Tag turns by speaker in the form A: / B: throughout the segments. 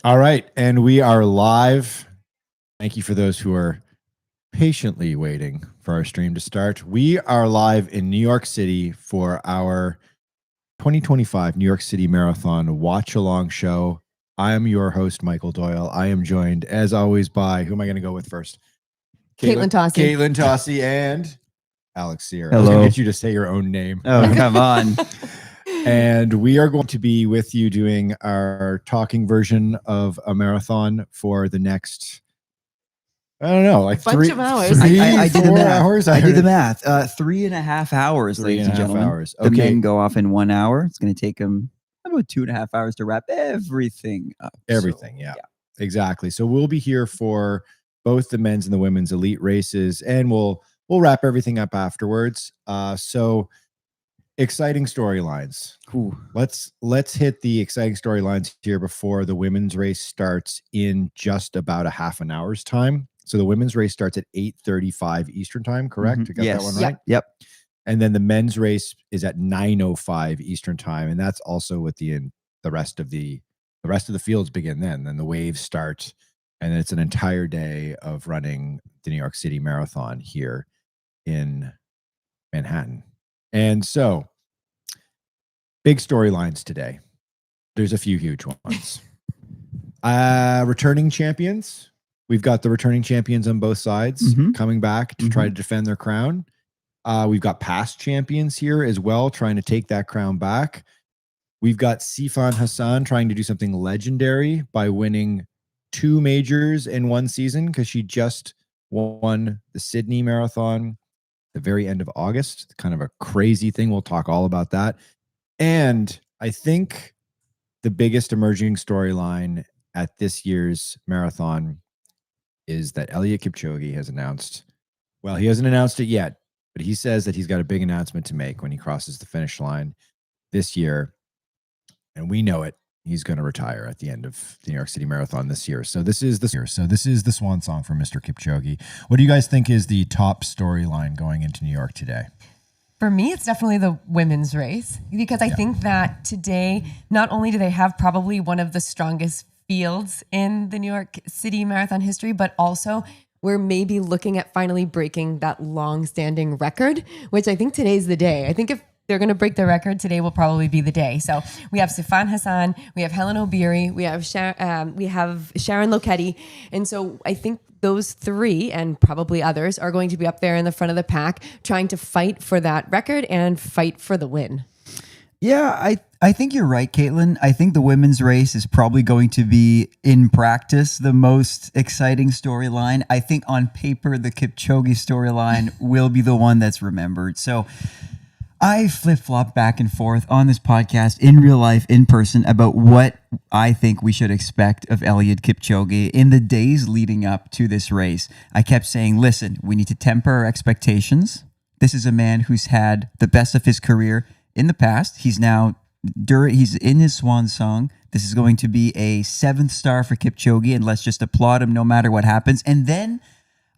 A: All right, and we are live. Thank you for those who are patiently waiting for our stream to start. We are live in New York City for our 2025 New York City Marathon watch-along show. I am your host, Michael Doyle. I am joined, as always, by, who am I going to go with first?
B: Katelyn Tocci.
A: Katelyn Tocci and Alex Cyr.
C: Hello.
A: I was going to get you to say your own name.
C: Oh, come on.
A: And we are going to be with you doing our talking version of a marathon for the next, I don't know, like
B: Bunch of hours.
C: I did the
A: 4
C: math.
A: hours.
C: I did the math. 3.5 hours, ladies and
A: 3.5
C: gentlemen.
A: hours.
C: The
A: Okay.
C: men go off in 1 hour. It's going to take them about 2.5 hours to wrap everything up.
A: Everything, yeah, exactly. So we'll be here for both the men's and the women's elite races, and we'll wrap everything up afterwards. So exciting storylines.
C: Ooh.
A: Let's hit the exciting storylines here before the women's race starts in just about a half an hour's time. So the women's race starts at 8:35 Eastern time, correct? I got
C: Yes.
A: that one right?
C: Yep.
A: And then the men's race is at 9:05 Eastern time, and that's also with the rest of the fields begin then. Then the waves start, and it's an entire day of running the New York City Marathon here in Manhattan. And so, big storylines today. There's a few huge ones. Returning champions. We've got the returning champions on both sides coming back to try to defend their crown. We've got past champions here as well, trying to take that crown back. We've got Sifan Hassan trying to do something legendary by winning 2 majors in one season, because she just won the Sydney Marathon the very end of August. Kind of a crazy thing. We'll talk all about that. And I think the biggest emerging storyline at this year's marathon is that Eliud Kipchoge has announced, well, he hasn't announced it yet, but he says that he's got a big announcement to make when he crosses the finish line this year. And we know it. He's going to retire at the end of the New York City Marathon this year. So this is the swan song for Mr. Kipchoge. What do you guys think is the top storyline going into New York today?
B: For me, it's definitely the women's race, because I think that today, not only do they have probably one of the strongest fields in the New York City Marathon history, but also we're maybe looking at finally breaking that long-standing record, which I think today's the day. I think if they're going to break the record, today will probably be the day. So we have Sifan Hassan, we have Hellen Obiri, we have Sharon Lokedi. And so I think those 3 and probably others are going to be up there in the front of the pack trying to fight for that record and fight for the win.
C: Yeah, I think you're right, Katelyn. I think the women's race is probably going to be, in practice, the most exciting storyline. I think on paper, the Kipchoge storyline will be the one that's remembered. So I flip-flop back and forth on this podcast, in real life, in person, about what I think we should expect of Eliud Kipchoge in the days leading up to this race. I kept saying, listen, we need to temper our expectations. This is a man who's had the best of his career in the past. He's in his swan song. This is going to be a 7th star for Kipchoge, and let's just applaud him no matter what happens. And then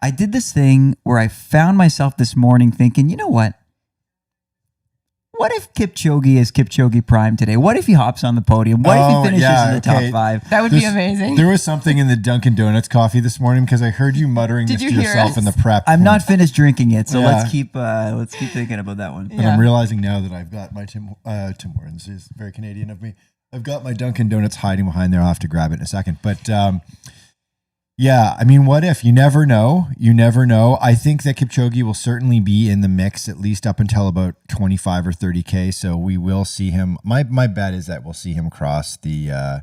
C: I did this thing where I found myself this morning thinking, you know what? What if Kipchoge is Kipchoge Prime today? What if he hops on the podium? What if he finishes in the top 5?
B: That would be amazing.
A: There was something in the Dunkin' Donuts coffee this morning, because I heard you muttering this to yourself in the prep.
C: I'm not finished drinking it, so let's keep thinking about that one.
A: But I'm realizing now that I've got my Tim Hortons, is very Canadian of me. I've got my Dunkin' Donuts hiding behind there. I'll have to grab it in a second. But yeah, I mean, what if? You never know. I think that Kipchoge will certainly be in the mix, at least up until about 25 or 30K. So we will see him. My bet is that we'll see him cross the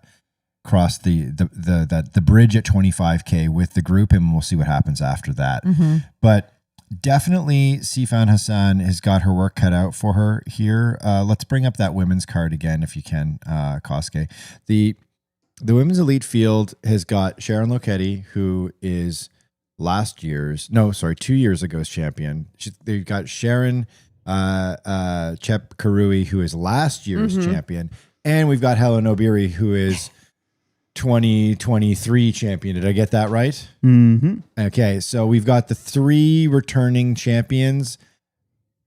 A: bridge at 25K with the group, and we'll see what happens after that. But definitely Sifan Hassan has got her work cut out for her here. Let's bring up that women's card again, if you can, Koske. The women's elite field has got Sharon Lokedi, who is 2 years ago's champion. They've got Sharon Chep Karui, who is last year's champion. And we've got Hellen Obiri, who is 2023 champion. Did I get that right? Okay, so we've got the 3 returning champions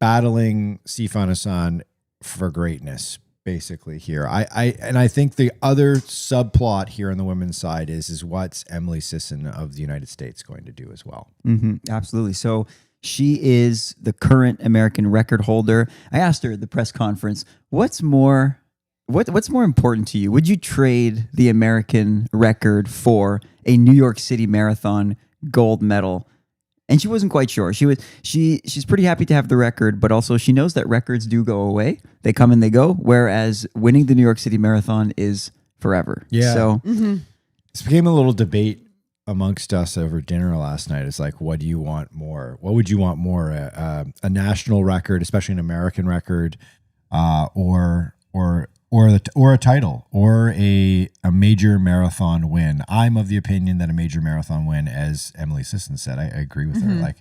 A: battling Sifan Hassan for greatness. basically here. I think the other subplot here on the women's side is what's Emily Sisson of the United States going to do as well.
C: Absolutely. So she is the current American record holder. I asked her at the press conference, what's more important to you? Would you trade the American record for a New York City Marathon gold medal? And she wasn't quite sure. She's pretty happy to have the record, but also she knows that records do go away. They come and they go, whereas winning the New York City Marathon is forever.
A: Yeah.
C: So
A: this became a little debate amongst us over dinner last night. It's like, what do you want more? What would you want more? A national record, especially an American record, or a title, or a major marathon win. I'm of the opinion that a major marathon win, as Emily Sisson said, I agree with her. Like,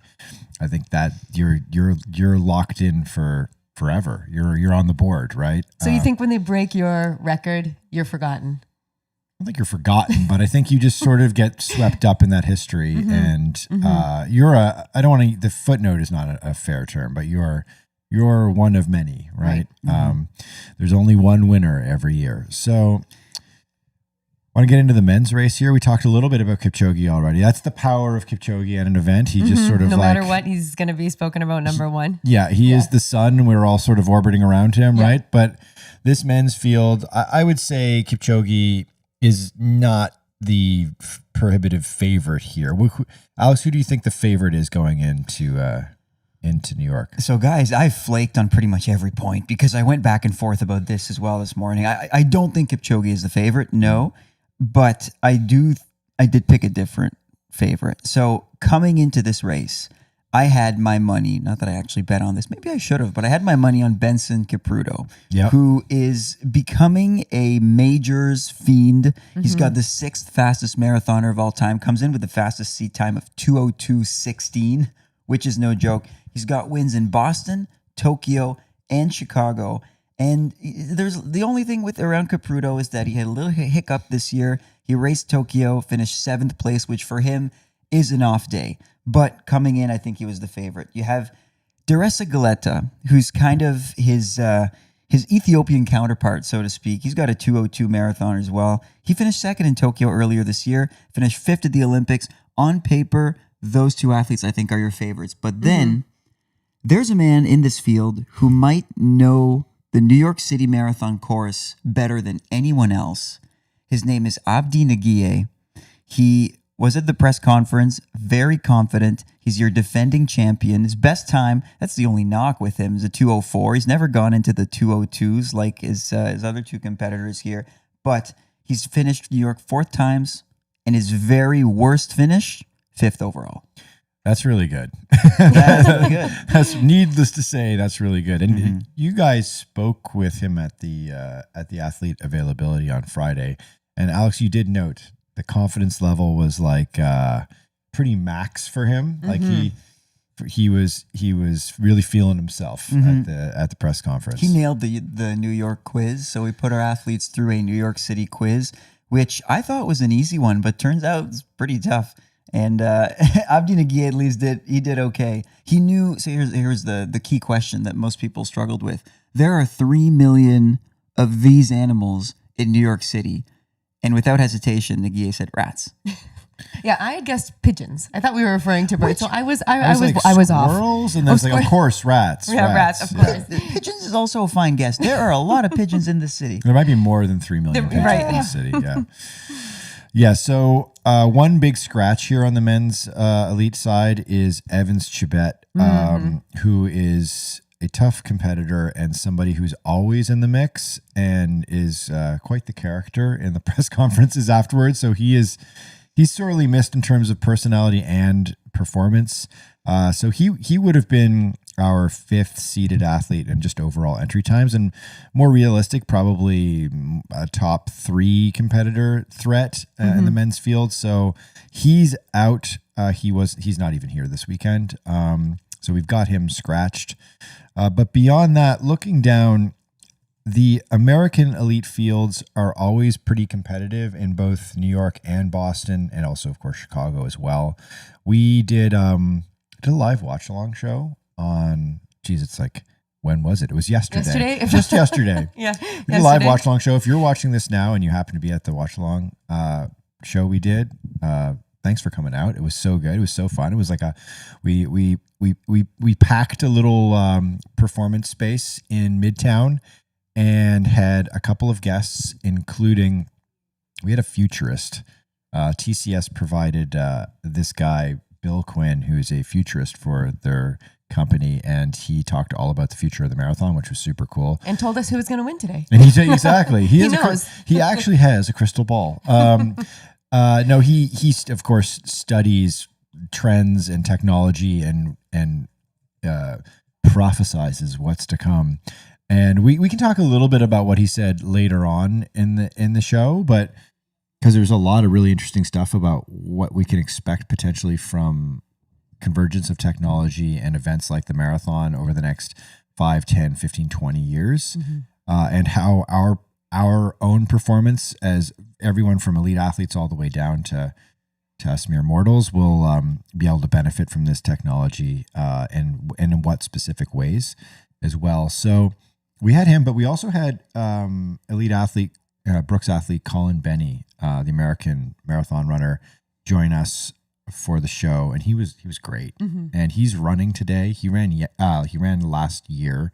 A: I think that you're locked in for forever. You're on the board, right?
B: So you think when they break your record, you're forgotten? I
A: don't think you're forgotten, but I think you just sort of get swept up in that history, and I don't want to. The footnote is not a fair term, but you're one of many, right? There's only one winner every year. So I want to get into the men's race here. We talked a little bit about Kipchoge already. That's the power of Kipchoge at an event. He just sort of
B: no matter what, he's going to be spoken about number one.
A: Yeah, he is the sun. We're all sort of orbiting around him, right? But this men's field, I would say Kipchoge is not the prohibitive favorite here. Alex, who do you think the favorite is going into New York?
C: So guys, I flaked on pretty much every point because I went back and forth about this as well this morning. I don't think Kipchoge is the favorite, no, but I did pick a different favorite. So coming into this race, I had my money, not that I actually bet on this, maybe I should have, but I had my money on Benson Kipruto, who is becoming a majors fiend. He's got the 6th fastest marathoner of all time, comes in with the fastest seat time of 2:02:16, which is no joke. He's got wins in Boston, Tokyo, and Chicago. And there's the only thing around Kipruto is that he had a little hiccup this year. He raced Tokyo, finished 7th place, which for him is an off day. But coming in, I think he was the favorite. You have Deresa Galeta, who's kind of his Ethiopian counterpart, so to speak. He's got a 2:02 marathon as well. He finished 2nd in Tokyo earlier this year, finished 5th at the Olympics. On paper, those two athletes, I think, are your favorites. But then there's a man in this field who might know the New York City Marathon course better than anyone else. His name is Abdi Nagiye. He was at the press conference, very confident. He's your defending champion. His best time, that's the only knock with him, is a 2:04. He's never gone into the 2:02s like his other two competitors here. But he's finished New York 4th times, and his very worst finish, 5th overall.
A: That's really good.
C: That's really good.
A: That's needless to say. That's really good. And you guys spoke with him at the athlete availability on Friday, and Alex, you did note the confidence level was like pretty max for him. Like he was really feeling himself at the press conference.
C: He nailed the New York quiz. So we put our athletes through a New York City quiz, which I thought was an easy one, but turns out it's pretty tough. And Abdi Nagiye at least did okay. He knew. So here's the key question that most people struggled with. There are 3 million of these animals in New York City, and without hesitation, Nagiye said rats.
B: Yeah, I guessed pigeons. I thought we were referring to birds, so I was off.
A: Squirrels, and then it's like, of course, rats.
B: Yeah, rats, of course.
C: Pigeons is also a fine guess. There are a lot of pigeons in the city.
A: There might be more than 3 million pigeons in the city. Yeah. Yeah, so one big scratch here on the men's elite side is Evans Chibet, who is a tough competitor and somebody who's always in the mix and is quite the character in the press conferences afterwards. So he's sorely missed in terms of personality and performance. So he would have been our 5th seeded athlete in just overall entry times, and more realistic, probably a top 3 competitor threat in the men's field. So he's out. He's not even here this weekend. So we've got him scratched. But beyond that, looking down, the American elite fields are always pretty competitive in both New York and Boston, and also, of course, Chicago as well. We did a live watch along show on, it's like when was it? It was yesterday.
B: Yesterday?
A: Just yesterday.
B: Yeah.
A: We did a live watch along show. If you're watching this now and you happen to be at the watch along show we did, thanks for coming out. It was so good. It was so fun. It was like we packed a little performance space in Midtown and had a couple of guests, including we had a futurist. TCS provided this guy, Bill Quinn, who is a futurist for their company, and he talked all about the future of the marathon, which was super cool.
B: And told us who was going to win today.
A: And exactly.
B: He knows.
A: He actually has a crystal ball. No, he of course studies trends and technology and prophesizes what's to come. And we can talk a little bit about what he said later on in the show, but because there's a lot of really interesting stuff about what we can expect potentially from convergence of technology and events like the marathon over the next 5, 10, 15, 20 years, and how our own performance as everyone from elite athletes all the way down to us mere mortals will be able to benefit from this technology and in what specific ways as well. So we had him, but we also had elite athlete, Brooks athlete Colin Benny, the American marathon runner, join us for the show, and he was great. And he's running today. He ran last year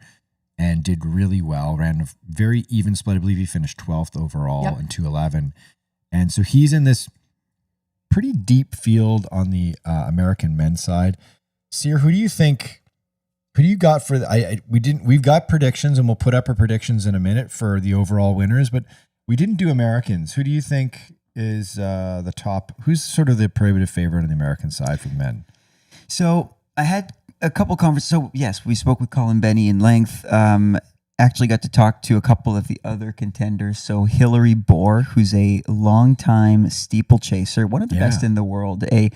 A: and did really well. Ran a very even split. I believe he finished 12th overall in 2:11. And so he's in this pretty deep field on the American men's side. Cyr, who do you think? Who do you got for? We've got predictions, and we'll put up our predictions in a minute for the overall winners, but we didn't do Americans. Who do you think is the top? Who's sort of the prohibitive favorite on the American side for the men?
C: So I had a couple conversations. So yes, we spoke with Colin Benny in length. Actually got to talk to a couple of the other contenders. So Hillary Bohr, who's a longtime steeplechaser, one of the best in the world, a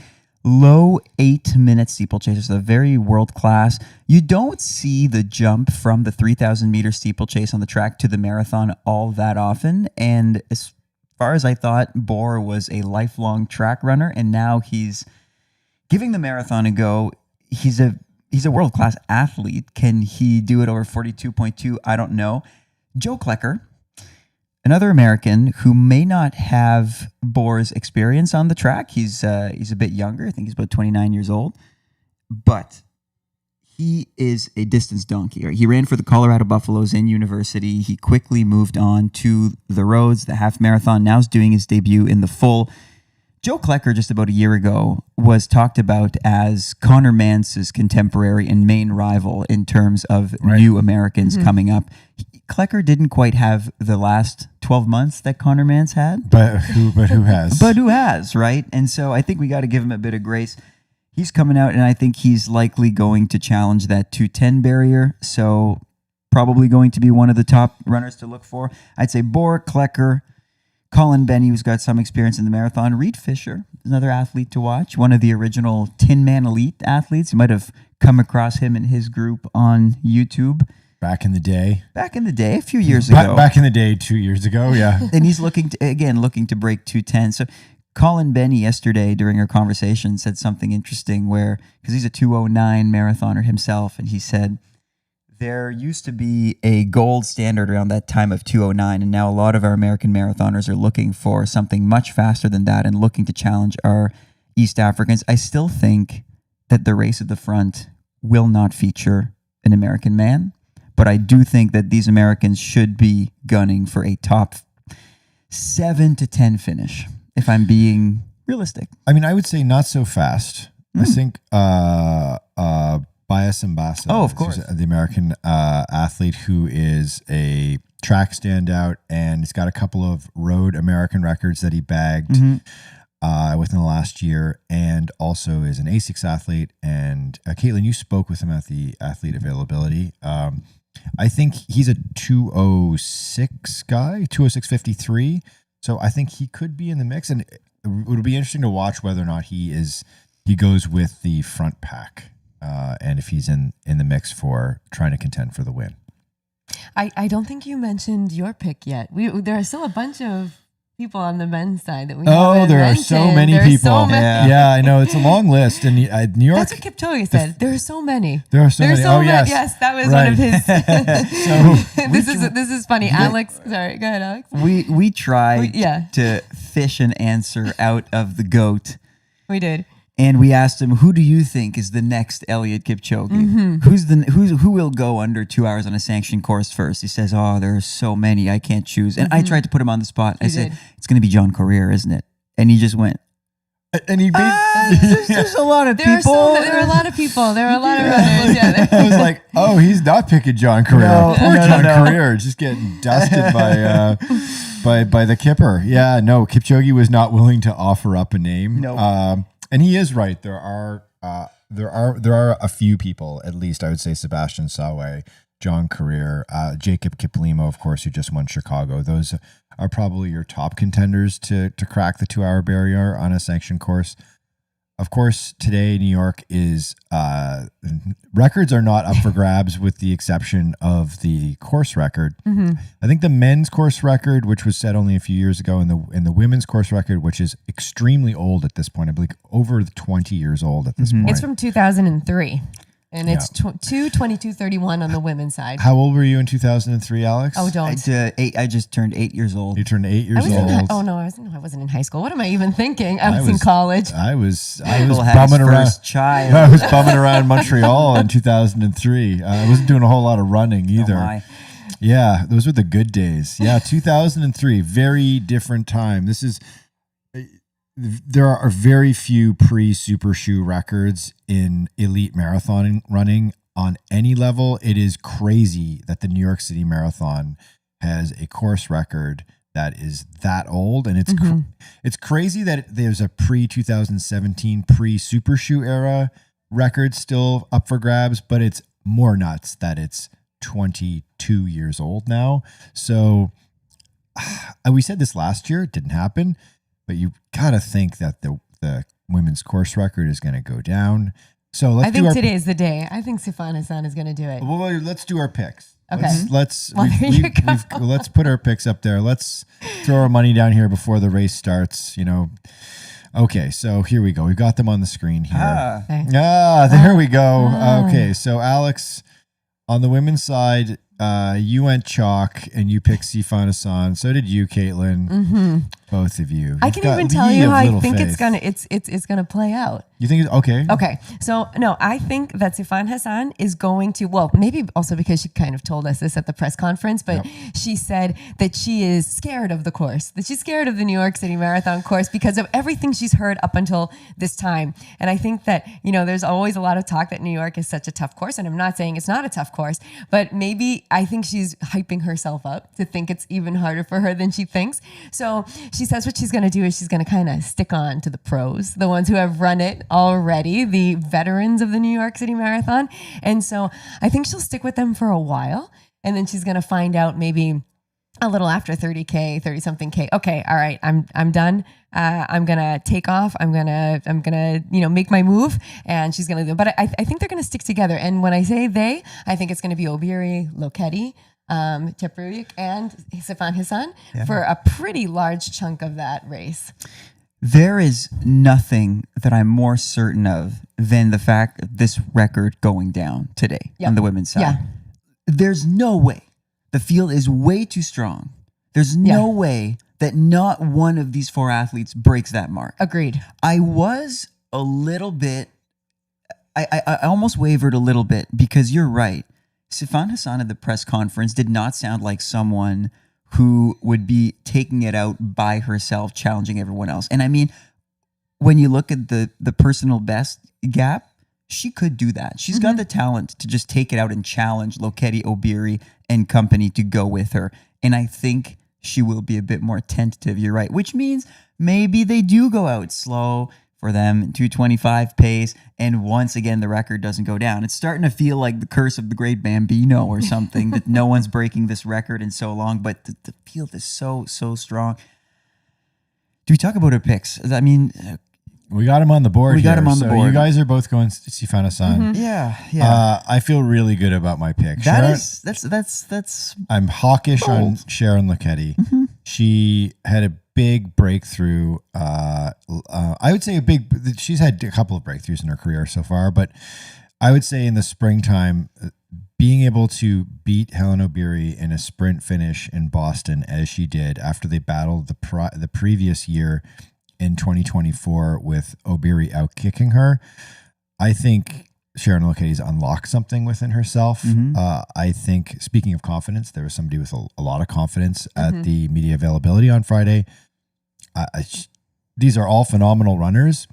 C: low 8-minute steeplechaser, so very world class. You don't see the jump from the 3,000 meter steeplechase on the track to the marathon all that often. And as far as I thought, Bohr was a lifelong track runner, and now he's giving the marathon a go. He's a world-class athlete. Can he do it over 42.2? I don't know. Joe Klecker, another American who may not have Bohr's experience on the track. He's a bit younger. I think he's about 29 years old. But he is a distance donkey. Right? He ran for the Colorado Buffaloes in university. He quickly moved on to the roads, the half marathon. Now he's doing his debut in the full. Joe Klecker, just about a year ago, was talked about as Conor Mance's contemporary and main rival in terms of new Americans coming up. Klecker didn't quite have the last 12 months that Conor Mance had.
A: But who has?
C: But who has, right? And so I think we got to give him a bit of grace. He's coming out, and I think he's likely going to challenge that 2:10 barrier. So probably going to be one of the top runners to look for. I'd say Bohr, Klecker, Colin Benny, who's got some experience in the marathon. Reed Fisher, another athlete to watch. One of the original Tin Man Elite athletes. You might have come across him and his group on YouTube.
A: Back in the day,
C: a few years ago.
A: Back in the day, 2 years ago, yeah.
C: And he's looking to break 2:10. So Colin Benny yesterday during our conversation said something interesting where, because he's a 2:09 marathoner himself, and he said, there used to be a gold standard around that time of 2:09, and now a lot of our American marathoners are looking for something much faster than that and looking to challenge our East Africans. I still think that the race at the front will not feature an American man, but I do think that these Americans should be gunning for a top 7 to 10 finish, if I'm being realistic.
A: I mean, I would say not so fast. I think Bias Mbassa.
C: Oh, of course.
A: The American athlete who is a track standout, and he's got a couple of road American records that he bagged within the last year, and also is an ASICS athlete. And Katelyn, you spoke with him at the athlete availability. I think he's a 2:06 guy, 2:06.53. So I think he could be in the mix, and it would be interesting to watch whether or not he goes with the front pack. And if he's in the mix for trying to contend for the win.
B: I don't think you mentioned your pick yet. There are still a bunch of people on the men's side that we
A: Oh,
B: haven't
A: there are
B: mentioned.
A: so many
B: There's
A: people.
B: So many.
A: Yeah, I know. It's a long list. And New York.
B: That's what Kipchoge said. There are so many.
A: There are so many. Oh, yes.
B: Yes, that was
A: Right.
B: one of his.
A: So
B: this is funny. Alex, sorry, go ahead, Alex.
C: We tried
B: yeah.
C: to fish an answer out of the GOAT.
B: We did.
C: And we asked him, who do you think is the next Eliud Kipchoge? Who will go under 2 hours on a sanctioned course first? He says, oh, there are so many, I can't choose. And I tried to put him on the spot. I said, it's going to be John Career, isn't it? And he just went.
A: And he beat.
C: There's a lot of
B: There
C: people.
B: are a lot of people. There are a lot of runners. Yeah.
A: I was like, oh, he's not picking John Career.
C: No,
A: Poor
C: no,
A: John
C: no.
A: Career, just getting dusted by the Kipper. Yeah, no, Kipchoge was not willing to offer up a name.
C: No.
A: And he is right. There are a few people, at least I would say Sebastian Sawe, John Career, Jacob Kiplimo, of course, who just won Chicago. Those are probably your top contenders to crack the 2 hour barrier on a sanctioned course. Of course, today New York is records are not up for grabs, with the exception of the course record. I think the men's course record, which was set only a few years ago, and the women's course record, which is extremely old at this point, I believe over 20 years old at this point.
B: It's from 2003. And it's 2:22:31 on the women's side.
A: How old were you in 2003, Alex?
B: Oh, don't.
C: I just turned 8 years old.
A: You turned 8 years
B: I
A: old.
B: was I wasn't in high school. What am I even thinking? I was in college.
A: I was
C: Michael had his
A: bumming around.
C: first child.
A: I was bumming around Montreal in 2003. I wasn't doing a whole lot of running either.
C: Oh my.
A: Yeah, those were the good days. Yeah, 2003, very different time. There are very few pre-super shoe records in elite marathon running on any level. It is crazy that the New York City Marathon has a course record that is that old, and it's crazy that there's a pre-2017 pre-super shoe era record still up for grabs, but it's more nuts that it's 22 years old now. So we said this last year, it didn't happen. But you gotta think that the women's course record is going to go down. So
B: I think today is the day. I think Sifan Hassan is going to do it.
A: Well, let's do our picks.
B: Okay.
A: Let's
B: Well,
A: put our picks up there. Let's throw our money down here before the race starts. Okay, so here we go. We've got them on the screen here. There we go. Okay, so Alex, on the women's side, you went chalk and you picked Sifan Hassan. So did you, Katelyn. Both of you.
B: I can even tell you how I think it's gonna play out.
A: You think it's okay?
B: Okay. So no, I think that Sifan Hassan is going to, well, maybe also because she kind of told us this at the press conference, but she said that she is scared of the course, that she's scared of the New York City Marathon course because of everything she's heard up until this time. And I think that, there's always a lot of talk that New York is such a tough course. And I'm not saying it's not a tough course, but maybe I think she's hyping herself up to think it's even harder for her than she thinks. So she says what she's going to do is she's going to kind of stick on to the pros, the ones who have run it already, the veterans of the New York City Marathon. And so I think she'll stick with them for a while. And then she's going to find out maybe a little after 30 something K. Okay. All right. I'm done. I'm going to take off. I'm going to, make my move, and she's going to do it. But I think they're going to stick together. And when I say they, I think it's going to be Obiri, Lokedi, Tepruik, and Sifan Hassan for a pretty large chunk of that race.
C: There is nothing that I'm more certain of than the fact of this record going down today on the women's side.
B: Yeah.
C: There's no way. The field is way too strong. There's no way that not one of these four athletes breaks that mark.
B: Agreed.
C: I was a little bit, I almost wavered a little bit because you're right. Sifan Hassan at the press conference did not sound like someone who would be taking it out by herself, challenging everyone else. And I mean, when you look at the personal best gap, she could do that. She's got the talent to just take it out and challenge Lokedi, Obiri, and company to go with her. And I think she will be a bit more tentative, you're right, which means maybe they do go out slow for them, 2:25 pace, and once again, the record doesn't go down. It's starting to feel like the curse of the great Bambino or something, that no one's breaking this record in so long, but the field is so strong. Do we talk about our picks? I mean,
A: we got him on the board.
C: We got him on the board.
A: You guys are both going Sifan Hassan.
C: Yeah.
A: I feel really good about my pick.
C: That's
A: I'm hawkish on Sharon Lokedi. She had a big breakthrough. I would say she's had a couple of breakthroughs in her career so far, but I would say in the springtime, being able to beat Hellen Obiri in a sprint finish in Boston as she did after they battled the previous year in 2024 with Obiri outkicking her, I think Sharon Mulcahy's unlocked something within herself. I think, speaking of confidence, there was somebody with a lot of confidence at the media availability on Friday. These are all phenomenal runners.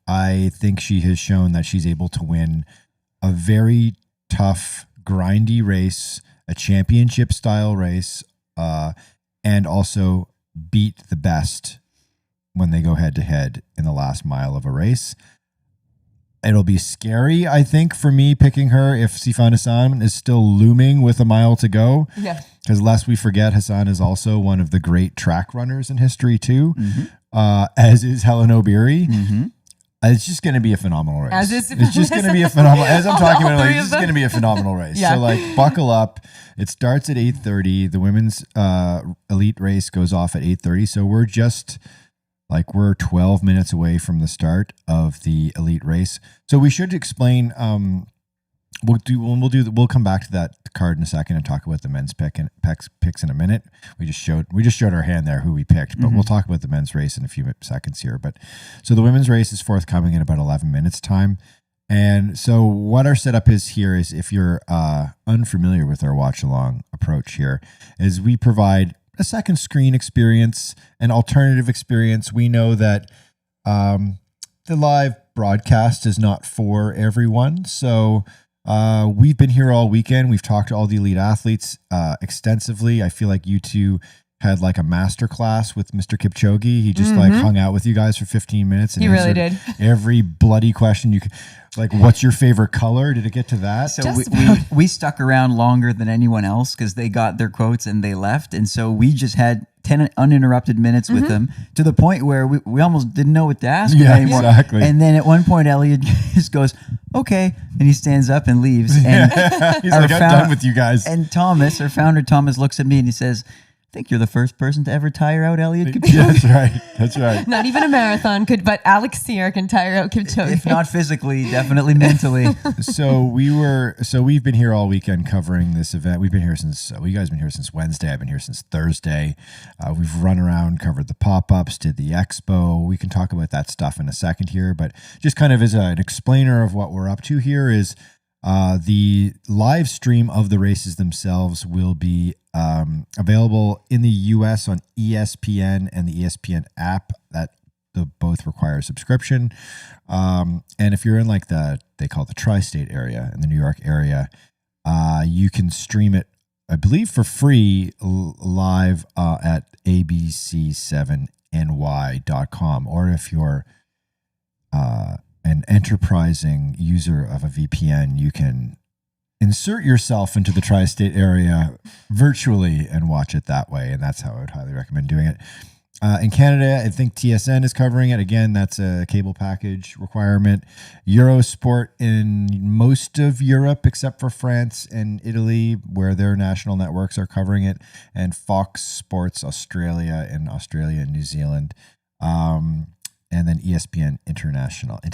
A: I think she has shown that she's able to win a very tough, grindy race, a championship style race, and also beat the best when they go head to head in the last mile of a race. It'll be scary, I think, for me picking her if Sifan Hassan is still looming with a mile to go.
B: Yeah.
A: Because lest we forget, Hassan is also one of the great track runners in history too, as is Hellen Obiri. It's just going to be a phenomenal race. It's just going to be a phenomenal. As I'm talking about, it's just going to be a phenomenal race.
B: Yeah.
A: So like, buckle up. It starts at 8:30. The women's elite race goes off at 8:30. So we're 12 minutes away from the start of the elite race. So we should explain. We'll come back to that card in a second and talk about the men's picks in a minute. We just showed our hand there who we picked, but we'll talk about the men's race in a few seconds here. But so the women's race is forthcoming in about 11 minutes time. And so what our setup is here is, if you're unfamiliar with our watch along approach here, is we provide a second screen experience, an alternative experience. We know that the live broadcast is not for everyone. So we've been here all weekend. We've talked to all the elite athletes extensively. I feel like you two had like a master class with Mr. Kipchoge. He just like hung out with you guys for 15 minutes. And
B: He really did.
A: Every bloody question you could. Like, what's your favorite color? Did it get to that?
C: So we stuck around longer than anyone else because they got their quotes and they left. And so we just had 10 uninterrupted minutes with them, to the point where we almost didn't know what to ask him anymore.
A: Exactly.
C: And then at one point, Eliud just goes, okay. And he stands up and leaves. And
A: he's like, I'm done with you guys.
C: And Thomas, our founder, Thomas, looks at me and he says, I think you're the first person to ever tire out Eliud Kipchoge.
A: Yeah, that's right.
B: Not even a marathon could, but Alex Cyr can tire out Kipchoge.
C: If not physically, definitely mentally.
A: So we've been here all weekend covering this event. We've been here since, you guys have been here since Wednesday. I've been here since Thursday. We've run around, covered the pop-ups, did the expo. We can talk about that stuff in a second here, but just kind of as an explainer of what we're up to here is the live stream of the races themselves will be available in the US on ESPN and the ESPN app. That both require a subscription. And if you're in like they call it the tri-state area in the New York area, you can stream it, I believe, for free live at abc7ny.com. Or if you're an enterprising user of a VPN, you can insert yourself into the tri-state area virtually and watch it that way. And that's how I would highly recommend doing it. In Canada, I think TSN is covering it. Again, that's a cable package requirement. Eurosport in most of Europe, except for France and Italy, where their national networks are covering it. And Fox Sports Australia and New Zealand. And then ESPN International in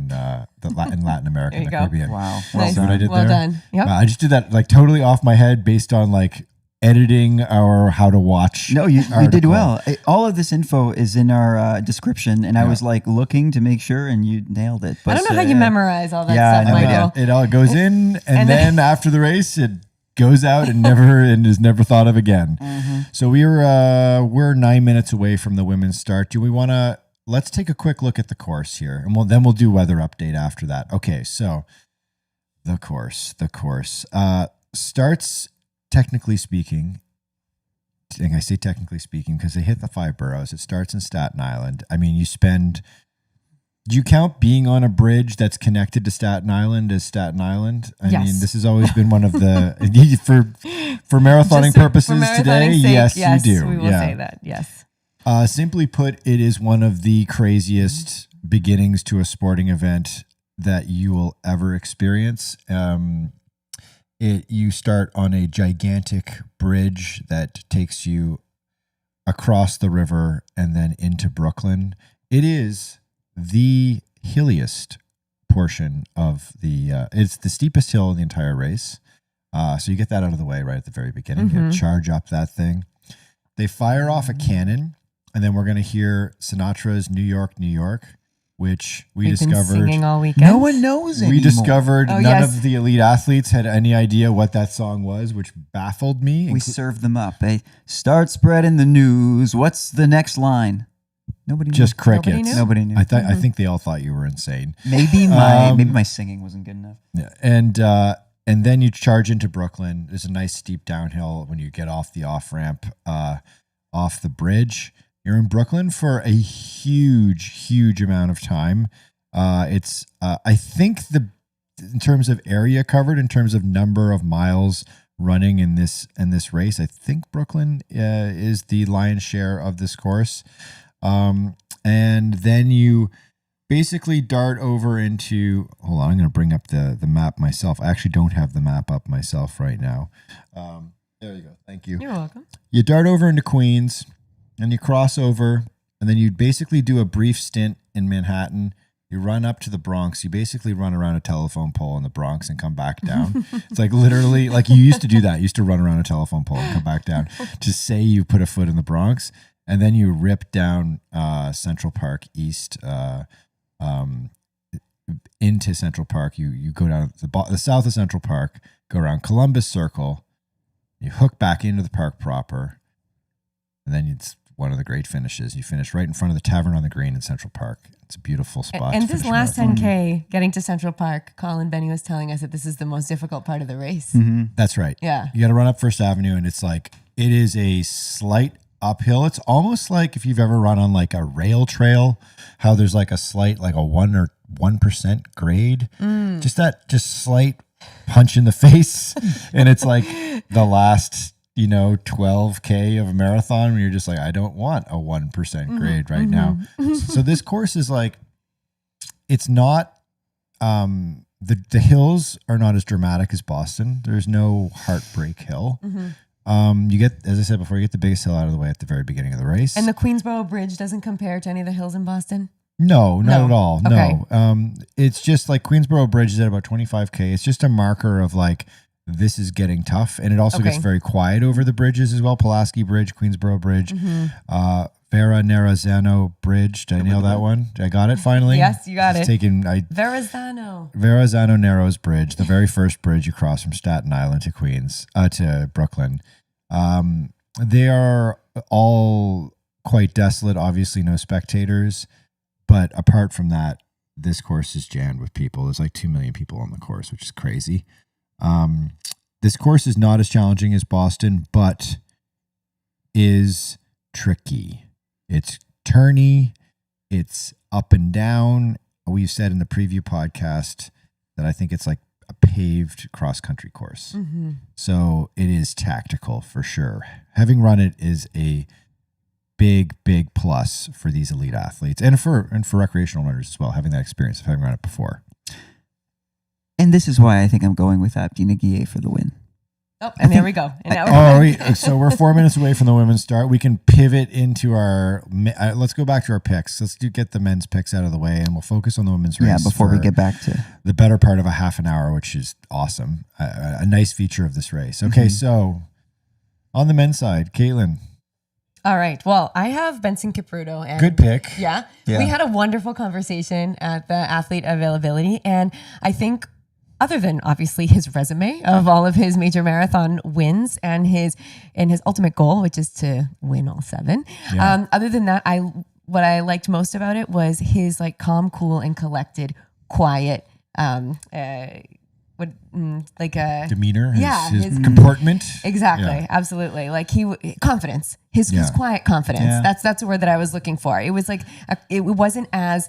A: Latin America, and the Caribbean.
C: Wow.
B: Nice.
A: What I did
B: Well
A: there?
B: done. Yep.
A: I just did that like totally off my head based on like editing our how to watch.
C: No, you did
A: article.
C: well. All of this info is in our description, and I was like looking to make sure, and you nailed it.
B: I don't know how you memorize all that
C: yeah,
B: stuff,
C: no
B: Michael.
C: idea.
A: It all goes in, and then after the race, it goes out and is never thought of again. So we're 9 minutes away from the women's start. Do we want to? Let's take a quick look at the course here, and we'll do weather update after that. Okay, so the course starts, technically speaking. And I say technically speaking because they hit the 5 boroughs. It starts in Staten Island. I mean, do you count being on a bridge that's connected to Staten Island as Staten Island? I mean, this has always been one of the for marathoning purposes today.
B: Sake,
A: yes, you do.
B: We will say that. Yes.
A: Simply put, it is one of the craziest beginnings to a sporting event that you will ever experience. You start on a gigantic bridge that takes you across the river and then into Brooklyn. It is the hilliest portion of it's the steepest hill in the entire race. So you get that out of the way right at the very beginning. You charge up that thing. They fire off a cannon, and then we're going to hear Sinatra's New York, New York, which we've
B: discovered. Been singing all weekend.
C: No one knows anymore.
A: We discovered none of the elite athletes had any idea what that song was, which baffled me.
C: We served them up. Start spreading the news. What's the next line? Nobody knew.
A: Just crickets.
C: Nobody knew.
A: I think they all thought you were insane.
C: Maybe my singing wasn't good enough.
A: Yeah, and then you charge into Brooklyn. There's a nice steep downhill when you get off the off-ramp, off the bridge. You're in Brooklyn for a huge amount of time. It's I think in terms of area covered, in terms of number of miles running in this race, I think Brooklyn is the lion's share of this course. And then you basically dart over into, hold on, I'm going to bring up the map myself. I actually don't have the map up myself right now. There you go. Thank you.
B: You're welcome.
A: You dart over into Queens and you cross over, and then you basically do a brief stint in Manhattan. You run up to the Bronx. You basically run around a telephone pole in the Bronx and come back down. It's like literally, like you used to do that. You used to run around a telephone pole and come back down to say you put a foot in the Bronx. And then you rip down Central Park East into Central Park. You go down the south of Central Park, go around Columbus Circle. You hook back into the park proper. And then it's one of the great finishes. You finish right in front of the Tavern on the Green in Central Park. It's a beautiful spot.
B: And this last 10K, getting to Central Park, Colin Benny was telling us that this is the most difficult part of the race.
C: Mm-hmm.
A: That's right.
B: Yeah.
A: You got to run up First Avenue, and it's like, it is a slight uphill. It's almost like if you've ever run on like a rail trail, how there's like a slight, like a 1% grade. Just slight punch in the face. And it's like the last 12K of a marathon when you're just like, I don't want a 1% grade right now. So this course is like, it's not, the hills are not as dramatic as Boston. There's no heartbreak hill. You get, as I said before, you get the biggest hill out of the way at the very beginning of the race.
B: And the Queensboro Bridge doesn't compare to any of the hills in Boston?
A: No, not at all.
B: Okay.
A: No. It's just like Queensboro Bridge is at about 25K. It's just a marker of like, this is getting tough. And it also gets very quiet over the bridges as well. Pulaski Bridge, Queensboro Bridge, Vera Narrazano Bridge. Did I nail that one? I got it finally?
B: Yes, you got it.
A: Verrazano Narrows Bridge, the very first bridge you cross from Staten Island to Queens, to Brooklyn. They are all quite desolate. Obviously no spectators. But apart from that, this course is jammed with people. There's like 2 million people on the course, which is crazy. This course is not as challenging as Boston, but is tricky. It's turny. It's up and down. We've said in the preview podcast that I think it's like a paved cross-country course. So it is tactical for sure. Having run it is a big plus for these elite athletes and for recreational runners as well, having that experience of having run it before.
C: And this is why I think I'm going with Abdi Nagier for the win.
B: Oh, and there we go. And
A: so we're 4 minutes away from the women's start. We can pivot into our. Let's go back to our picks. Let's get the men's picks out of the way, and we'll focus on the women's race.
C: Yeah, before we get back to
A: the better part of a half an hour, which is awesome. A nice feature of this race. Okay, so on the men's side, Katelyn.
B: All right. Well, I have Benson Kipruto. And
A: good pick.
B: Yeah. We had a wonderful conversation at the athlete availability, and I think, other than obviously his resume of all of his major marathon wins and his ultimate goal, which is to win all 7.
A: Yeah.
B: Other than that, what I liked most about it was his like calm, cool, and collected, quiet,
A: demeanor, his
B: his
A: comportment.
B: Exactly,
A: Yeah.
B: absolutely. Like confidence, his quiet confidence.
C: Yeah.
B: That's the word that I was looking for. It was like it wasn't as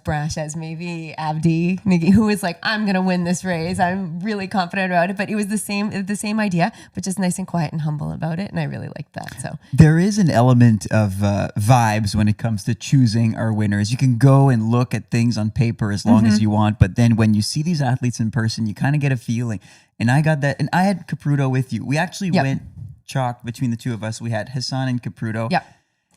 B: brash as maybe Abdi Nagi, who was like, I'm gonna win this race. I'm really confident about it. But it was the same idea, but just nice and quiet and humble about it. And I really liked that. So
C: there is an element of vibes when it comes to choosing our winners. You can go and look at things on paper as long as you want, but then when you see these athletes in person, you kind of get a feeling. And I got that. And I had Kipruto with you. We actually went chalk between the two of us. We had Hassan and Kipruto.
B: Yeah.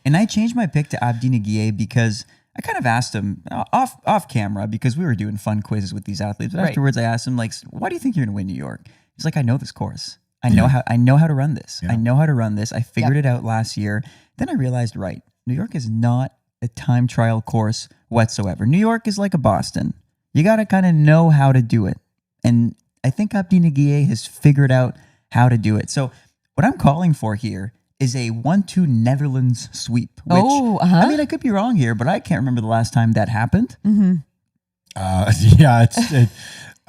C: And I changed my pick to Abdi Nagier because I kind of asked him off camera because we were doing fun quizzes with these athletes. But afterwards, I asked him, like, why do you think you're going to win New York? He's like, I know this course. I know how to run this.
A: Yeah.
C: I know how to run this. I figured it out last year. Then I realized, right, New York is not a time trial course whatsoever. New York is like a Boston. You got to kind of know how to do it. And I think Abdi Nagier has figured out how to do it. So what I'm calling for here is a 1-2 Netherlands sweep. Which, I mean, I could be wrong here, but I can't remember the last time that happened.
A: Yeah,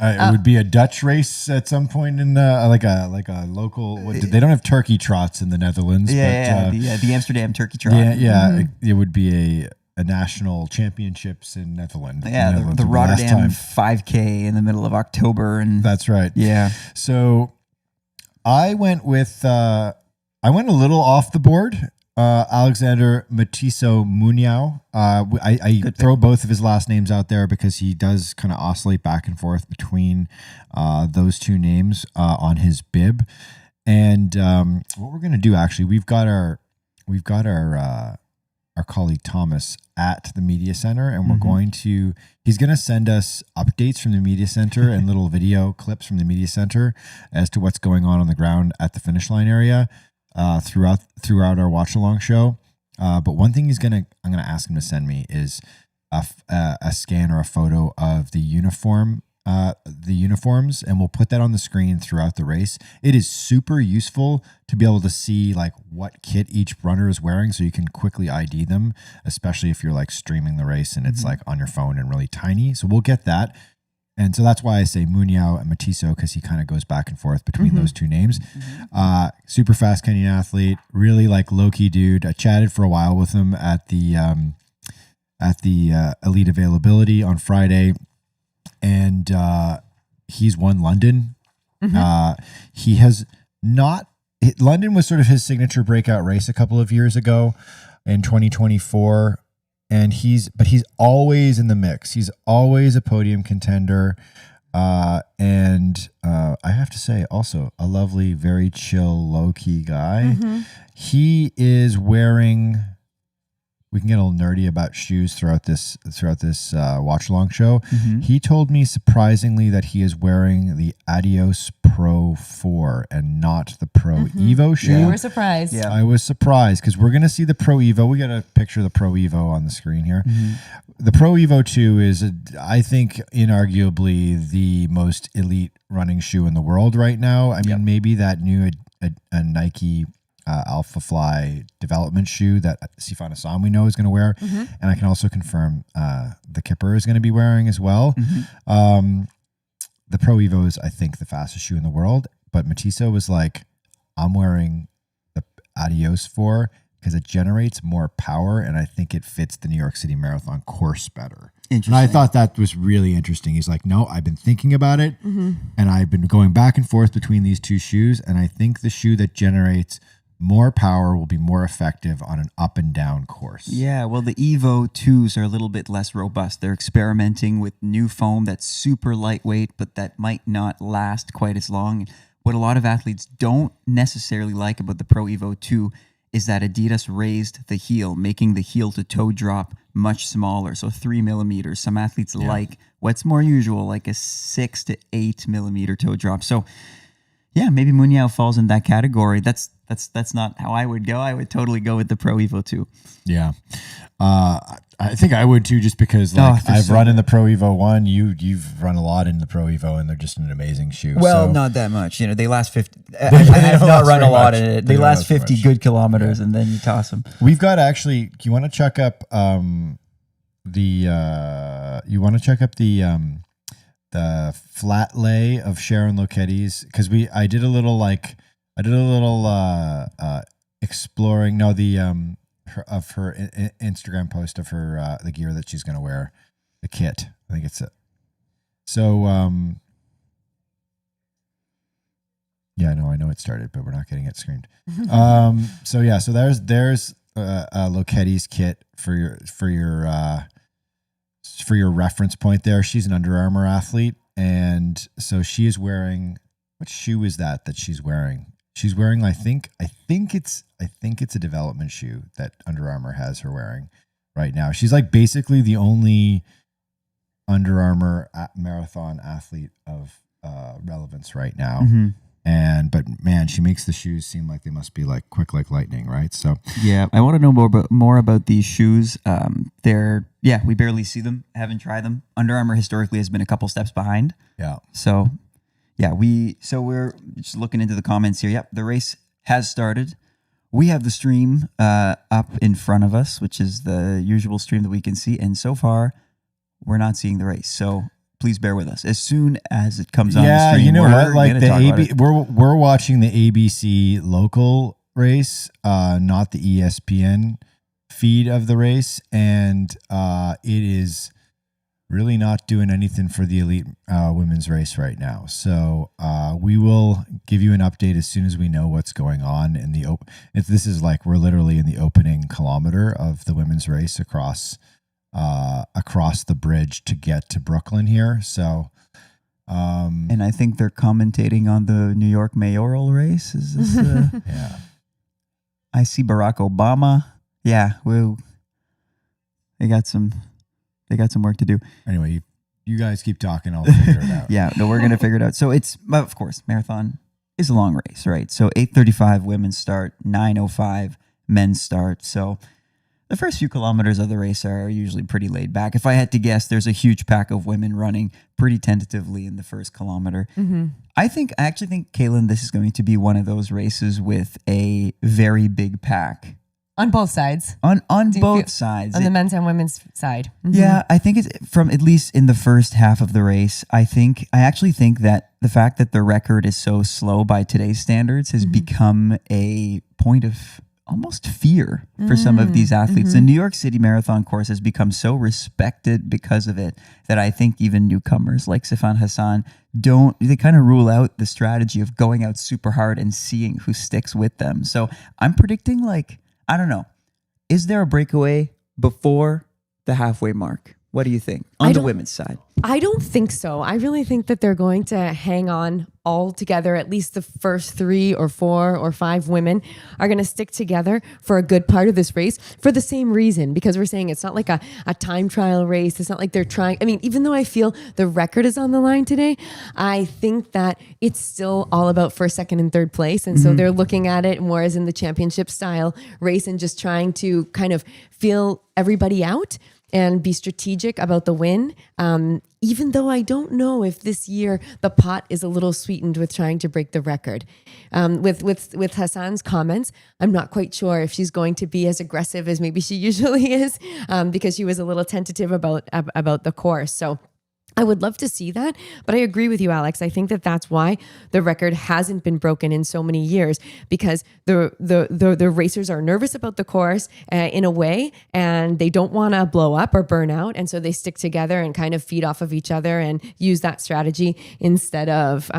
A: it would be a Dutch race at some point in like a local. They don't have turkey trots in the Netherlands.
C: The Amsterdam turkey trot.
A: It would be a national championships in Netherlands.
C: Yeah, the Rotterdam 5K in the middle of October, and
A: that's right.
C: Yeah.
A: So I went I went a little off the board. Alexander Matiso Muniao. I throw both of his last names out there because he does kind of oscillate back and forth between those two names on his bib. And what we're going to do, actually, we've got our colleague Thomas at the media center, and he's going to send us updates from the media center and little video clips from the media center as to what's going on the ground at the finish line area. Throughout our watch along show, but one thing I'm gonna ask him to send me is a scan or a photo of the uniforms, and we'll put that on the screen throughout the race. It is super useful to be able to see like what kit each runner is wearing, so you can quickly ID them, especially if you're like streaming the race and it's like on your phone and really tiny. So we'll get that. And so that's why I say Muniao and Matiso, because he kind of goes back and forth between those two names. Super fast Kenyan athlete, really like low-key dude. I chatted for a while with him at the elite availability on Friday, and he's won London. He has not. London was sort of his signature breakout race a couple of years ago in 2024. And he's always in the mix. He's always a podium contender. And I have to say also a lovely, very chill, low-key guy. He is wearing, we can get a little nerdy about shoes throughout this watch along show. He told me surprisingly that he is wearing the Adios Pro 4 and not the Pro Evo shoe.
B: You were surprised.
C: Yeah.
A: I was surprised because we're going to see the Pro Evo. We got a picture of the Pro Evo on the screen here. The Pro Evo 2 is, I think, inarguably the most elite running shoe in the world right now. I mean, maybe that new Nike Alpha Fly development shoe that Sifan Hassan we know is going to wear. And I can also confirm the Kipper is going to be wearing as well. The Pro Evo is, I think, the fastest shoe in the world. But Matiso was like, I'm wearing the Adios 4 because it generates more power, and I think it fits the New York City Marathon course better. And I thought that was really interesting. He's like, no, I've been thinking about it, and I've been going back and forth between these two shoes, and I think the shoe that generates more power will be more effective on an up and down course.
C: Yeah, well, the Evo 2s are a little bit less robust. They're experimenting with new foam that's super lightweight, but that might not last quite as long. What a lot of athletes don't necessarily like about the Pro Evo 2 is that Adidas raised the heel, making the heel to toe drop much smaller, so 3 millimeters. Some athletes like what's more usual, like a 6 to 8 millimeter toe drop. So yeah, maybe Muniao falls in that category. That's not how I would go. I would totally go with the Pro Evo 2.
A: Yeah. I think I would too, just because I've run in the Pro Evo 1. You've run a lot in the Pro Evo, and they're just an amazing shoe.
C: Well, not that much. You know, they last 50. I have not run a lot in it. They last 50 good kilometers, and then you toss them.
A: We've got actually. Do you want to check up the flat lay of Sharon Loketti's? Because I did a little exploring. No, her Instagram post of her the gear that she's going to wear, the kit. I think it's it. So yeah, no, I know it started, but we're not getting it screened. So there's Loketti's kit for your reference point there. She's an Under Armour athlete, and so she is wearing, what shoe is that she's wearing? She's wearing, I think I think it's a development shoe that Under Armour has her wearing right now. She's like basically the only Under Armour marathon athlete of relevance right now.
C: Mm-hmm.
A: But man, she makes the shoes seem like they must be like quick like lightning, right? So
C: yeah, I want to know more about these shoes. We barely see them, haven't tried them. Under Armour historically has been a couple steps behind.
A: yeah.
C: So we're just looking into the comments here. Yep, the race has started. We have the stream up in front of us, which is the usual stream that we can see, and so far we're not seeing the race. So please bear with us. As soon as it comes on the stream,
A: you know what? Like we're watching the ABC local race, not the ESPN feed of the race, and it is really not doing anything for the elite women's race right now. So we will give you an update as soon as we know what's going on in the open. This is like we're literally in the opening kilometer of the women's race across the bridge to get to Brooklyn here. So,
C: and I think they're commentating on the New York mayoral race. Is this,
A: yeah.
C: I see Barack Obama. Yeah, they got some work to do.
A: Anyway, you guys keep talking. I'll figure it out.
C: Yeah, no, we're going to figure it out. So of course, marathon is a long race, right? So 8:35 women's start, 9:05 men's start. So the first few kilometers of the race are usually pretty laid back. If I had to guess, there's a huge pack of women running pretty tentatively in the first kilometer.
B: Mm-hmm.
C: I actually think, Katelyn, this is going to be one of those races with a very big pack.
B: On both sides.
C: On both sides.
B: On the men's and women's side. Mm-hmm.
C: Yeah, I think it's from at least in the first half of the race. I actually think that the fact that the record is so slow by today's standards has become a point of almost fear for some of these athletes. The New York City Marathon course has become so respected because of it that I think even newcomers like Sifan, Hassan they kind of rule out the strategy of going out super hard and seeing who sticks with them. So I'm predicting I don't know. Is there a breakaway before the halfway mark? What do you think on the women's side?
B: I don't think so. I really think that they're going to hang on all together. At least the first 3 or 4 or 5 women are going to stick together for a good part of this race for the same reason, because we're saying it's not like a time trial race. It's not like they're trying. I mean, even though I feel the record is on the line today, I think that it's still all about first, second, and third place. And so they're looking at it more as in the championship style race and just trying to kind of feel everybody out and be strategic about the win. Even though I don't know if this year the pot is a little sweetened with trying to break the record. With Hassan's comments, I'm not quite sure if she's going to be as aggressive as maybe she usually is, because she was a little tentative about the course. So I would love to see that, but I agree with you, Alex. I think that that's why the record hasn't been broken in so many years, because the racers are nervous about the course in a way, and they don't want to blow up or burn out, and so they stick together and kind of feed off of each other and use that strategy instead of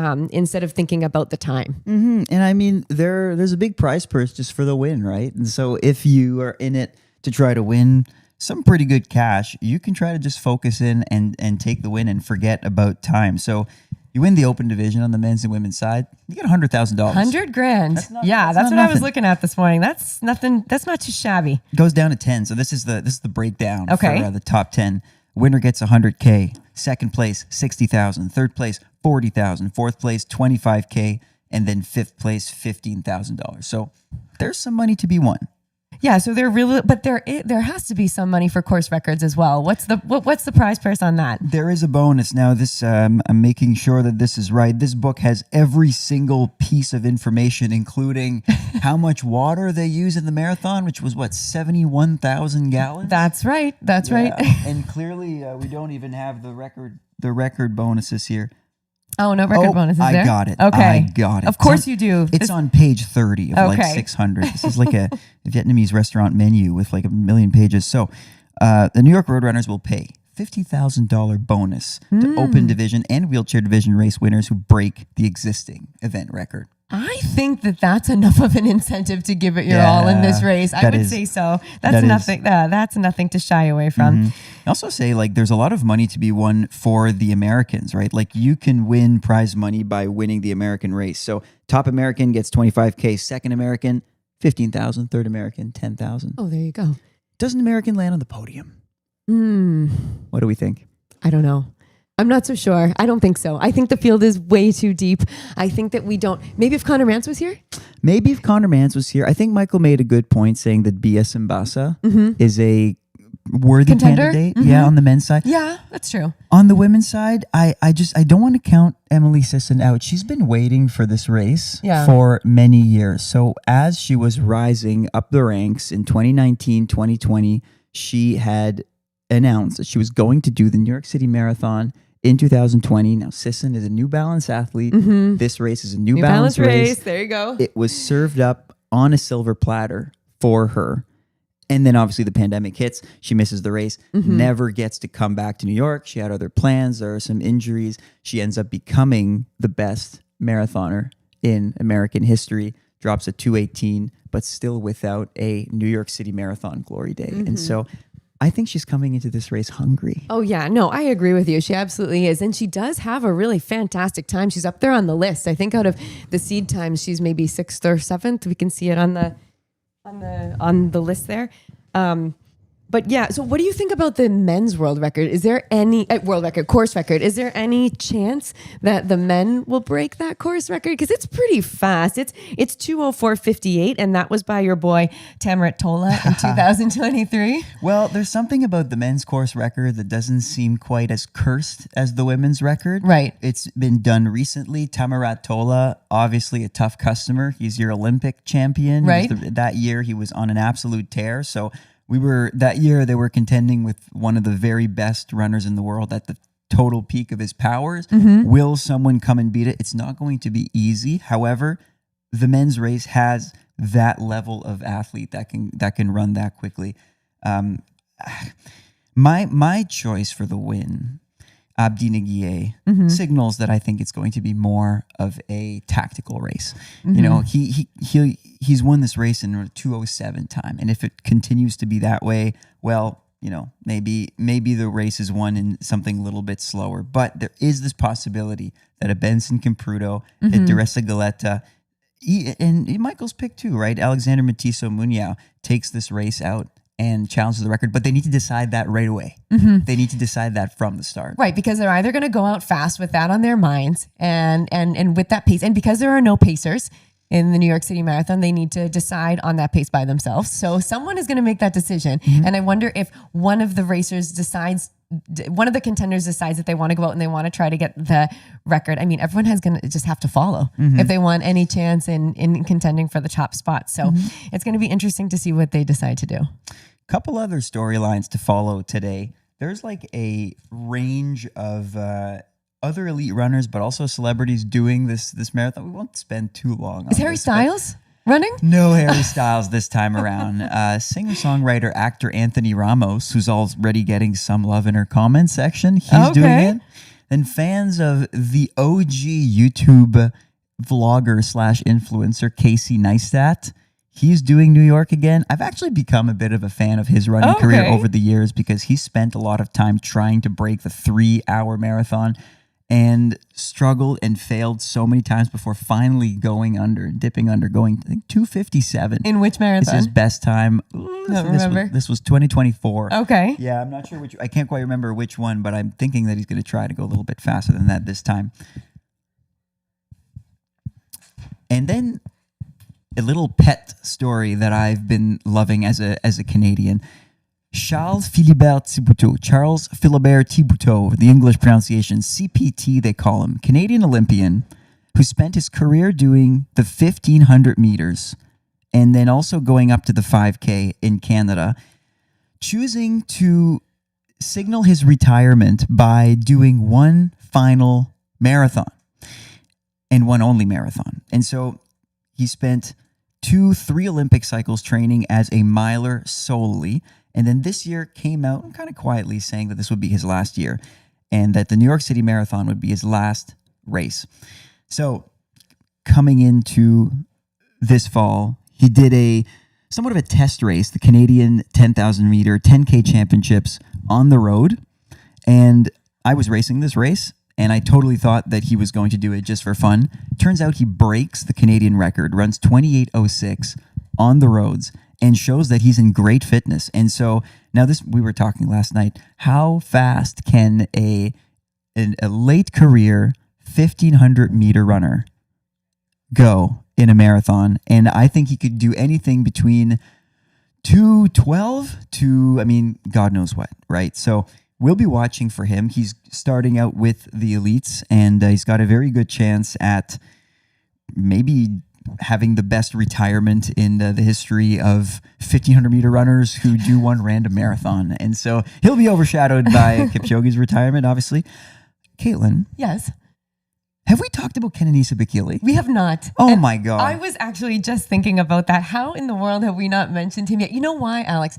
B: thinking about the time.
C: Mm-hmm. And I mean, there's a big prize purse just for the win, right? And so if you are in it to try to win some pretty good cash, you can try to just focus in and take the win and forget about time. So you win the open division on the men's and women's side, you get $100,000.
B: $100,000. That's what I was looking at this morning. That's nothing. That's not too shabby.
C: It goes down to 10. So this is the breakdown
B: for
C: the top 10. Winner gets $100K. Second place, $60,000. Third place, $40,000. Fourth place, $25K. And then fifth place, $15,000. So there's some money to be won.
B: Yeah, so there has to be some money for course records as well. What's the prize purse on that?
C: There is a bonus. Now this I'm making sure that this is right. This book has every single piece of information, including how much water they use in the marathon, which was 71,000 gallons.
B: That's right. That's right.
C: And clearly we don't even have the record bonuses here.
B: Oh, no record bonuses there?
C: I got it.
B: Okay.
C: I got it.
B: Of course you do.
C: It's on page 30 of 600. This is like a Vietnamese restaurant menu with like a million pages. So the New York Roadrunners will pay $50,000 bonus to open division and wheelchair division race winners who break the existing event record.
B: I think that that's enough of an incentive to give it your all in this race. I would say so. That's nothing. That's nothing to shy away from.
C: I also say there's a lot of money to be won for the Americans, right? Like you can win prize money by winning the American race. So top American gets $25K, second American 15,000, third American, 10,000.
B: Oh, there you go.
C: Does an American land on the podium? What do we think?
B: I don't know. I'm not so sure. I don't think so. I think the field is way too deep. I think that we don't. Maybe if Conor Mantz was here?
C: Maybe if Conor Mantz was here. I think Michael made a good point saying that B.S. Mbassa is a worthy
B: Contender?
C: candidate. Yeah, on the men's side.
B: Yeah, that's true.
C: On the women's side, I don't want to count Emily Sisson out. She's been waiting for this race for many years. So as she was rising up the ranks in 2019, 2020, she had announced that she was going to do the New York City Marathon in 2020. Now, Sisson is a New Balance athlete. This race is a New Balance race.
B: There you go.
C: It was served up on a silver platter for her. And then obviously the pandemic hits. She misses the race, never gets to come back to New York. She had other plans. There are some injuries. She ends up becoming the best marathoner in American history, drops a 2:18, but still without a New York City Marathon glory day. And so I think she's coming into this race hungry.
B: Oh, yeah. No, I agree with you. She absolutely is. And she does have a really fantastic time. She's up there on the list. I think out of the seed times, she's maybe 6th or 7th. We can see it on the list there. But yeah, so what do you think about the men's world record? Is there any course record? Is there any chance that the men will break that course record? Because it's pretty fast. It's 2:04:58, and that was by your boy Tamarat Tola in 2023.
C: Well, there's something about the men's course record that doesn't seem quite as cursed as the women's record.
B: Right.
C: It's been done recently. Tamarat Tola, obviously a tough customer. He's your Olympic champion.
B: Right.
C: That year he was on an absolute tear. So that year they were contending with one of the very best runners in the world at the total peak of his powers. Will someone come and beat it? It's not going to be easy. However, the men's race has that level of athlete that can run that quickly. My choice for the win, Abdi Nagier, signals that I think it's going to be more of a tactical race. You know, he's won this race in a 2:07 time, and if it continues to be that way, well, you know, maybe the race is won in something a little bit slower. But there is this possibility that a Benson Kipruto, a Teresa Galetta, and Michael's pick too, right? Alexander Matiso Munoz takes this race out and challenges the record, but they need to decide that right away. They need to decide that from the start.
B: Right, because they're either going to go out fast with that on their minds and with that pace. And because there are no pacers in the New York City Marathon, they need to decide on that pace by themselves. So someone is going to make that decision. And I wonder if one of the contenders decides that they want to go out and they want to try to get the record. I mean, everyone has going to just have to follow if they want any chance in contending for the top spot. So it's going to be interesting to see what they decide to do.
C: Couple other storylines to follow today. There's like a range of other elite runners, but also celebrities doing this marathon. We won't spend too long on
B: Is Harry Styles running?
C: No Harry Styles this time around. Singer-songwriter, actor Anthony Ramos, who's already getting some love in her comment section. He's doing it. And fans of the OG YouTube vlogger / influencer Casey Neistat, he's doing New York again. I've actually become a bit of a fan of his running career over the years because he spent a lot of time trying to break the 3-hour marathon and struggled and failed so many times before finally going under, dipping under, going, I think 2:57.
B: In which marathon?
C: It's his best time.
B: Remember.
C: This was 2024.
B: Okay.
C: Yeah, I'm not sure which. I can't quite remember which one, but I'm thinking that he's going to try to go a little bit faster than that this time. And then a little pet story that I've been loving as a Canadian. Charles Philibert Thibouteau, the English pronunciation, CPT they call him, Canadian Olympian, who spent his career doing the 1,500 meters and then also going up to the 5K in Canada, choosing to signal his retirement by doing one final marathon and one only marathon. And so he spent 2-3 Olympic cycles training as a miler solely. And then this year came out kind of quietly saying that this would be his last year and that the New York City Marathon would be his last race. So coming into this fall, he did somewhat of a test race, the Canadian 10,000 meter 10K championships on the road. And I was racing this race and I totally thought that he was going to do it just for fun. Turns out he breaks the Canadian record, runs 28:06, on the roads and shows that he's in great fitness. And so now we were talking last night, how fast can a late career 1,500 meter runner go in a marathon? And I think he could do anything between 2:12 to, God knows what, right? So we'll be watching for him. He's starting out with the elites, and he's got a very good chance at maybe having the best retirement in the history of 1,500 meter runners who do one random marathon. And so he'll be overshadowed by Kipchoge's retirement, obviously. Katelyn.
B: Yes.
C: Have we talked about Kenenisa Bekele?
B: We have not.
C: Oh
B: And
C: my God.
B: I was actually just thinking about that. How in the world have we not mentioned him yet? You know why, Alex?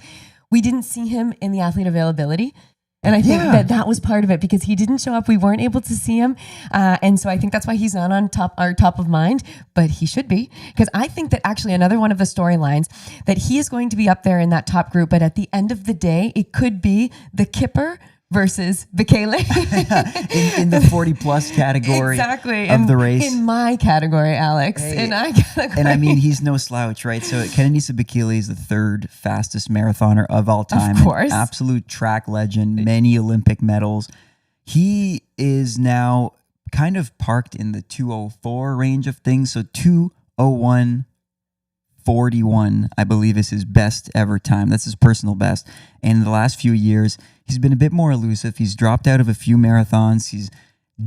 B: We didn't see him in the athlete availability. And I think that was part of it because he didn't show up. We weren't able to see him. And so I think that's why he's not on top of mind, but he should be. Because I think that actually another one of the storylines that he is going to be up there in that top group. But at the end of the day, it could be the Kipper versus Bekele.
C: in the 40 plus category
B: exactly.
C: of the race.
B: In my category, Alex.
C: Hey.
B: In my category.
C: And he's no slouch, right? So Kenenisa Bekele is the third fastest marathoner of all time.
B: Of course.
C: An absolute track legend, many Olympic medals. He is now kind of parked in the 2:04 range of things. So 2:01:41, I believe, is his best ever time. That's his personal best. And in the last few years, he's been a bit more elusive. He's dropped out of a few marathons. He's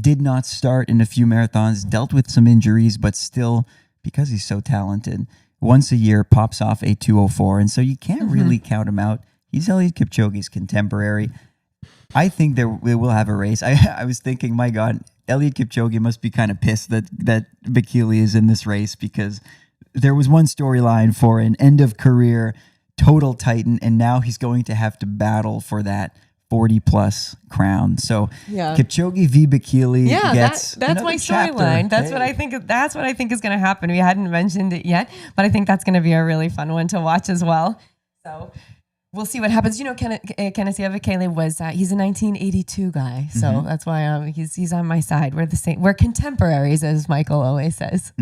C: did not start in a few marathons, dealt with some injuries, but still, because he's so talented, once a year pops off a 2:04. And so you can't really count him out. He's Eliud Kipchoge's contemporary. I think they will have a race. I was thinking, my God, Eliud Kipchoge must be kind of pissed that Bekele is in this race, because there was one storyline for an end of career total titan, and now he's going to have to battle for that 40 plus crown. So Kipchoge v Bekele gets
B: that's my storyline. That's what I think. That's what I think is going to happen. We hadn't mentioned it yet, but I think that's going to be a really fun one to watch as well. So we'll see what happens. You know, Kenenisa Bekele was he's a 1982 guy, so that's why he's on my side. We're the same. We're contemporaries, as Michael always says.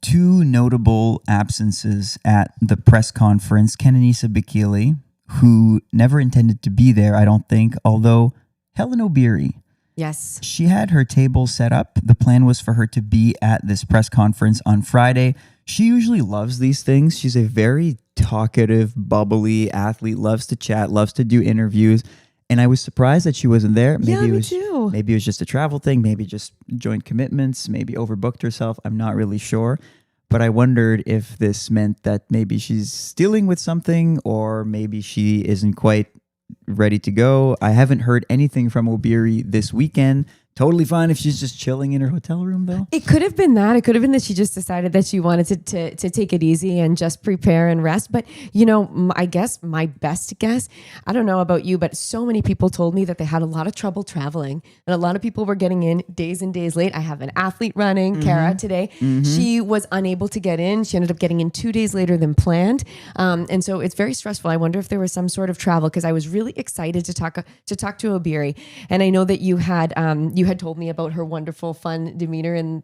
C: Two notable absences at the press conference. Kenenisa Bekele, who never intended to be there, I don't think, although Hellen Obiri.
B: Yes.
C: She had her table set up. The plan was for her to be at this press conference on Friday. She usually loves these things. She's a very talkative, bubbly athlete, loves to chat, loves to do interviews. And I was surprised that she wasn't there.
B: Me too.
C: Maybe it was just a travel thing, maybe just joint commitments, maybe overbooked herself. I'm not really sure. But I wondered if this meant that maybe she's dealing with something, or maybe she isn't quite ready to go. I haven't heard anything from Obiri this weekend. Totally fine if she's just chilling in her hotel room, though.
B: It could have been that. It could have been that she just decided that she wanted to take it easy and just prepare and rest. But, you know, I guess my best guess, I don't know about you, but so many people told me that they had a lot of trouble traveling. And a lot of people were getting in days and days late. I have an athlete running, Kara, today. She was unable to get in. She ended up getting in 2 days later than planned. And so it's very stressful. I wonder if there was some sort of travel, because I was really excited to talk to Obiri. And I know that you had told me about her wonderful, fun demeanor in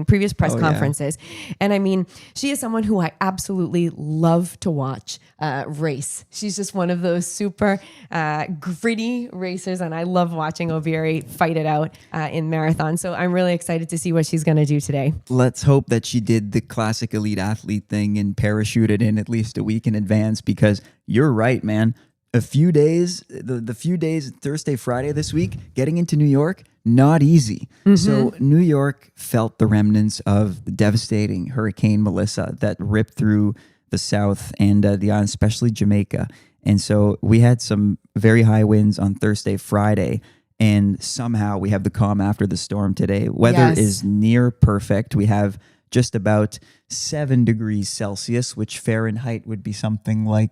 B: previous press conferences. And I mean, she is someone who I absolutely love to watch race. She's just one of those super gritty racers, and I love watching Obiri fight it out in marathon. So I'm really excited to see what she's going to do today.
C: Let's hope that she did the classic elite athlete thing and parachuted in at least a week in advance, because you're right, man. A few days, the few days, Thursday, Friday this week, getting into New York, not easy. So New York felt the remnants of the devastating Hurricane Melissa that ripped through the South and the island, especially Jamaica. And so we had some very high winds on Thursday, Friday, and somehow we have the calm after the storm today. Weather is near perfect. We have just about 7 degrees Celsius, which Fahrenheit would be something like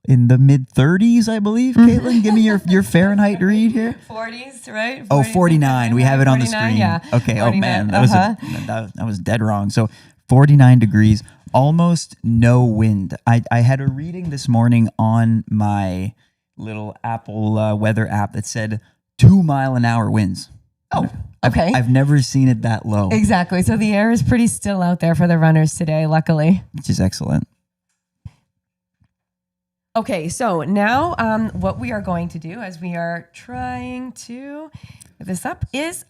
C: in the mid 30s, I believe. Katelyn, give me your Fahrenheit read here.
B: 40s, right?
C: 40s, 49. We have it on the screen.
B: Yeah.
C: Okay.
B: 49.
C: Oh man, that was dead wrong. So 49 degrees, almost no wind. I had a reading this morning on my little Apple weather app that said 2 mile-an-hour winds.
B: Oh, okay.
C: I've never seen it that low,
B: Exactly. So the air is pretty still out there for the runners today, luckily.
C: which is excellent.
B: Okay, so now what we are going to do as we are trying to get this up is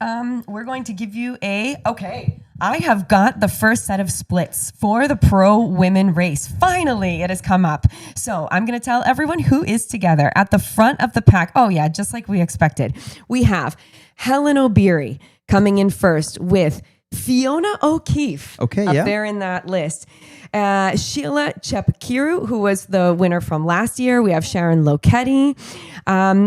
B: we're going to give you I have got the first set of splits for the pro women race. Finally, it has come up. So I'm going to tell everyone who is together at the front of the pack. Oh yeah, just like we expected. We have Helen O'Beary coming in first with Fiona O'Keefe up there in that list. Sheila Chepkiru, who was the winner from last year. We have Sharon Loketti.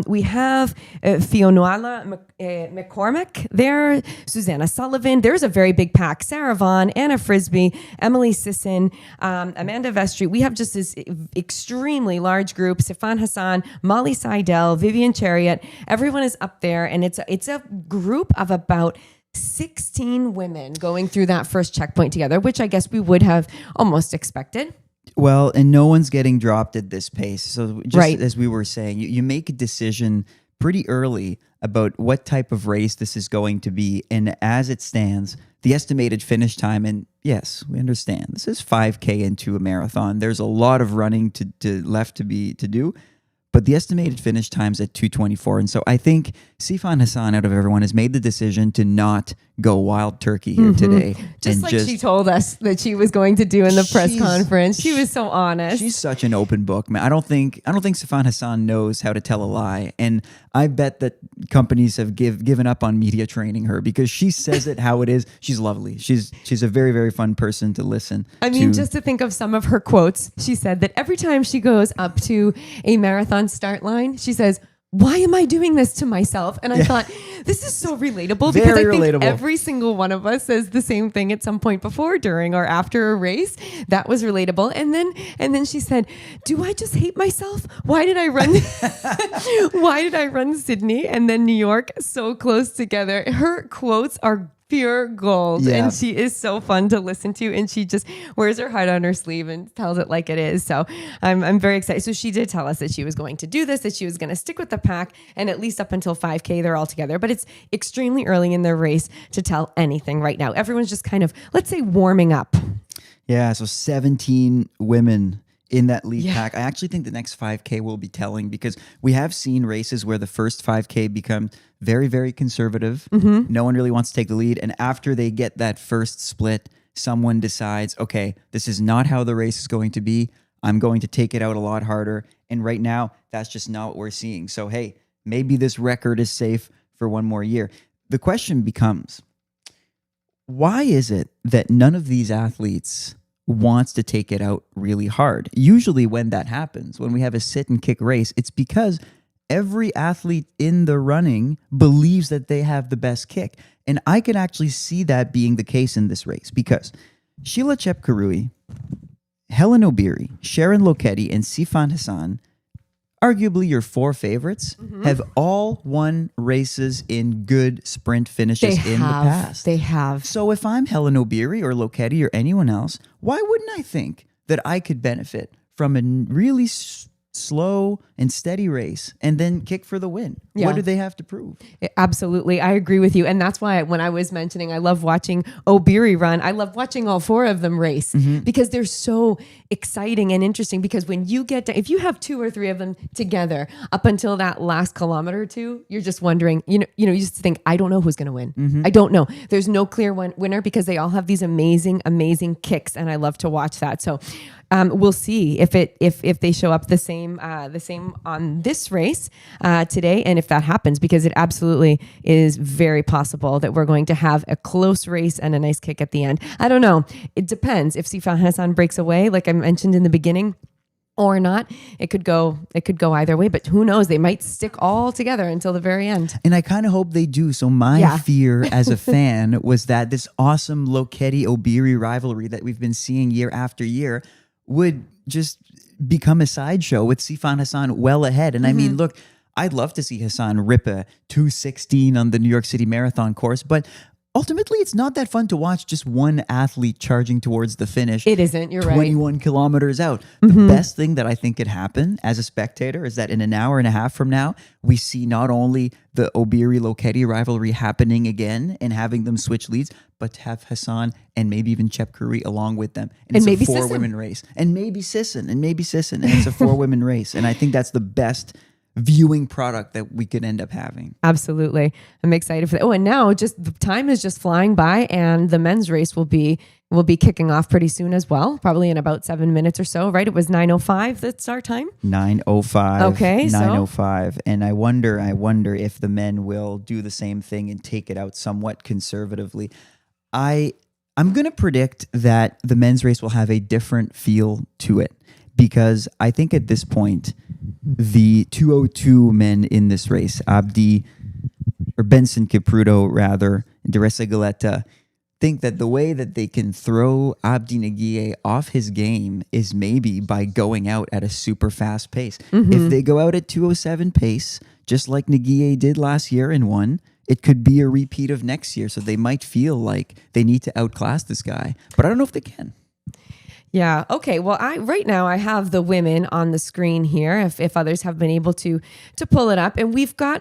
B: We have Fionnuala McCormick there. Susanna Sullivan. There's a very big pack. Sarah Vaughan, Anna Frisbee, Emily Sisson, Amanda Vestry. We have just this extremely large group. Sifan Hassan, Molly Seidel, Vivian Chariot. Everyone is up there, and it's a group of about 16 women going through that first checkpoint together, which I guess we would have almost expected.
C: Well, and no one's getting dropped at this pace. So just as we were saying, you make a decision pretty early about what type of race this is going to be. And as it stands, the estimated finish time, and yes, we understand, this is 5K into a marathon. There's a lot of running left to do. But the estimated finish time's at 2:24. And so I think Sifan Hassan, out of everyone, has made the decision to not go wild turkey here today.
B: Just like she told us that she was going to do in the press conference. She was so honest.
C: She's such an open book, man. I don't think Sifan Hassan knows how to tell a lie. And I bet that companies have given up on media training her because she says it how it is. She's lovely. She's a very, very fun person to listen to.
B: Just to think of some of her quotes, she said that every time she goes up to a marathon start line, she says, "Why am I doing this to myself?" And I thought, this is so relatable because I think every single one of us says the same thing at some point before, during, or after a race. That was relatable. And then she said, "Do I just hate myself? Why did I run? Why did I run Sydney and then New York so close together?" Her quotes are pure gold, and she is so fun to listen to, and she just wears her heart on her sleeve and tells it like it is. So I'm very excited. So she did tell us that she was going to do this, that she was going to stick with the pack, and at least up until 5K they're all together. But it's extremely early in their race to tell anything right now. Everyone's just kind of, let's say, warming up.
C: Yeah, so 17 women in that lead pack. I actually think the next 5K will be telling because we have seen races where the first 5K become very, very conservative. No one really wants to take the lead. And after they get that first split, someone decides, okay, this is not how the race is going to be. I'm going to take it out a lot harder. And right now, that's just not what we're seeing. So, hey, maybe this record is safe for one more year. The question becomes, why is it that none of these athletes wants to take it out really hard? Usually when that happens, when we have a sit and kick race, it's because every athlete in the running believes that they have the best kick. And I can actually see that being the case in this race because Sheila Chepkiru, Helen O'Beary, Sharon Loketti, and Sifan Hassan, arguably your four favorites, have all won races in good sprint finishes in the past.
B: They have.
C: So if I'm Helen O'Beary or Loketti or anyone else, why wouldn't I think that I could benefit from a really slow and steady race and then kick for the win? What do they have to prove?
B: Absolutely. I agree with you. And that's why when I was mentioning, I love watching O'Beary run. I love watching all four of them race because they're so exciting and interesting, because when you get to, if you have two or three of them together up until that last kilometer or two, you're just wondering, you just think, I don't know who's going to win. I don't know. There's no clear winner because they all have these amazing, amazing kicks. And I love to watch that. So we'll see if they show up the same on this race today, and if that happens, because it absolutely is very possible that we're going to have a close race and a nice kick at the end. I don't know. It depends if Sifan Hassan breaks away, like I mentioned in the beginning, or not. It could go either way, but who knows? They might stick all together until the very end.
C: And I kind of hope they do. So my fear as a fan was that this awesome Loketti-O'Beary rivalry that we've been seeing year after year would just become a sideshow with Sifan Hassan well ahead. And I mean, look, I'd love to see Hassan rip a 2:16 on the New York City Marathon course, but ultimately it's not that fun to watch just one athlete charging towards the finish.
B: It isn't. You're
C: 21 kilometers out. The best thing that I think could happen as a spectator is that in an hour and a half from now, we see not only the Obiri-Lokedi rivalry happening again and having them switch leads, but to have Hassan and maybe even Kipchoge along with them. And it's
B: maybe
C: a 4-women race. And maybe Sisson. And it's a 4-women race. And I think that's the best viewing product that we could end up having.
B: Absolutely. I'm excited for that. Oh, and now just the time is just flying by, and the men's race will be kicking off pretty soon as well, probably in about 7 minutes or so, right? It was 9:05 the start time.
C: 9:05.
B: Okay,
C: 9:05. And I wonder if the men will do the same thing and take it out somewhat conservatively. I'm going to predict that the men's race will have a different feel to it, because I think at this point, the 202 men in this race, Benson Kipruto rather, Deresa Galeta, think that the way that they can throw Abdi Nagiye off his game is maybe by going out at a super fast pace. If they go out at 207 pace, just like Nagiye did last year and won, it could be a repeat of next year. So they might feel like they need to outclass this guy, but I don't know if they can.
B: Yeah. Okay. Well, right now I have the women on the screen here. If others have been able to pull it up, and we've got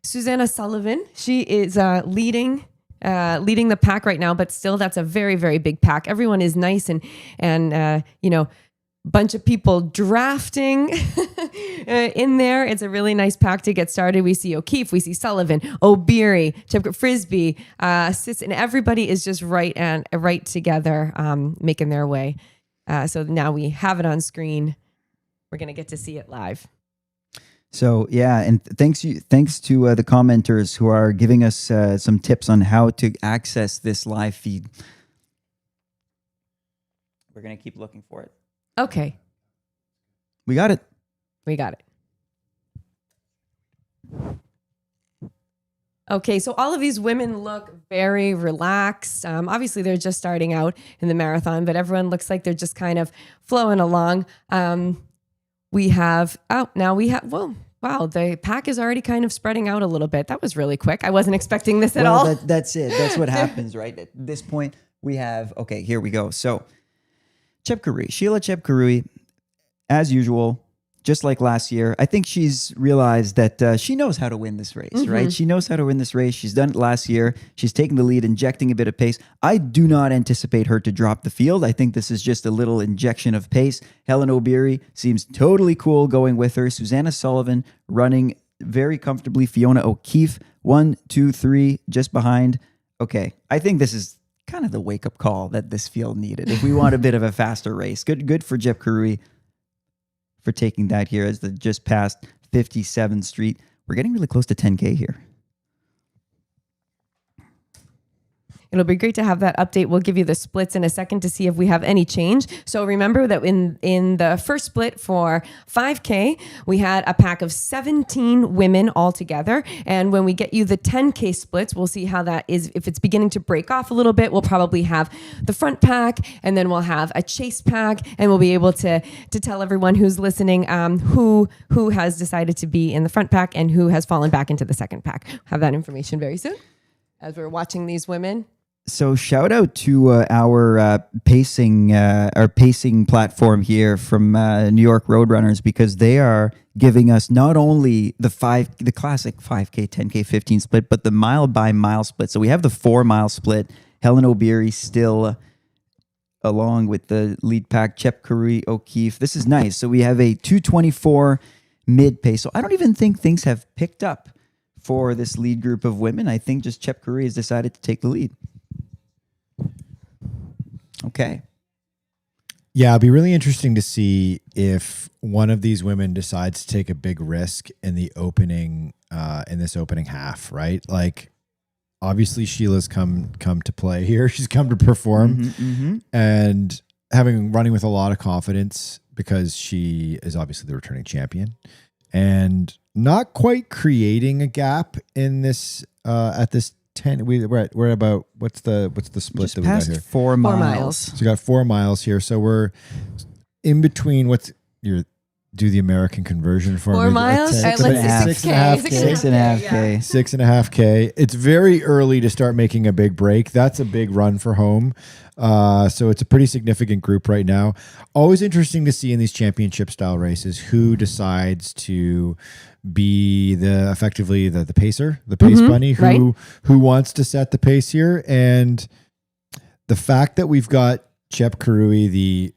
B: Susanna Sullivan. She is leading the pack right now, but still, that's a very, very big pack. Everyone is nice and bunch of people drafting in there. It's a really nice pack to get started. We see O'Keefe, we see Sullivan, Obiri, Frisbee, Sis, and everybody is just right together, making their way. So now we have it on screen. We're going to get to see it live.
C: So yeah, and thanks to the commenters who are giving us some tips on how to access this live feed. We're going to keep looking for it.
B: Okay.
C: We got it.
B: Okay, so all of these women look very relaxed. Obviously, they're just starting out in the marathon, but everyone looks like they're just kind of flowing along. Wow, the pack is already kind of spreading out a little bit. That was really quick. I wasn't expecting this at all.
C: That's it. That's what happens, right? At this point, we have, okay, here we go. So, Sheila Kipchoge, as usual, just like last year, I think she's realized that she knows how to win this race, right? She knows how to win this race. She's done it last year. She's taking the lead, injecting a bit of pace. I do not anticipate her to drop the field. I think this is just a little injection of pace. Helen Obiri seems totally cool going with her. Susanna Sullivan running very comfortably. Fiona O'Keefe, 1, 2, 3, just behind. Okay, I think this is kind of the wake-up call that this field needed. If we want a bit of a faster race, good for Kipchoge for taking that here as the just past 57th Street. We're getting really close to 10K here.
B: It'll be great to have that update. We'll give you the splits in a second to see if we have any change. So remember that in the first split for 5K, we had a pack of 17 women all together. And when we get you the 10K splits, we'll see how that is. If it's beginning to break off a little bit, we'll probably have the front pack, and then we'll have a chase pack, and we'll be able to tell everyone who's listening who has decided to be in the front pack and who has fallen back into the second pack. Have that information very soon as we're watching these women.
C: So shout out to our pacing platform here from New York Roadrunners, because they are giving us not only the classic 5K, 10K, 15 split, but the mile by mile split. So we have the 4 mile split. Helen Obiri still along with the lead pack, Kipchoge, O'Keefe. This is nice. So we have a 2:24 mid pace. So I don't even think things have picked up for this lead group of women. I think just Kipchoge has decided to take the lead. Okay.
A: Yeah, it'll be really interesting to see if one of these women decides to take a big risk in the opening, in this opening half, right? Like, obviously Sheila's come to play here. She's come to perform and running with a lot of confidence, because she is obviously the returning champion, and not quite creating a gap in this at this 10. We're at about what's the split
C: just
A: that we got here?
C: 4 miles.
A: So we got 4 miles here. So we're in between do the American conversion for
B: 4
A: me.
B: miles?
C: Six
B: Let's
C: and a half.
B: say 6K.
C: 6.5K.
A: 6.5K. It's very early to start making a big break. That's a big run for home. So it's a pretty significant group right now. Always interesting to see in these championship style races who decides to be effectively the pacer, the pace bunny, who wants to set the pace here. And the fact that we've got Chep Karui,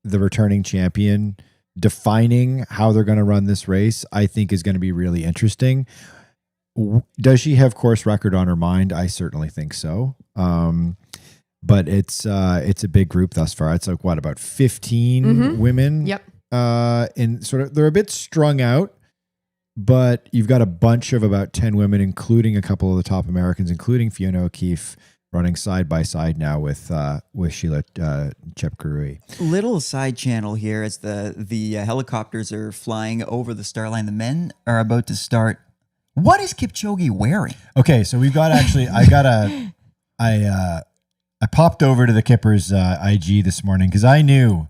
A: the returning champion, defining how they're going to run this race, I think is going to be really interesting. Does she have course record on her mind? I certainly think so. But it's a big group thus far. It's like about 15 women.
B: Yep.
A: In sort of, they're a bit strung out, but you've got a bunch of about 10 women, including a couple of the top Americans, including Fiona O'Keefe, running side by side now with Sheila Chepkarui.
C: Little side channel here as the helicopters are flying over the start line. The men are about to start. What is Kipchoge wearing?
A: Okay, so we've got actually. I popped over to the Kippers IG this morning because I knew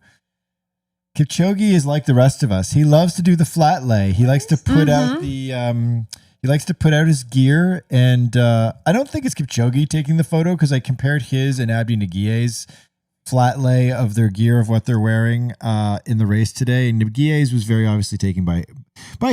A: Kipchoge is like the rest of us. He loves to do the flat lay. He likes to put out the. He likes to put out his gear, and I don't think it's Kipchoge taking the photo because I compared his and Abdi Nguye's flat lay of their gear of what they're wearing in the race today. And Nguye's was very obviously taken by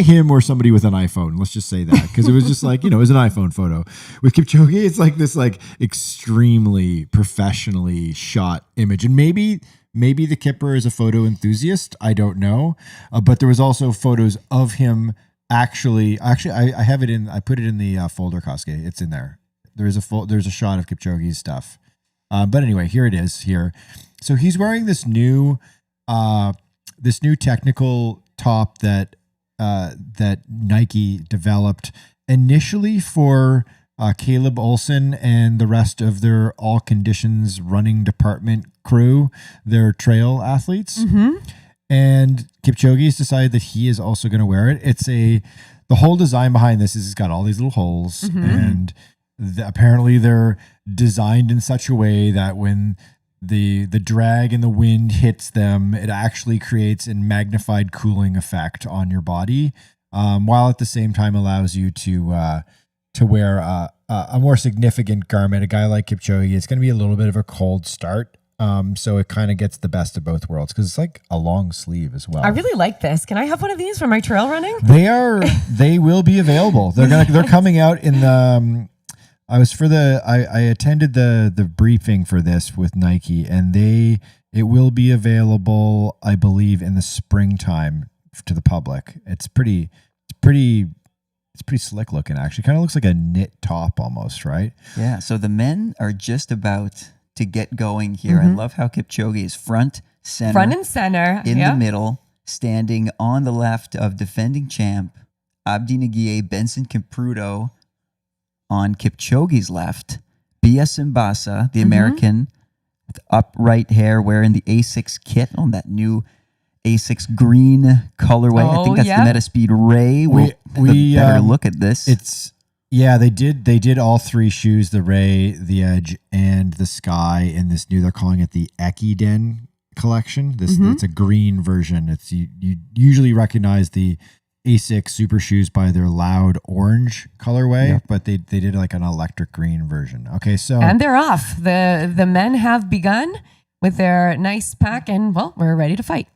A: him or somebody with an iPhone. Let's just say that because it was just like, it was an iPhone photo. With Kipchoge, it's like this extremely professionally shot image, and maybe the Kipper is a photo enthusiast. I don't know, but there was also photos of him. Actually, I have it in. I put it in the folder, Kosuke. It's in there. There's a shot of Kipchoge's stuff. But anyway, here it is. Here, so he's wearing this new technical top that Nike developed initially for Caleb Olson and the rest of their all conditions running department crew, their trail athletes. And Kipchoge's decided that he is also going to wear it. The whole design behind this is it's got all these little holes, and apparently they're designed in such a way that when the drag and the wind hits them, it actually creates a magnified cooling effect on your body, while at the same time allows you to wear a more significant garment. A guy like Kipchoge, it's going to be a little bit of a cold start. So it kind of gets the best of both worlds because it's like a long sleeve as well.
B: I really like this. Can I have one of these for my trail running?
A: They will be available. They're coming out in the. I attended the briefing for this with Nike, and it will be available, I believe, in the springtime to the public. It's pretty slick looking, actually. Kind of looks like a knit top almost, right?
C: Yeah. So the men are just about to get going here. I love how Kipchoge is front and center in the middle, standing on the left of defending champ Abdi Nguye, Benson Kipruto on Kipchoge's left, Bia Simbasa, the American with upright hair, wearing the A6 kit on that new A6 green colorway. I think that's the Metaspeed Ray. We'll have a better look at this.
A: They did all three shoes, the Ray, the Edge, and the Sky in this new, they're calling it the Ekiden collection. It's a green version. You usually recognize the ASICS Super shoes by their loud orange colorway, but they did like an electric green version. Okay, so
B: and they're off. The men have begun with their nice pack, and well, we're ready to fight.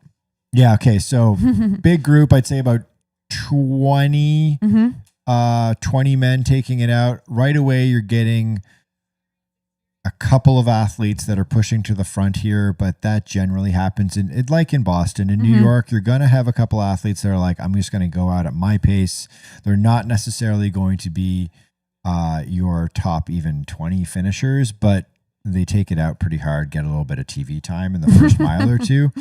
A: Yeah, okay, so big group, I'd say about 20 men taking it out. Right away, you're getting a couple of athletes that are pushing to the front here, but that generally happens like in Boston. In New York, you're going to have a couple athletes that are like, I'm just going to go out at my pace. They're not necessarily going to be your top even 20 finishers, but they take it out pretty hard, get a little bit of TV time in the first mile or two.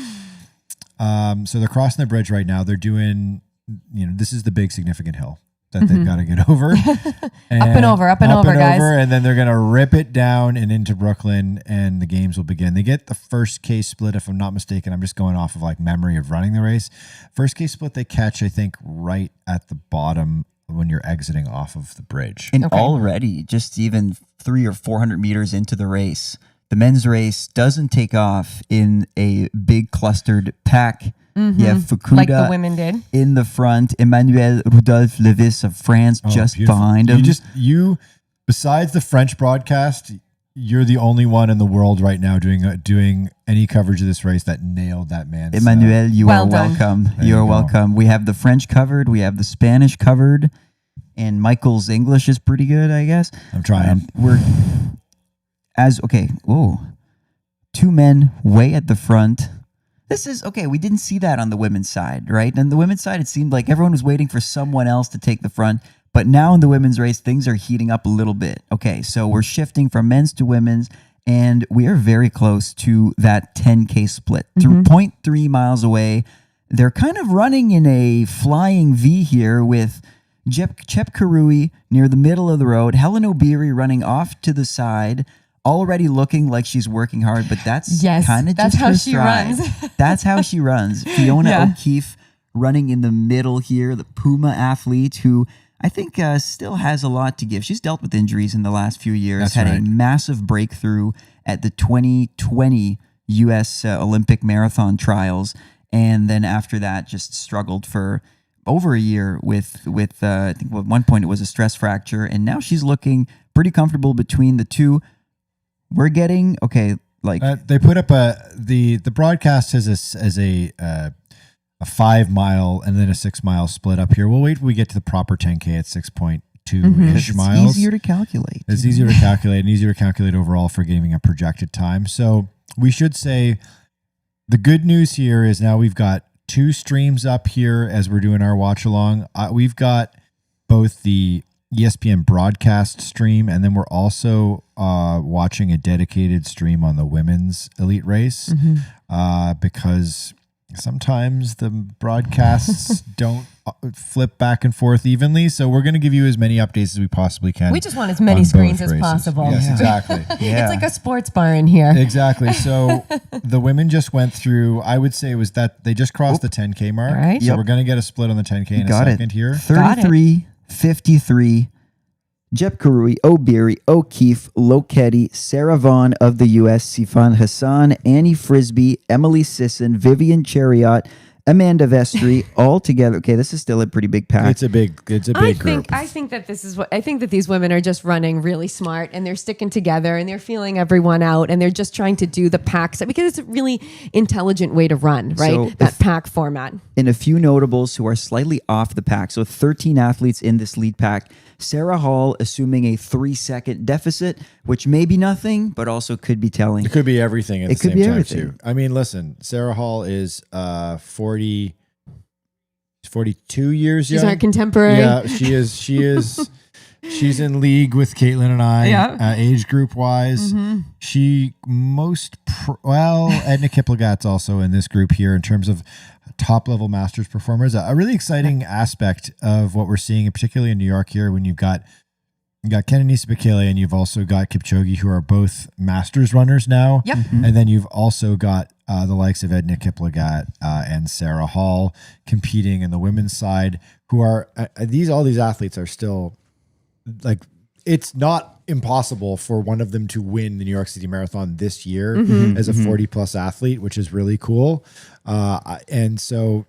A: So they're crossing the bridge right now. They're doing, this is the big significant hill that they've got to get over.
B: Up and over, guys.
A: And then they're going to rip it down and into Brooklyn, and the games will begin. They get the first K split, if I'm not mistaken. I'm just going off of like memory of running the race. First K split they catch, I think, right at the bottom when you're exiting off of the bridge.
C: And already, just even 300 or 400 meters into the race, the men's race doesn't take off in a big clustered pack You have Fukuda
B: Like the women did.
C: in the front. Emmanuel Rudolph Levis of France just
A: beautiful.
C: behind him.
A: You besides the French broadcast, you're the only one in the world right now doing any coverage of this race that nailed that man's.
C: Emmanuel, you
B: Well
C: are
B: done.
C: welcome.
A: There
C: You
A: you
C: are
A: go.
C: welcome. We have the French covered. We have the Spanish covered. And Michael's English is pretty good, I guess.
A: I'm trying.
C: Whoa. 2 men way at the front. This is, okay, we didn't see that on the women's side, right? And the women's side, it seemed like everyone was waiting for someone else to take the front. But now in the women's race, things are heating up a little bit. Okay, so we're shifting from men's to women's, and we are very close to that 10K split. Through 0.3 miles away, they're kind of running in a flying V here with Chep Karui near the middle of the road, Helen Obiri running off to the side, already looking like she's working hard, but that's kind of just
B: how
C: her
B: she
C: stride.
B: runs.
C: That's how she runs. Fiona O'Keefe running in the middle here, the Puma athlete who I think still has a lot to give. She's dealt with injuries in the last few years,
A: That's
C: a massive breakthrough at the 2020 U.S. Olympic marathon trials, and then after that just struggled for over a year with I think at one point it was a stress fracture, and now she's looking pretty comfortable between the two. We're getting
A: They put up the broadcast as a 5 mile and then a 6 mile split up here. We'll wait till we get to the proper 10K at 6.2-ish miles.
C: It's easier to calculate.
A: It's easier to calculate and easier to calculate overall for giving a projected time. So we should say the good news here is now we've got 2 streams up here as we're doing our watch along. We've got both the ESPN broadcast stream, and then we're also watching a dedicated stream on the women's elite race because sometimes the broadcasts don't flip back and forth evenly. So we're going to give you as many updates as we possibly can.
B: We just want as many
A: on
B: screens
A: both
B: as
A: races.
B: possible.
A: Yes, exactly.
C: Yeah.
B: It's like a sports bar in here.
A: Exactly. So the women just went through, I would say it was that they just crossed the 10K mark.
B: All right.
A: So we're going to get a split on the 10K in a second here.
C: 33-53. Jep Karui, Obiri, O'Keefe, Loketti, Sarah Vaughn of the U.S., Sifan Hassan, Annie Frisbee, Emily Sisson, Vivian Chariot, Amanda Vestry, all together. Okay, this is still a pretty big pack.
A: It's a big group.
B: I think that these women are just running really smart, and they're sticking together, and they're feeling everyone out, and they're just trying to do the packs because it's a really intelligent way to run, right?
C: So
B: that pack format.
C: And a few notables who are slightly off the pack. So 13 athletes in this lead pack. Sarah Hall assuming a 3-second deficit, which may be nothing, but also could be telling.
A: It could be everything at the same time
C: everything.
A: too. I mean, listen, Sarah Hall is 42 years
B: She's
A: young.
B: our contemporary.
A: Yeah, she is. She's in league with Katelyn and I, age group wise. She Edna Kipchoge's also in this group here in terms of top level masters performers. A really exciting aspect of what we're seeing, particularly in New York here, when you got Kenenisa Bekele and you've also got Kipchoge, who are both masters runners now.
B: Yep.
A: And then you've also got the likes of Edna Kipchoge and Sarah Hall competing in the women's side, who are all these athletes are still like, it's not impossible for one of them to win the New York City Marathon this year as a 40 plus athlete, which is really cool. And so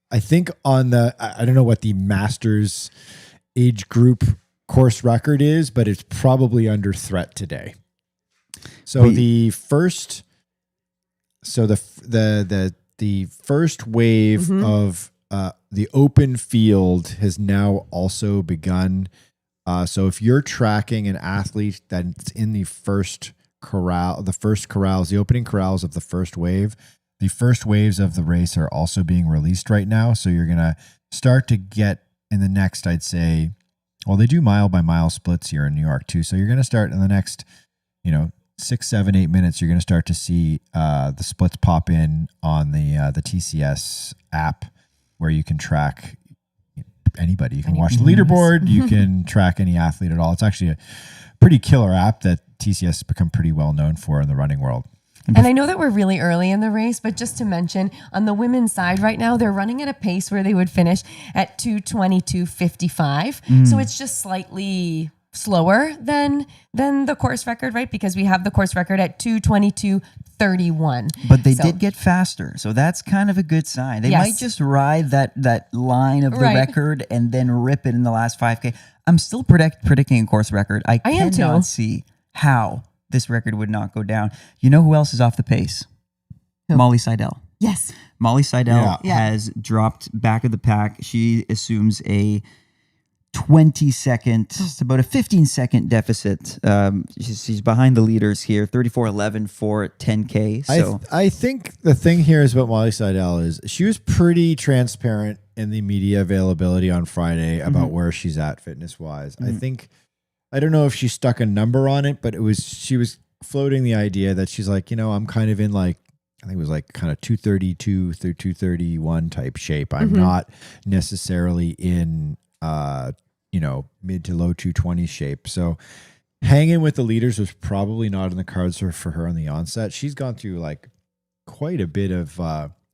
A: I think I don't know what the masters age group course record is, but it's probably under threat today. So the first wave of the open field has now also begun. So if you're tracking an athlete that's in the first corrals, the opening corrals of the first wave, the first waves of the race are also being released right now. So you're going to start to get in the next, I'd say, well, they do mile by mile splits here in New York too. So you're going to start in the next, 6, 7, 8 minutes, you're going to start to see the splits pop in on the TCS app where you can track anybody. You can watch the leaderboard. You can track any athlete at all. It's actually a pretty killer app that TCS has become pretty well known for in the running world.
B: And I know that we're really early in the race, but just to mention, on the women's side right now, they're running at a pace where they would finish at 2:22:55. So it's just slightly slower than the course record, right? Because we have the course record at 2:22:31.
C: But they did get faster, so that's kind of a good sign. They might just ride that line of the record and then rip it in the last 5K. I'm still predicting a course record. I cannot see how this record would not go down. You know who else is off the pace? Who? Molly Seidel.
B: Yes.
C: Molly Seidel has dropped back of the pack. She assumes a 20-second, it's about a 15-second deficit. She's behind the leaders here, 34:11 for 10K. So
A: I think the thing here is about Molly Seidel is she was pretty transparent in the media availability on Friday about where she's at fitness-wise. I don't know if she stuck a number on it, but she was floating the idea that she's like, I'm kind of in like, I think it was like kind of 232 through 231 type shape. I'm not necessarily in mid to low 220 shape. So hanging with the leaders was probably not in the cards for her on the onset. She's gone through like quite a bit of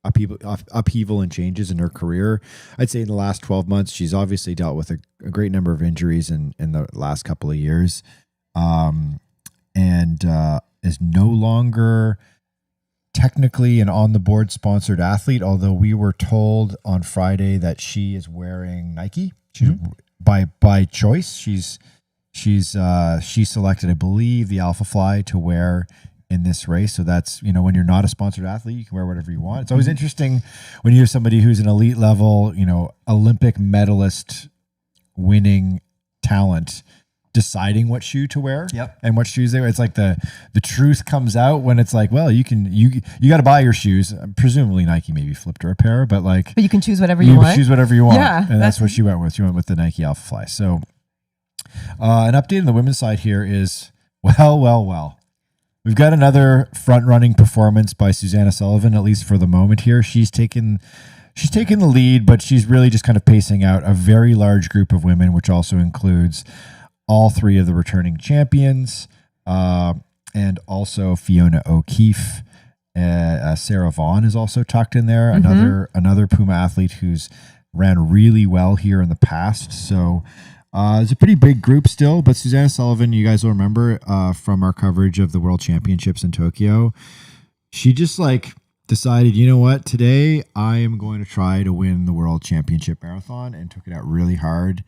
A: upheaval and changes in her career. I'd say in the last 12 months, she's obviously dealt with a great number of injuries in the last couple of years, and is no longer technically an on-the-board sponsored athlete, although we were told on Friday that she is wearing Nike. By choice. She selected, I believe, the Alpha Fly to wear in this race. So that's, when you're not a sponsored athlete, you can wear whatever you want. It's always interesting when you hear somebody who's an elite level, Olympic medalist winning talent deciding what shoe to wear and what shoes they wear. It's like the truth comes out when it's like, well, you got to buy your shoes. Presumably Nike maybe flipped her a pair, but
B: you can choose whatever you want.
A: Choose whatever you want. Yeah, and that's what she went with. She went with the Nike Alpha Fly. So an update on the women's side here is, well. We've got another front-running performance by Susanna Sullivan, at least for the moment here. She's taken the lead, but she's really just kind of pacing out a very large group of women, which also includes all three of the returning champions, and also Fiona O'Keefe. Sarah Vaughan is also tucked in there, another Puma athlete who's ran really well here in the past. So it's a pretty big group still, but Susanna Sullivan, you guys will remember from our coverage of the World Championships in Tokyo, she just decided, you know what, today I am going to try to win the World Championship Marathon, and took it out really hard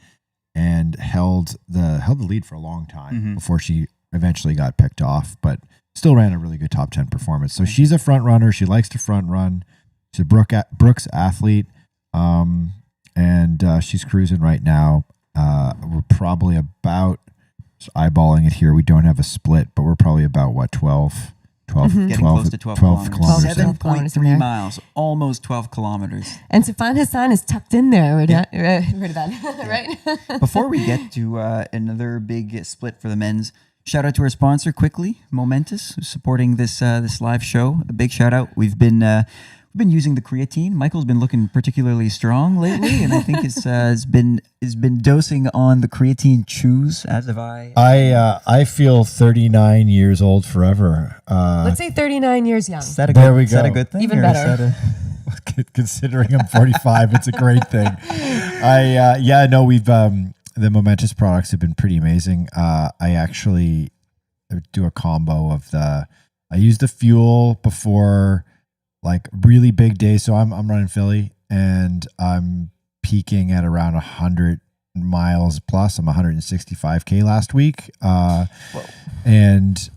A: and held the lead for a long time before she eventually got picked off, but still ran a really good top 10 performance. So she's a front runner. She likes to front run. She's a Brooks athlete, and she's cruising right now. We're probably about, just eyeballing it here, we don't have a split, but we're probably about 12
C: getting close to 12 kilometers. 7.3
B: miles.
C: miles, almost 12 kilometers.
B: And Sifan Hassan is tucked in there, right?
C: Before we get to another big split for the men's, shout out to our sponsor quickly, Momentous, who's supporting this live show. A big shout out. We've been using the creatine. Michael's been looking particularly strong lately, and I think has been dosing on the creatine chews, as have I.
A: I feel 39 years old forever.
B: Let's say 39 years young.
C: Is that a good thing?
B: Even better.
A: Considering I'm 45, it's a great thing. We've the Momentous products have been pretty amazing. I actually do a combo of I use the fuel before really big days. So I'm running Philly, and I'm peaking at around 100 miles plus. I'm 165K last week. And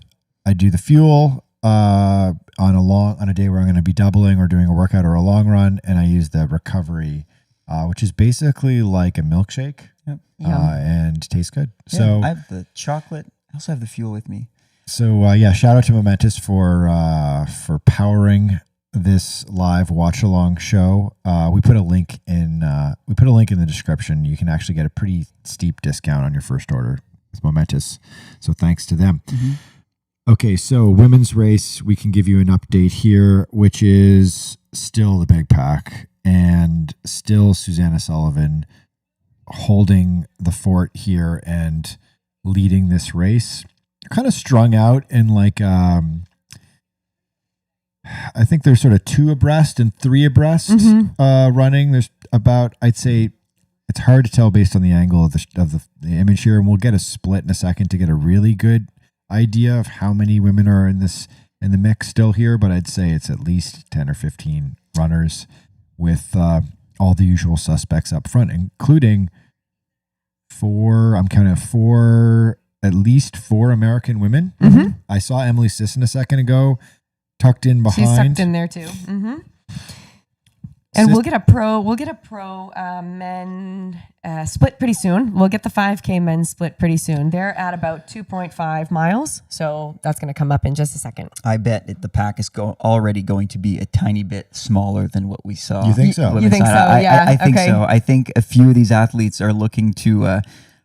A: I do the fuel on a day where I'm going to be doubling or doing a workout or a long run. And I use the recovery, which is basically like a milkshake, and tastes good. Yeah, so
C: I have the chocolate. I also have the fuel with me.
A: So shout out to Momentous for powering this live watch along show. We put a link in the description. You can actually get a pretty steep discount on your first order with Momentous. So thanks to them. Okay, so women's race, we can give you an update here, which is still the big pack and still Susanna Sullivan holding the fort here and leading this race. Kind of strung out in I think there's sort of 2 abreast and 3 abreast running. There's about, I'd say, it's hard to tell based on the angle of the image here, and we'll get a split in a second to get a really good idea of how many women are in the mix still here. But I'd say it's at least 10 or 15 runners with all the usual suspects up front, including at least four American women.
B: Mm-hmm.
A: I saw Emily Sisson a second ago, tucked in behind.
B: She's tucked in there too. Mm-hmm. And we'll get a pro men split pretty soon. We'll get the 5K men split pretty soon. They're at about 2.5 miles. So that's going to come up in just a second.
C: I bet the pack is already going to be a tiny bit smaller than what we saw.
A: You think so?
B: You think so? Yeah.
C: I think so. I think a few of these athletes are looking to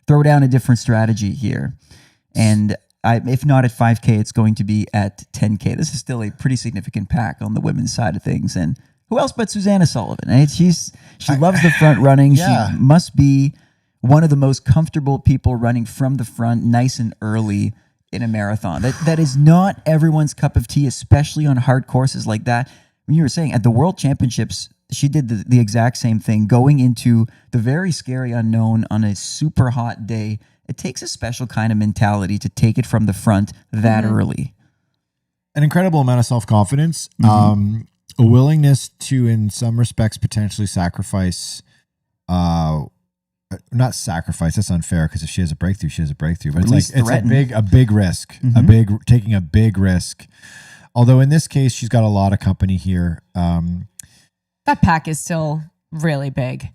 C: throw down a different strategy here. And if not at 5K, it's going to be at 10K. This is still a pretty significant pack on the women's side of things. And who else but Susanna Sullivan? Right? She loves the front running.
A: Yeah.
C: She must be one of the most comfortable people running from the front nice and early in a marathon. That is not everyone's cup of tea, especially on hard courses like that. When you were saying at the World Championships, she did the exact same thing, going into the very scary unknown on a super hot day. It takes a special kind of mentality to take it from the front that early.
A: An incredible amount of self-confidence. A willingness to, in some respects, potentially sacrifice, not sacrifice, that's unfair, because if she has a breakthrough, she has a breakthrough. But it's a big risk, taking a big risk. Although in this case, she's got a lot of company here.
B: That pack is still really big.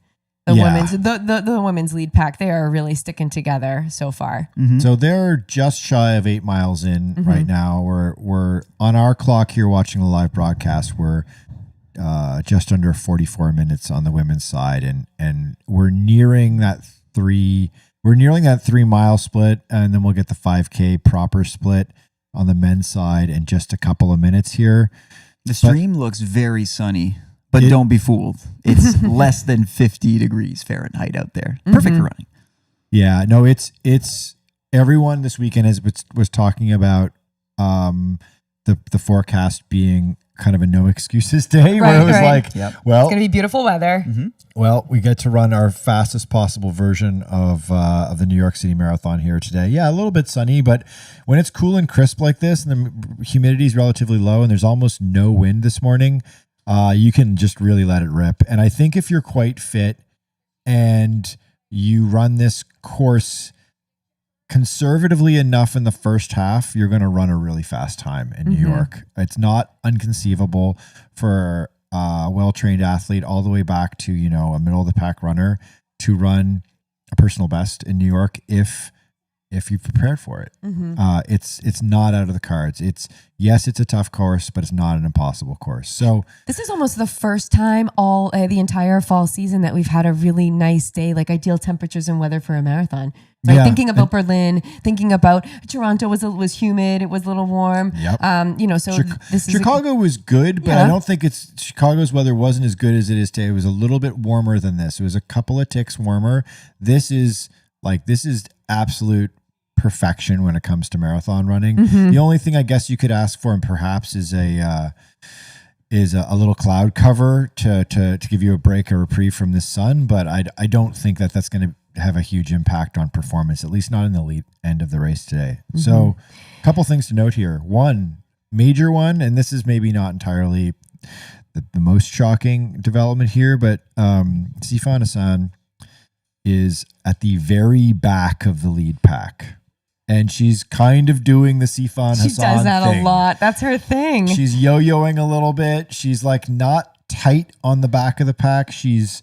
B: The women's lead pack, they are really sticking together so far.
A: So they're just shy of 8 miles in right now. We're on our clock here watching the live broadcast. We're just under 44 minutes on the women's side, and we're nearing that 3 mile split, and then we'll get the 5K proper split on the men's side in just a couple of minutes here.
C: The stream looks very sunny. But don't be fooled. It's less than 50 degrees Fahrenheit out there. Perfect for running.
A: Yeah, no, it's everyone this weekend was talking about the forecast being kind of a no excuses day, where it was like, well,
B: it's going to be beautiful weather.
A: Well, we get to run our fastest possible version of the New York City Marathon here today. Yeah, a little bit sunny, but when it's cool and crisp like this, and the humidity is relatively low, and there's almost no wind this morning, you can just really let it rip. And I think if you're quite fit and you run this course conservatively enough in the first half, you're going to run a really fast time in New York. It's not unconceivable for a well-trained athlete all the way back to, a middle of the pack runner to run a personal best in New York if you've prepared for it. It's not out of the cards. It's a tough course, but it's not an impossible course. So
B: this is almost the first time the entire fall season that we've had a really nice day, like ideal temperatures and weather for a marathon. Right?
A: Yeah.
B: Thinking about Berlin, thinking about Toronto was humid, it was a little warm.
A: Chicago was good, but I don't think Chicago's weather wasn't as good as it is today. It was a little bit warmer than this. It was a couple of ticks warmer. This is absolute perfection when it comes to marathon running. The only thing I guess you could ask for, and perhaps, is a little cloud cover to give you a break, a reprieve from the sun. But I don't think that's going to have a huge impact on performance, at least not in the elite end of the race today. So a couple things to note here. One major one, and this is maybe not entirely the most shocking development here, but Sifan Hassan is at the very back of the lead pack. And she's kind of doing the Sifan Hassan thing.
B: She does that a lot. That's her thing.
A: She's yo-yoing a little bit. She's not tight on the back of the pack. She's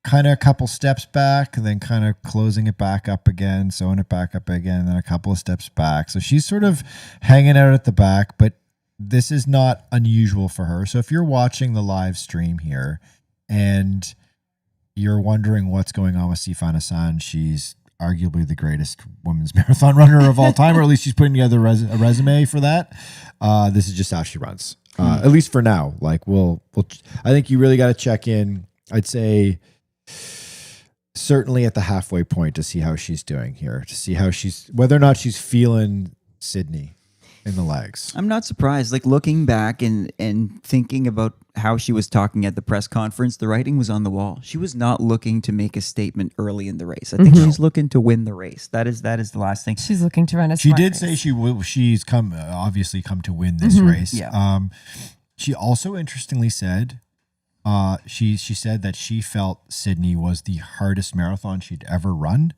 A: kind of a couple steps back and then kind of closing it back up again, sewing it back up again, and then a couple of steps back. So she's sort of hanging out at the back, but this is not unusual for her. So if you're watching the live stream here and you're wondering what's going on with Sifan Hassan, she's arguably the greatest women's marathon runner of all time, or at least she's putting together a resume for that. This is just how she runs, at least for now. I think you really got to check in. I'd say certainly at the halfway point to see how she's doing here, to see whether or not she's feeling Sydney in the legs.
C: I'm not surprised. Looking back and thinking about how she was talking at the press conference, the writing was on the wall. She was not looking to make a statement early in the race. I think she's looking to win the race. That is the last thing.
B: She's looking to run a
A: She
B: smart
A: did
B: race.
A: say she's obviously come to win this race.
C: Yeah.
A: She also interestingly said, she said that she felt Sydney was the hardest marathon she'd ever run.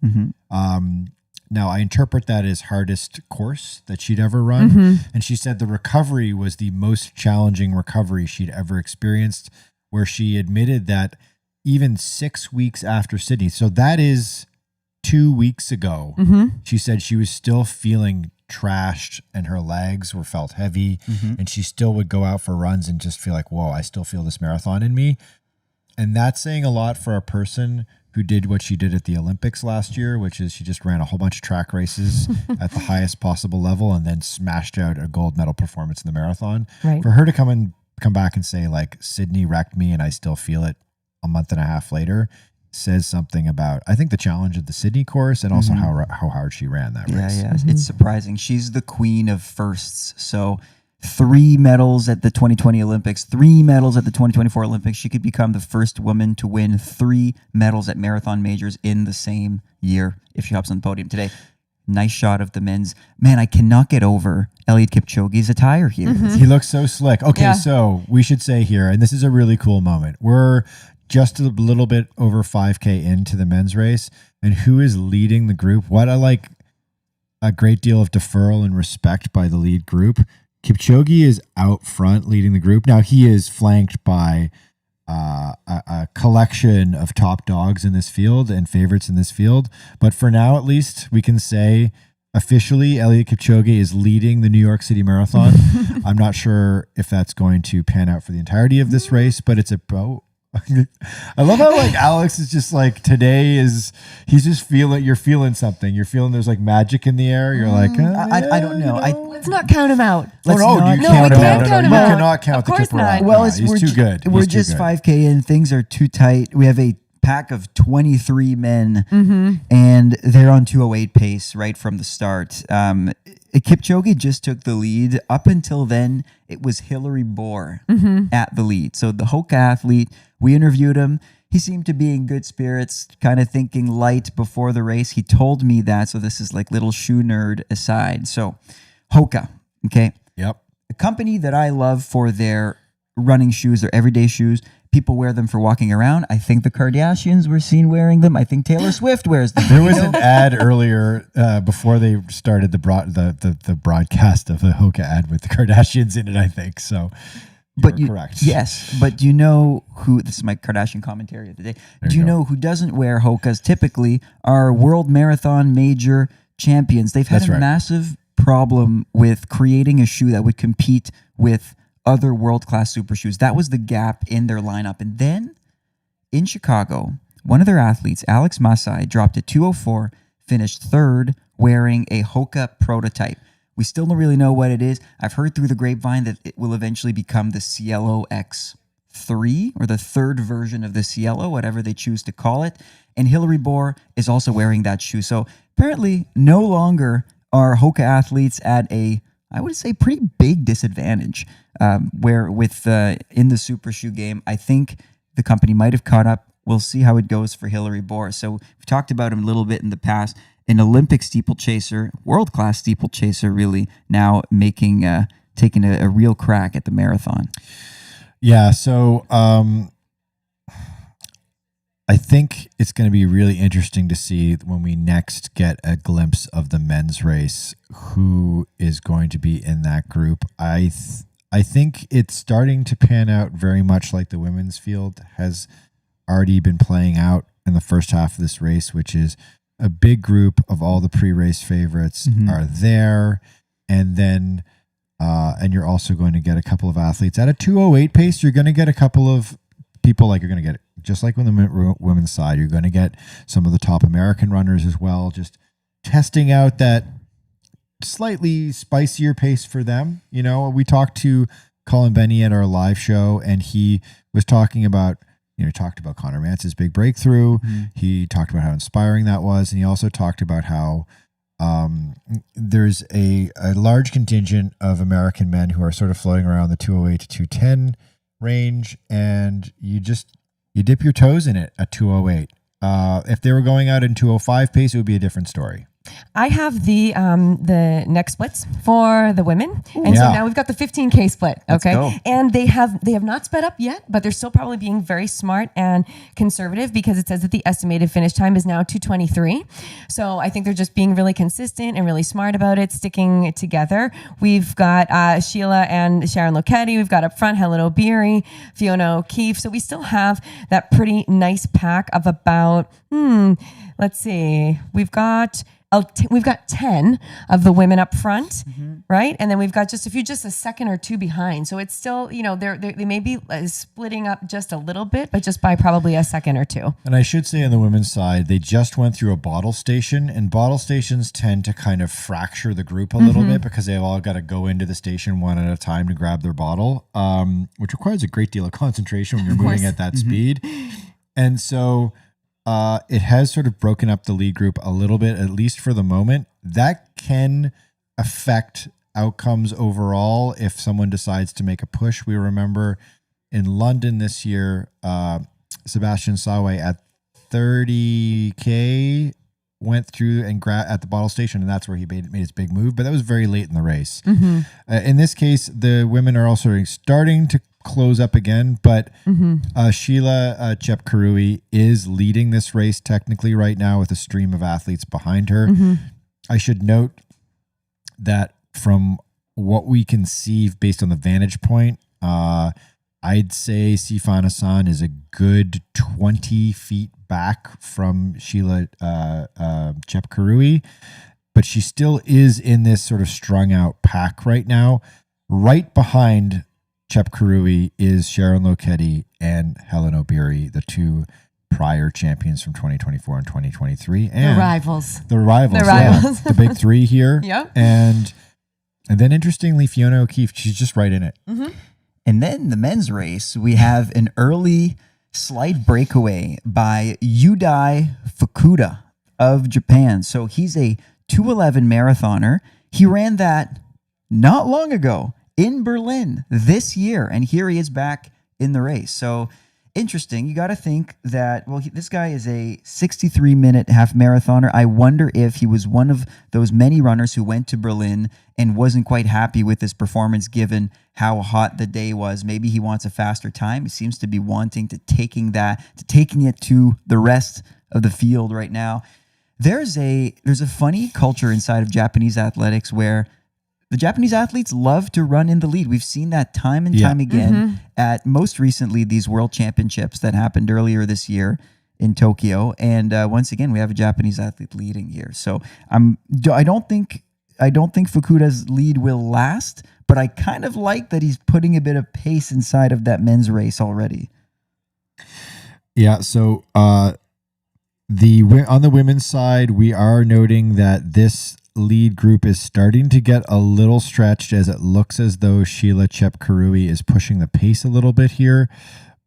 A: Now I interpret that as hardest course that she'd ever run. And she said the recovery was the most challenging recovery she'd ever experienced, where she admitted that even 6 weeks after Sydney, so that is 2 weeks ago, she said she was still feeling trashed and her legs felt heavy, and she still would go out for runs and just feel like, whoa, I still feel this marathon in me. And that's saying a lot for a person who did what she did at the Olympics last year, which is she just ran a whole bunch of track races at the highest possible level and then smashed out a gold medal performance in the marathon.
B: Right.
A: For her to come back and say, like, Sydney wrecked me and I still feel it a month and a half later, says something about, I think, the challenge of the Sydney course and also how hard she ran that race.
C: Yeah. It's surprising. She's the queen of firsts. So 3 medals at the 2020 Olympics, 3 medals at the 2024 Olympics. She could become the first woman to win 3 medals at marathon majors in the same year if she hops on the podium today. Nice shot of the men's. Man, I cannot get over Eliud Kipchoge's attire here.
A: He looks so slick. Okay,
B: Yeah.
A: so we should say here, and this is a really cool moment, we're just a little bit over 5K into the men's race, and who is leading the group? What I like, a great deal of deferral and respect by the lead group. Kipchoge is out front leading the group. Now he is flanked by a collection of top dogs in this field and favorites in this field. But for now, at least, we can say officially Eliud Kipchoge is leading the New York City Marathon. I'm not sure if that's going to pan out for the entirety of this race, but it's I love how like Alex is just like, he's just you're feeling something. You're feeling there's like magic in the air. You're like,
C: I don't know.
B: Let's not count him out.
A: You
B: we
A: can't
B: count him
A: You
B: out.
A: cannot count
B: Of
A: the
B: course
A: Kipper
B: not.
A: out.
C: Well,
A: He's too good.
C: We're
A: He's too
C: just
A: good.
C: 5K in. Things are too tight. We have a pack of 23 men, and they're on 2:08 pace right from the start. Kipchoge just took the lead. Up until then, it was Hillary Bohr at the lead. So the Hoka athlete, we interviewed him. He seemed to be in good spirits, kind of thinking light before the race. He told me that. So this is like little shoe nerd aside. So Hoka, okay?
A: Yep.
C: A company that I love for their running shoes, their everyday shoes. People wear them for walking around. I think the Kardashians were seen wearing them. I think Taylor Swift wears them.
A: There was an ad earlier before they started the broadcast of a Hoka ad with the Kardashians in it, I think. So you're correct.
C: Yes, but you know who, this is my Kardashian commentary of the day. Do you know who doesn't wear Hokas typically are world marathon major champions. They've had a massive problem with creating a shoe that would compete with other world-class super shoes. That was the gap in their lineup. And then in Chicago, one of their athletes, Alex Cyr, dropped a 2:04, finished third wearing a Hoka prototype. We still don't really know what it is. I've heard through the grapevine that it will eventually become the Cielo X3 or the third version of the Cielo, whatever they choose to call it. And Hillary Bohr is also wearing that shoe. So apparently no longer are Hoka athletes at a, I would say, pretty big disadvantage where with in the super shoe game. I think the company might have caught up. We'll see how it goes for Hillary Bohr. So we've talked about him a little bit in the past. An Olympic steeplechaser, world-class steeplechaser, really now making taking a real crack at the marathon.
A: Yeah, so I think it's going to be really interesting to see when we next get a glimpse of the men's race, who is going to be in that group. I think it's starting to pan out very much like the women's field has already been playing out in the first half of this race, which is a big group of all the pre-race favorites are there. And then, and you're also going to get a couple of athletes at a 2:08 pace. You're going to get a couple of people, like you're going to get, just like on the women's side, you're going to get some of the top American runners as well, just testing out that slightly spicier pace for them. You know, we talked to Colin Benny at our live show, and he was talking about, talked about Conor Mance's big breakthrough. He talked about how inspiring that was. And he also talked about how there's a large contingent of American men who are sort of floating around the 208 to 210 range, and you dip your toes in it at 2:08. If they were going out in 2:05 pace, it would be a different story.
B: I have the neck splits for the women, and so
A: Yeah.
B: now we've got the 15K split. Okay,
C: go.
B: and they have not sped up yet, but they're still probably being very smart and conservative because it says that the estimated finish time is now 2:23. So I think they're just being really consistent and really smart about it, sticking it together. We've got Sheila and Sharon Lochetti. We've got up front Helen O'Beary, Fiona O'Keefe. So we still have that pretty nice pack of about let's see, we've got 10 of the women up front, right? And then we've got just a second or two behind. So it's still, they may be splitting up just a little bit, but just by probably a second or two.
A: And I should say on the women's side, they just went through a bottle station, and bottle stations tend to kind of fracture the group a little bit because they've all got to go into the station one at a time to grab their bottle, which requires a great deal of concentration when you're moving at that speed. And so it has sort of broken up the lead group a little bit, at least for the moment. That can affect outcomes overall if someone decides to make a push. We remember in London this year, Sebastian Sawe at 30K went through and at the bottle station, and that's where he made his big move. But that was very late in the race. In this case, the women are also starting to close up again, but Sheila Chepkarui is leading this race technically right now with a stream of athletes behind her. I should note that from what we can see based on the vantage point, I'd say Sifan Hassan is a good 20 feet back from Sheila Chepkarui, but she still is in this sort of strung out pack right now. Right behind Chepkarui is Sharon Lochetti and Helen O'Beary, the two prior champions from 2024 and 2023. And
B: the rivals.
A: Yeah, the big three here.
B: Yep.
A: And then interestingly, Fiona O'Keefe, she's just right in it.
C: And then the men's race, we have an early slight breakaway by Yudai Fukuda of Japan. So he's a 2:11 marathoner. He ran that not long ago in Berlin this year, and here he is back in the race. So interesting. You got to think that, this guy is a 63-minute half marathoner. I wonder if he was one of those many runners who went to Berlin and wasn't quite happy with his performance given how hot the day was. Maybe he wants a faster time. He seems to be wanting to taking it to the rest of the field right now. There's a funny culture inside of Japanese athletics where the Japanese athletes love to run in the lead. We've seen that time and time again at most recently these world championships that happened earlier this year in Tokyo. And once again, we have a Japanese athlete leading here. So I don't think Fukuda's lead will last, but I kind of like that he's putting a bit of pace inside of that men's race already.
A: Yeah. So on the women's side, we are noting that this lead group is starting to get a little stretched as it looks as though Sheila Chepkarui is pushing the pace a little bit here,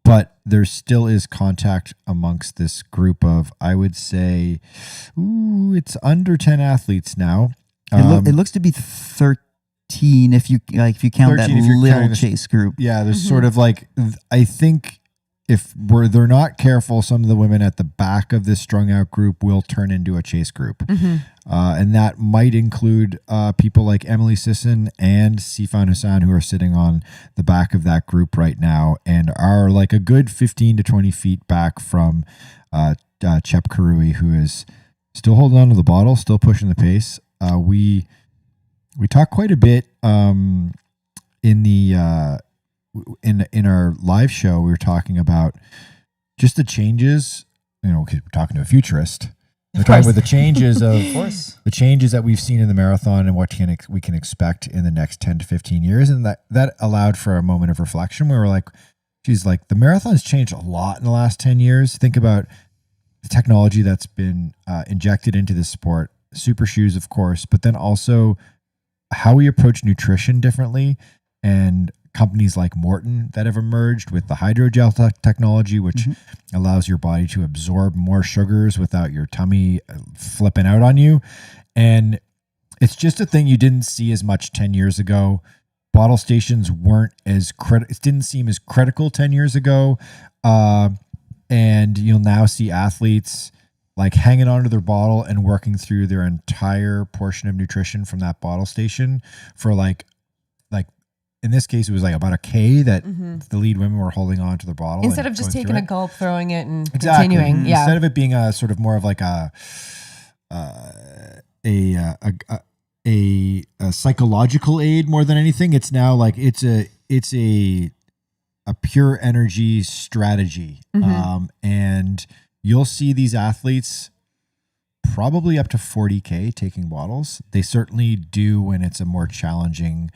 A: but there still is contact amongst this group of, I would say, it's under 10 athletes now.
C: It looks to be 13 if you count that little chase group.
A: Yeah, there's sort of like, I think if they're not careful, some of the women at the back of this strung out group will turn into a chase group. And that might include people like Emily Sisson and Sifan Hassan, who are sitting on the back of that group right now and are like a good 15 to 20 feet back from Chepkarui, who is still holding on to the bottle, still pushing the pace. We talked quite a bit in our live show. We were talking about just the changes. We're talking to a futurist. We're talking about the changes the changes that we've seen in the marathon and what we can expect in the next 10 to 15 years. And that allowed for a moment of reflection where we're like, geez, like the marathon's changed a lot in the last 10 years. Think about the technology that's been injected into this sport, super shoes, of course, but then also how we approach nutrition differently, and companies like Morton that have emerged with the hydrogel technology, which allows your body to absorb more sugars without your tummy flipping out on you. And it's just a thing you didn't see as much 10 years ago. bottle stations weren't as it didn't seem as critical 10 years ago. And you'll now see athletes like hanging onto their bottle and working through their entire portion of nutrition from that bottle station for like in this case, it was like about a K that the lead women were holding on to their bottle.
B: Instead of just taking a gulp, throwing it and continuing. Yeah.
A: Instead of it being a sort of more of like a psychological aid more than anything, it's now like it's a pure energy strategy. And you'll see these athletes probably up to 40K taking bottles. They certainly do when it's a more challenging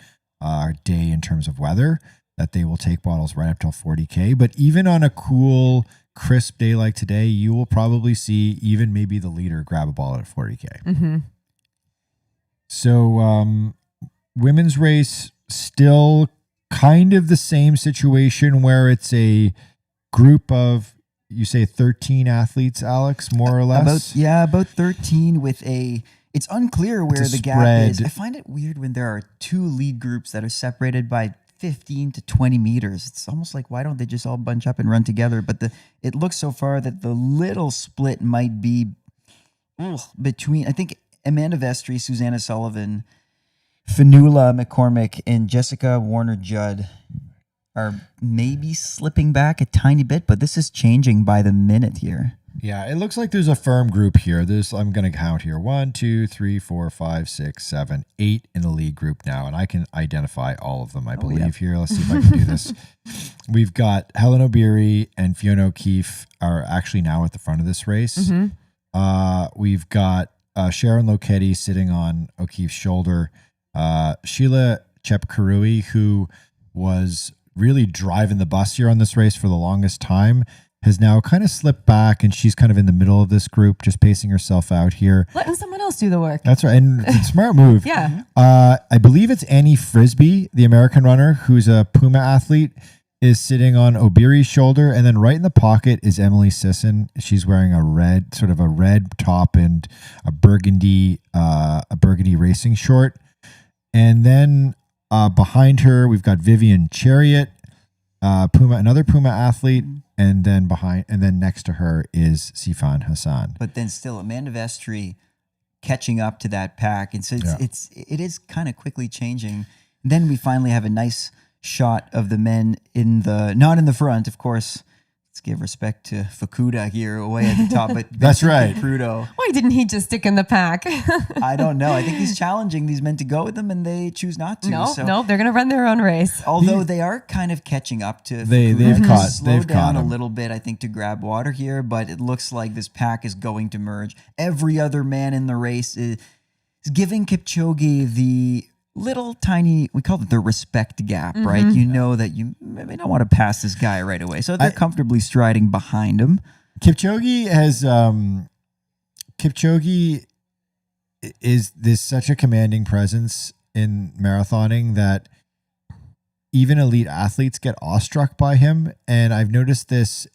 A: day in terms of weather, that they will take bottles right up till 40K. But even on a cool, crisp day like today, you will probably see even maybe the leader grab a bottle at 40K. So women's race, still kind of the same situation where it's a group of, you say 13 athletes, Alex, more or less?
C: About 13 with it's unclear where the gap is. I find it weird when there are two lead groups that are separated by 15 to 20 meters. It's almost like, why don't they just all bunch up and run together? But it looks so far that the little split might be between, I think, Amanda Vestry, Susanna Sullivan, Fanula McCormick, and Jessica Warner-Judd are maybe slipping back a tiny bit, but this is changing by the minute here.
A: Yeah, it looks like there's a firm group here. I'm going to count here. 1, 2, 3, 4, 5, 6, 7, 8 in the lead group now. And I can identify all of them, I believe, here. Let's see if I can do this. We've got Helen O'Beary and Fiona O'Keefe are actually now at the front of this race. We've got Sharon Lokedi sitting on O'Keefe's shoulder. Sheila Chepkarui, who was really driving the bus here on this race for the longest time, has now kind of slipped back, and she's kind of in the middle of this group, just pacing herself out here.
B: Letting someone else do the work.
A: That's right. And it's a smart move.
B: Yeah.
A: I believe it's Annie Frisbee, the American runner, who's a Puma athlete, is sitting on O'Beary's shoulder. And then right in the pocket is Emily Sisson. She's wearing a red top and a burgundy racing short. And then behind her, we've got Vivian Chariot, another Puma athlete. And then next to her is Sifan Hassan.
C: But then still Amanda Vestry catching up to that pack. And so it is kind of quickly changing. And then we finally have a nice shot of the men not in the front, of course. Let's give respect to Fukuda here away at the top. But
A: that's right.
C: Crudo.
B: Why didn't he just stick in the pack?
C: I don't know. I think he's challenging these men to go with him, and they choose not to.
B: No, they're going to run their own race.
C: Although they are kind of catching up to
A: They've
C: slowed down
A: caught
C: a little bit, I think, to grab water here, but it looks like this pack is going to merge. Every other man in the race is giving Kipchoge the little tiny, we call it the respect gap, right? You know that you may not want to pass this guy right away. So they're comfortably striding behind him.
A: Kipchoge is this such a commanding presence in marathoning that even elite athletes get awestruck by him. And I've noticed this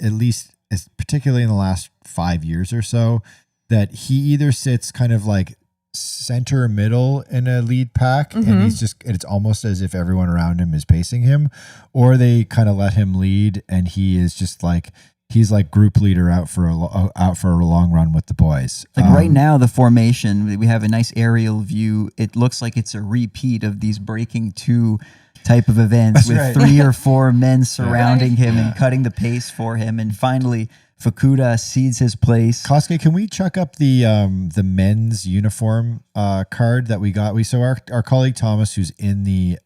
A: particularly in the last 5 years or so, that he either sits kind of like center middle in a lead pack, and it's almost as if everyone around him is pacing him, or they kind of let him lead, and he is just like, he's like group leader out for a long run with the boys.
C: Like right now, the formation, we have a nice aerial view. It looks like it's a repeat of these breaking two type of events. That's with 3 or 4 men surrounding him and cutting the pace for him. And finally, Fukuda cedes his place.
A: Kosuke, can we chuck up the men's uniform card that we got? So our colleague Thomas, who's in the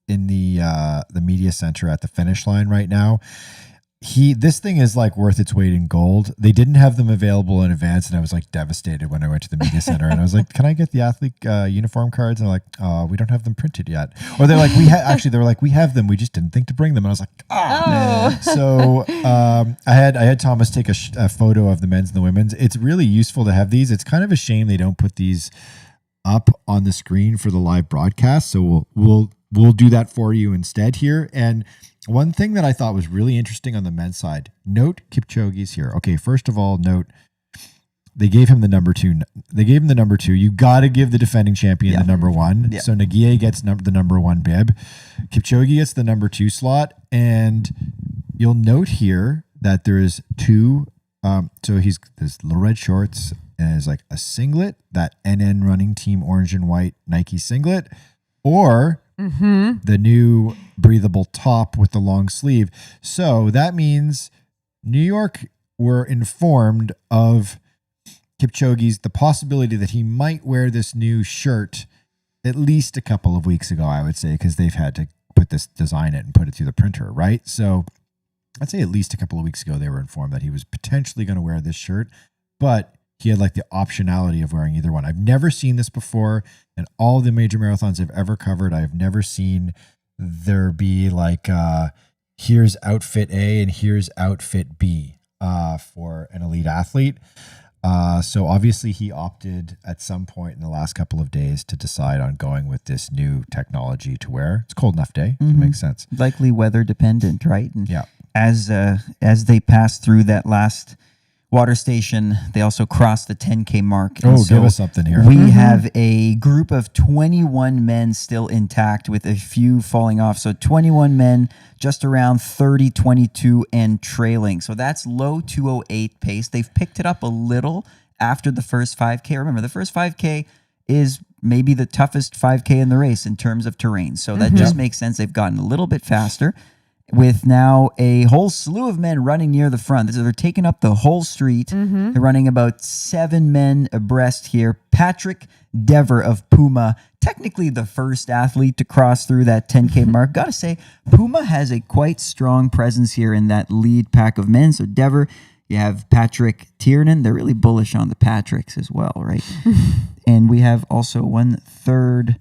A: media center at the finish line right now, this thing is like worth its weight in gold. They didn't have them available in advance, and I was like devastated when I went to the media center, and I was like, "Can I get the athlete uniform cards?" And they're like, "We don't have them printed yet." Or they're like, they were like, "We have them. We just didn't think to bring them." And I was like, "Oh." So I had Thomas take a photo of the men's and the women's. It's really useful to have these. It's kind of a shame they don't put these up on the screen for the live broadcast. So we'll do that for you instead here. And one thing that I thought was really interesting on the men's side, note Kipchoge's here. Okay, first of all, note they gave him the number 2. They gave him the number 2. You got to give the defending champion the number 1. Yeah. So Nagier gets the number 1 bib. Kipchoge gets the number 2 slot. And you'll note here that there is 2. So he's this little red shorts and is like a singlet, that NN Running Team orange and white Nike singlet, or the new breathable top with the long sleeve. So that means New York were informed of Kipchoge's, the possibility that he might wear this new shirt at least a couple of weeks ago, I would say, because they've had to design it and put it through the printer, right? So I'd say at least a couple of weeks ago, they were informed that he was potentially going to wear this shirt, but he had like the optionality of wearing either one. I've never seen this before in all the major marathons I've ever covered. I've never seen there be like, here's outfit A and here's outfit B for an elite athlete. So obviously he opted at some point in the last couple of days to decide on going with this new technology to wear. It's a cold enough day. So it makes sense.
C: Likely weather dependent, right? And
A: yeah.
C: As they passed through that last water station, they also crossed the 10K mark.
A: And give us something here.
C: We have a group of 21 men still intact with a few falling off. So 21 men, just around 30:22 and trailing. So that's low 2:08 pace. They've picked it up a little after the first 5K. Remember, the first 5K is maybe the toughest 5K in the race in terms of terrain. So that just makes sense. They've gotten a little bit faster, with now a whole slew of men running near the front. So they're taking up the whole street. They're running about 7 men abreast here. Patrick Dever of Puma, technically the first athlete to cross through that 10K mark. Got to say, Puma has a quite strong presence here in that lead pack of men. So Dever, you have Patrick Tiernan. They're really bullish on the Patricks as well, right? And we have also 1/3,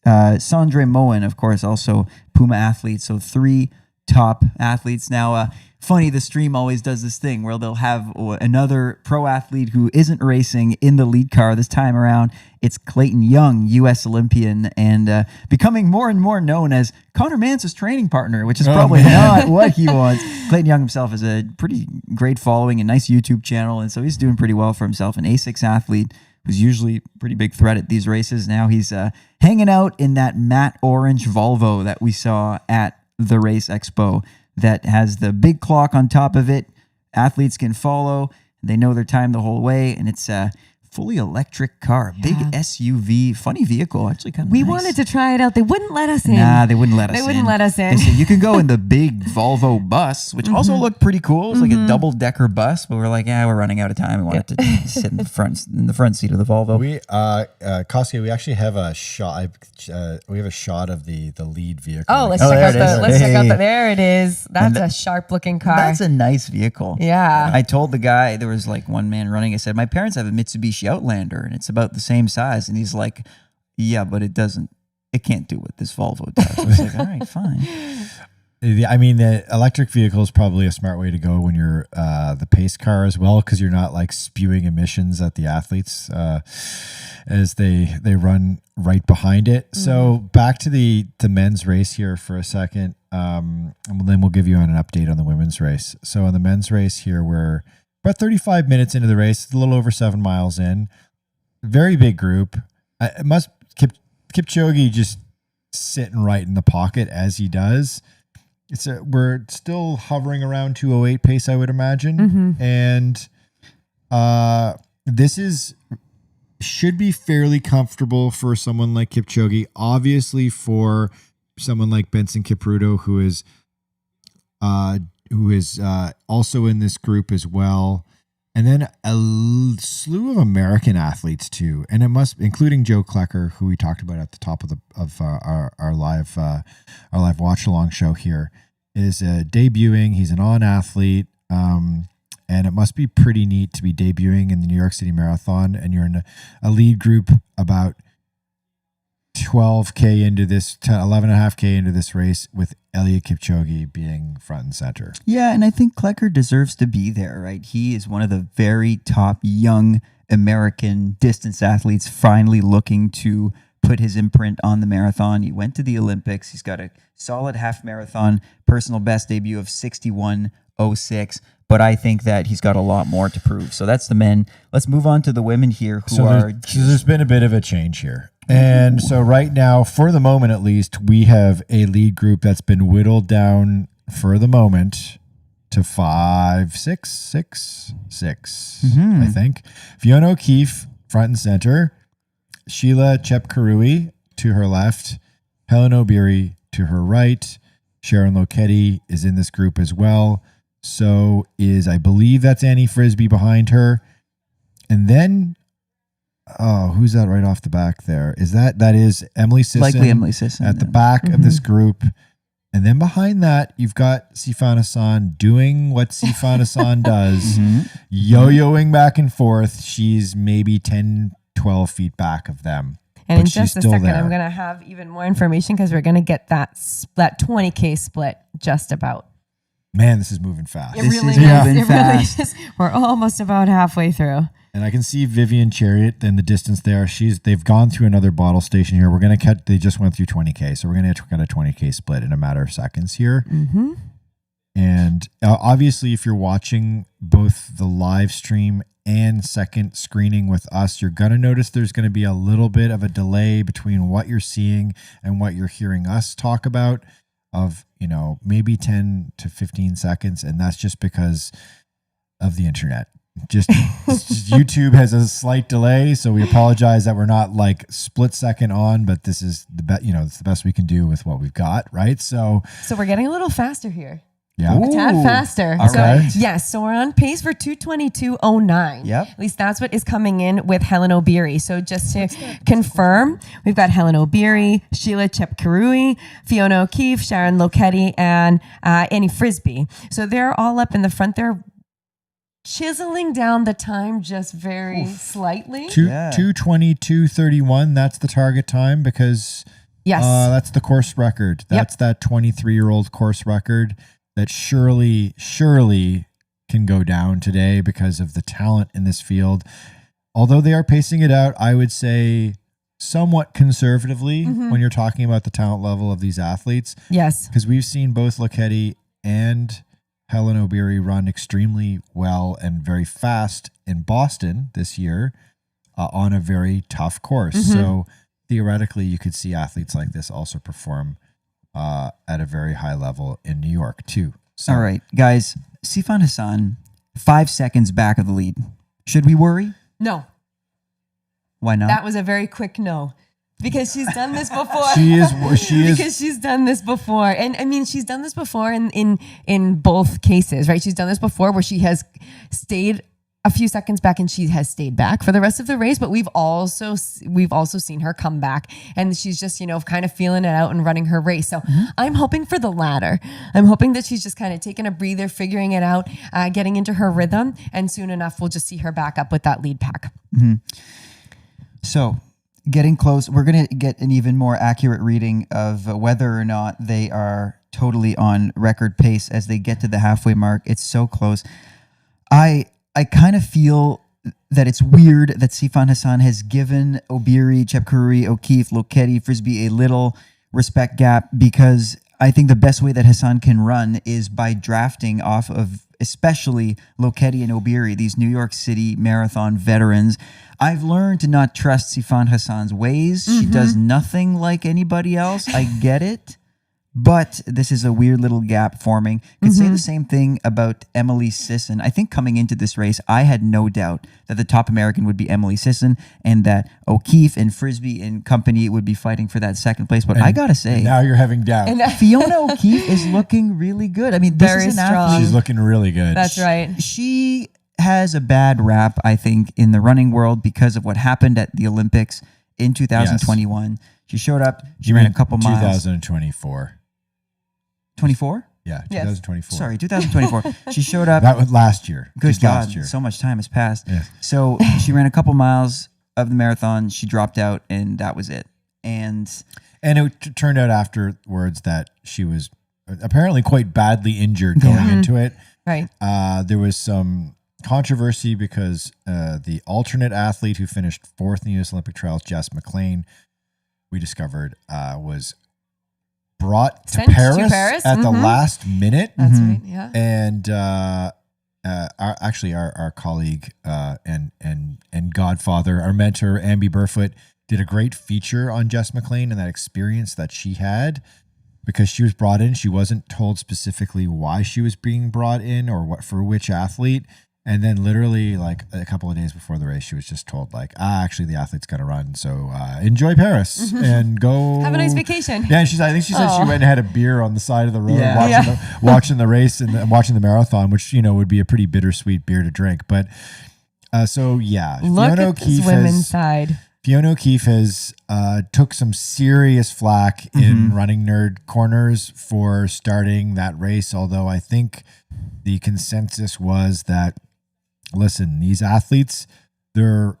C: Sandre Moen, of course, also Puma athlete. So 3 top athletes. Now, funny, the stream always does this thing where they'll have another pro athlete who isn't racing in the lead car. This time around, it's Clayton Young, U.S. Olympian, and becoming more and more known as Connor Mance's training partner, which is probably not what he wants. Clayton Young himself has a pretty great following, a nice YouTube channel, and so he's doing pretty well for himself. An A6 athlete who's usually a pretty big threat at these races. Now he's hanging out in that matte orange Volvo that we saw at the Race Expo that has the big clock on top of it. Athletes can follow. They know their time the whole way, and it's a fully electric car, big SUV, funny vehicle, actually kind of
B: We
C: nice.
B: wanted to try it out. They wouldn't let us in.
C: Nah, they wouldn't let us in.
B: They wouldn't let us in.
C: They said you could go in the big Volvo bus, which also looked pretty cool. It was like a double-decker bus, but we're like, we're running out of time. We wanted to sit in the front seat of the Volvo.
A: We Koski, we actually have a shot. We have a shot of the lead vehicle.
B: Oh, let's check out the. There it is. That's a sharp-looking car.
C: That's a nice vehicle.
B: Yeah.
C: I told the guy, there was like one man running. I said, my parents have a Mitsubishi Outlander, and it's about the same size. And he's like, yeah, but it can't do what this Volvo does. I was like, all right, fine.
A: I mean, the electric vehicle is probably a smart way to go when you're the pace car as well, because you're not like spewing emissions at the athletes as they run right behind it. So back to the men's race here for a second, and then we'll give you an update on the women's race. So on the men's race here, we're about 35 minutes into the race, a little over 7 miles in. Very big group. Kipchoge just sitting right in the pocket as he does. We're still hovering around 2:08 pace, I would imagine, and this should be fairly comfortable for someone like Kipchoge. Obviously, for someone like Benson Kipruto, who is also in this group as well. And then a slew of American athletes too, and including Joe Klecker, who we talked about at the top of our live watch along show here, is debuting. He's an on athlete, and it must be pretty neat to be debuting in the New York City Marathon, and you're in a lead group about 12K into this, 11.5K into this race, with Eliud Kipchoge being front and center.
C: Yeah, and I think Klecker deserves to be there, right? He is one of the very top young American distance athletes finally looking to put his imprint on the marathon. He went to the Olympics. He's got a solid half marathon personal best debut of 61:06. But I think that he's got a lot more to prove. So that's the men. Let's move on to the women here who are.
A: So there's been a bit of a change here. And so right now, for the moment at least, we have a lead group that's been whittled down for the moment to 5, 6, 6, 6, I think. Fiona O'Keefe, front and center. Sheila Chepkarui to her left. Helen Obiri to her right. Sharon Lokedi is in this group as well. So is, I believe that's Annie Frisbee behind her. And then, who's that right off the back there? That is Emily Sisson.
C: Likely Emily Sisson.
A: At the back of this group. And then behind that, you've got Sifan Hassan doing what Sifan Hassan does, yo-yoing back and forth. She's maybe 10, 12 feet back of them.
B: And in just a second, I'm going to have even more information because we're going to get that 20K split just about.
A: Man, this is moving fast.
B: It really is. We're almost about halfway through.
A: And I can see Vivian Chariot in the distance there. They've gone through another bottle station here. We're going to catch, they just went through 20K. So we're going to get a 20K split in a matter of seconds here. And obviously, if you're watching both the live stream and second screening with us, you're going to notice there's going to be a little bit of a delay between what you're seeing and what you're hearing us talk about of, maybe 10 to 15 seconds. And that's just because of the internet. Just YouTube has a slight delay, so we apologize that we're not like split second on, but this is the best. It's the best we can do with what we've got, right? So
B: we're getting a little faster here.
A: Yeah,
B: a tad faster.
C: All right.
B: Yes, so we're on pace for 2:22:09.
C: Yep.
B: At least that's what is coming in with Helen Obiri. So just to confirm, we've got Helen Obiri, Sheila Chepkarui, Fiona O'Keefe, Sharon Lokedi, and Annie Frisbee. So they're all up in the front. They're chiseling down the time just very slightly.
A: 2:22:31. That's the target time because that's the course record. That's that 23-year-old course record that surely can go down today because of the talent in this field. Although they are pacing it out, I would say somewhat conservatively when you're talking about the talent level of these athletes.
B: Yes.
A: Because we've seen both Lokedi and Helen Obiri run extremely well and very fast in Boston this year on a very tough course. So theoretically, you could see athletes like this also perform at a very high level in New York too. So,
C: all right, guys, Sifan Hassan, 5 seconds back of the lead. Should we worry?
B: No.
C: Why not?
B: That was a very quick no. Because she's done this before.
A: She is.
B: Because she's done this before. And I mean, she's done this before in both cases, right? She's done this before where she has stayed a few seconds back and she has stayed back for the rest of the race. But we've also seen her come back and she's just, kind of feeling it out and running her race. So I'm hoping for the latter. I'm hoping that she's just kind of taking a breather, figuring it out, getting into her rhythm. And soon enough, we'll just see her back up with that lead pack.
C: So getting close, we're going to get an even more accurate reading of whether or not they are totally on record pace as they get to the halfway mark. It's so close. I kind of feel that it's weird that Sifan Hassan has given Obiri, Chepkarui, O'Keefe, Lokedi, Frisbee a little respect gap because I think the best way that Hassan can run is by drafting off of especially Lokedi and Obiri, these New York City marathon veterans. I've learned to not trust Sifan Hassan's ways. She does nothing like anybody else. I get it. But this is a weird little gap forming. Could say the same thing about Emily Sisson. I think coming into this race, I had no doubt that the top American would be Emily Sisson and that O'Keefe and Frisbee and company would be fighting for that second place. But I got to say,
A: now you're having doubt.
C: Fiona O'Keefe is looking really good. I mean, this
B: Very
C: is an
B: strong.
C: athlete.
A: She's looking really good.
B: That's right.
C: She has a bad rap, I think, in the running world because of what happened at the Olympics in 2021. She showed up. She ran a couple miles.
A: 2024.
C: 24?
A: Yeah,
B: Yes.
A: 2024.
C: Sorry, 2024. She showed up.
A: That was last year.
C: Good
A: Just
C: God,
A: last year.
C: so much time has passed.
A: Yes.
C: So she ran a couple miles of the marathon. She dropped out, and that was it. And
A: it turned out afterwards that she was apparently quite badly injured going into it.
B: Right.
A: There was some controversy because the alternate athlete who finished fourth in the U.S. Olympic trials, Jess McLean, we discovered was brought to
B: Sent to
A: Paris,
B: Paris?
A: at the last minute.
B: That's right. Yeah.
A: And our colleague and godfather, our mentor, Amby Burfoot, did a great feature on Jess McLean and that experience that she had. Because she was brought in, she wasn't told specifically why she was being brought in or what for which athlete. And then literally like a couple of days before the race, she was just told like, actually the athlete's going to run. So enjoy Paris and go
B: have a nice vacation.
A: Yeah. And I think she said she went and had a beer on the side of the road watching the race and watching the marathon, which, would be a pretty bittersweet beer to drink. But
B: Look
A: Fiona
B: at this women's side.
A: Fiona O'Keefe has took some serious flack in Running Nerd corners for starting that race. Although I think the consensus was that, listen, these athletes, a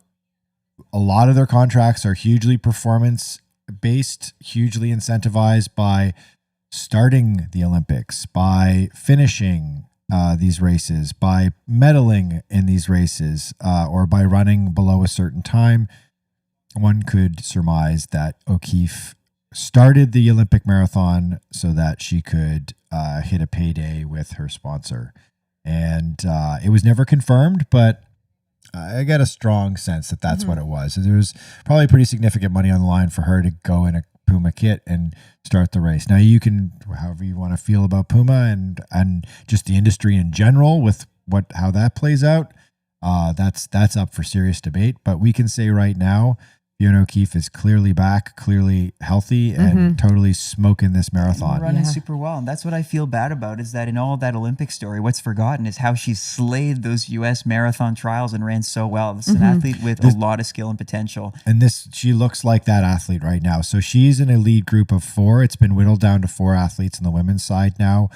A: lot of their contracts are hugely performance based, hugely incentivized by starting the Olympics, by finishing these races, by medaling in these races, or by running below a certain time. One could surmise that O'Keefe started the Olympic marathon so that she could hit a payday with her sponsor. And it was never confirmed, but I got a strong sense that that's what it was. So there was probably pretty significant money on the line for her to go in a Puma kit and start the race. Now you can, however you want to feel about Puma and just the industry in general with how that plays out, that's up for serious debate. But we can say right now, Fiona O'Keefe is clearly back, clearly healthy, and totally smoking this marathon.
C: Running super well. And that's what I feel bad about is that in all of that Olympic story, what's forgotten is how she slayed those U.S. marathon trials and ran so well. This is an athlete with a lot of skill and potential. And
A: she looks like that athlete right now. So she's in a lead group of 4. It's been whittled down to 4 athletes on the women's side now.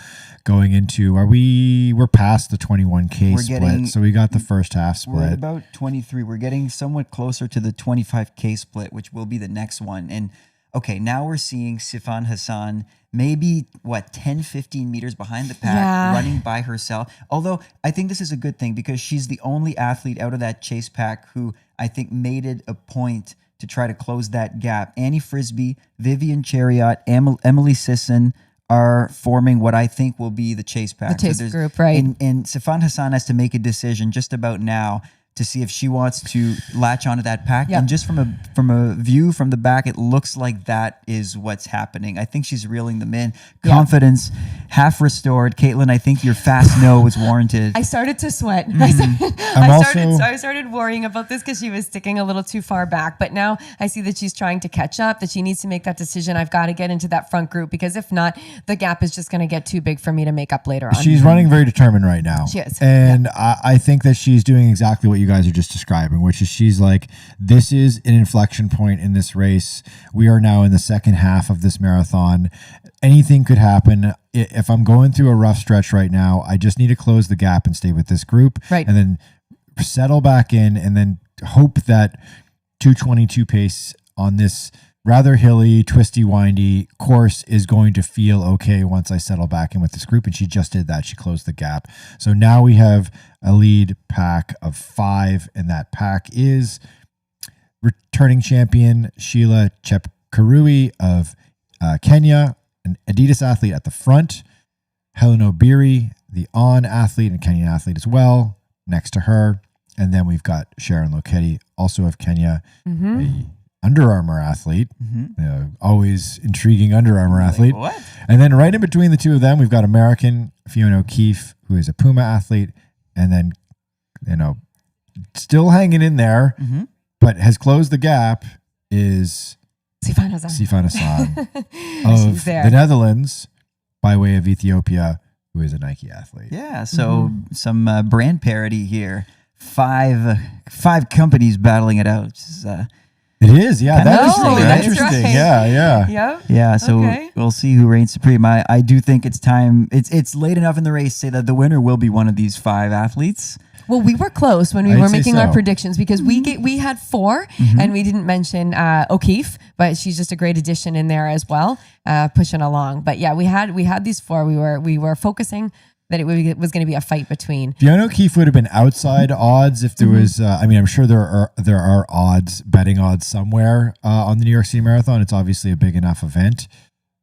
A: Going into, we're past the 21K split. So we got the first half split.
C: We're at about 23. We're getting somewhat closer to the 25K split, which will be the next one. And okay, now we're seeing Sifan Hassan maybe 10, 15 meters behind the pack, running by herself. Although I think this is a good thing because she's the only athlete out of that chase pack who I think made it a point to try to close that gap. Annie Frisbee, Vivian Chariot, Emily Sisson are forming what I think will be the chase pack.
B: The chase group, right.
C: And Sifan Hassan has to make a decision just about now to see if she wants to latch onto that pack. And just from a view from the back, it looks like that is what's happening. I think she's reeling them in. Confidence half restored. Katelyn, I think your fast no was warranted.
B: I started to sweat. I started worrying about this because she was sticking a little too far back. But now I see that she's trying to catch up, that she needs to make that decision. I've got to get into that front group because if not, the gap is just going to get too big for me to make up later on.
A: She's running very determined right now.
B: She is.
A: And I think that she's doing exactly what you guys are just describing, which is she's like, this is an inflection point in this race. We are now in the second half of this marathon. Anything could happen. If I'm going through a rough stretch right now, I just need to close the gap and stay with this group.
B: Right.
A: And then settle back in and then hope that 2:22 pace on this rather hilly, twisty, windy course is going to feel okay once I settle back in with this group. And she just did that. She closed the gap. So now we have a lead pack of 5, and that pack is returning champion Sheila Chepkarui of Kenya, an Adidas athlete at the front, Helen Obiri, the On athlete and Kenyan athlete as well, next to her. And then we've got Sharon Lokedi, also of Kenya, a Under Armour athlete, always intriguing Under Armour athlete.
C: What?
A: And then right in between the two of them, we've got American Fiona O'Keefe, who is a Puma athlete, and then, still hanging in there, but has closed the gap is
B: Sifan
A: Hassan of the Netherlands by way of Ethiopia, who is a Nike athlete.
C: Yeah, so some brand parity here. 5 companies battling it out.
A: It is, yeah. That's
B: interesting.
A: Right?
B: Yeah.
C: Yeah, so we'll see who reigns supreme. I do think it's time. It's late enough in the race to say that the winner will be one of these 5 athletes.
B: Well, we were close when we were making our predictions because we had 4 and we didn't mention O'Keefe, but she's just a great addition in there as well, pushing along. But yeah, we had these 4. We were focusing that it was going to be a fight between.
A: Fiona O'Keefe would have been outside odds if there was. I mean, I'm sure there are betting odds somewhere on the New York City Marathon. It's obviously a big enough event,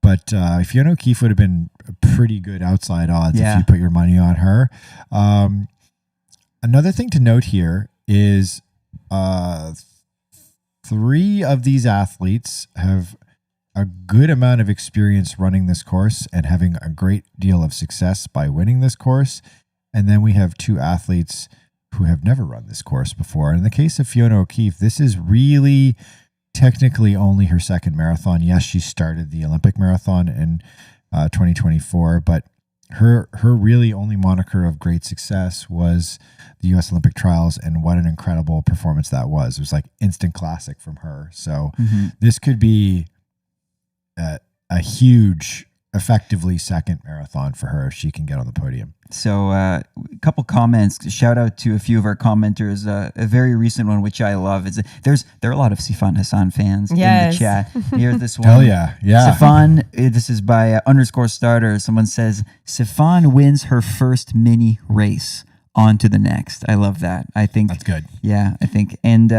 A: but Fiona O'Keefe would have been pretty good outside odds if you put your money on her. Another thing to note here is 3 of these athletes have a good amount of experience running this course and having a great deal of success by winning this course. And then we have 2 athletes who have never run this course before. In the case of Fiona O'Keefe, this is really technically only her second marathon. Yes, she started the Olympic marathon in 2024, but her really only moniker of great success was the U.S. Olympic trials, and what an incredible performance that was. It was like instant classic from her. So this could be a huge, effectively second marathon for her if she can get on the podium.
C: So a couple comments. Shout out to a few of our commenters. A very recent one, which I love, is there are a lot of Sifan Hassan fans in the chat. Here's this one.
A: Hell yeah.
C: Sifan, this is by _starter. Someone says, Sifan wins her first mini race. On to the next. I love that. I think
A: that's good.
C: Yeah, I think. And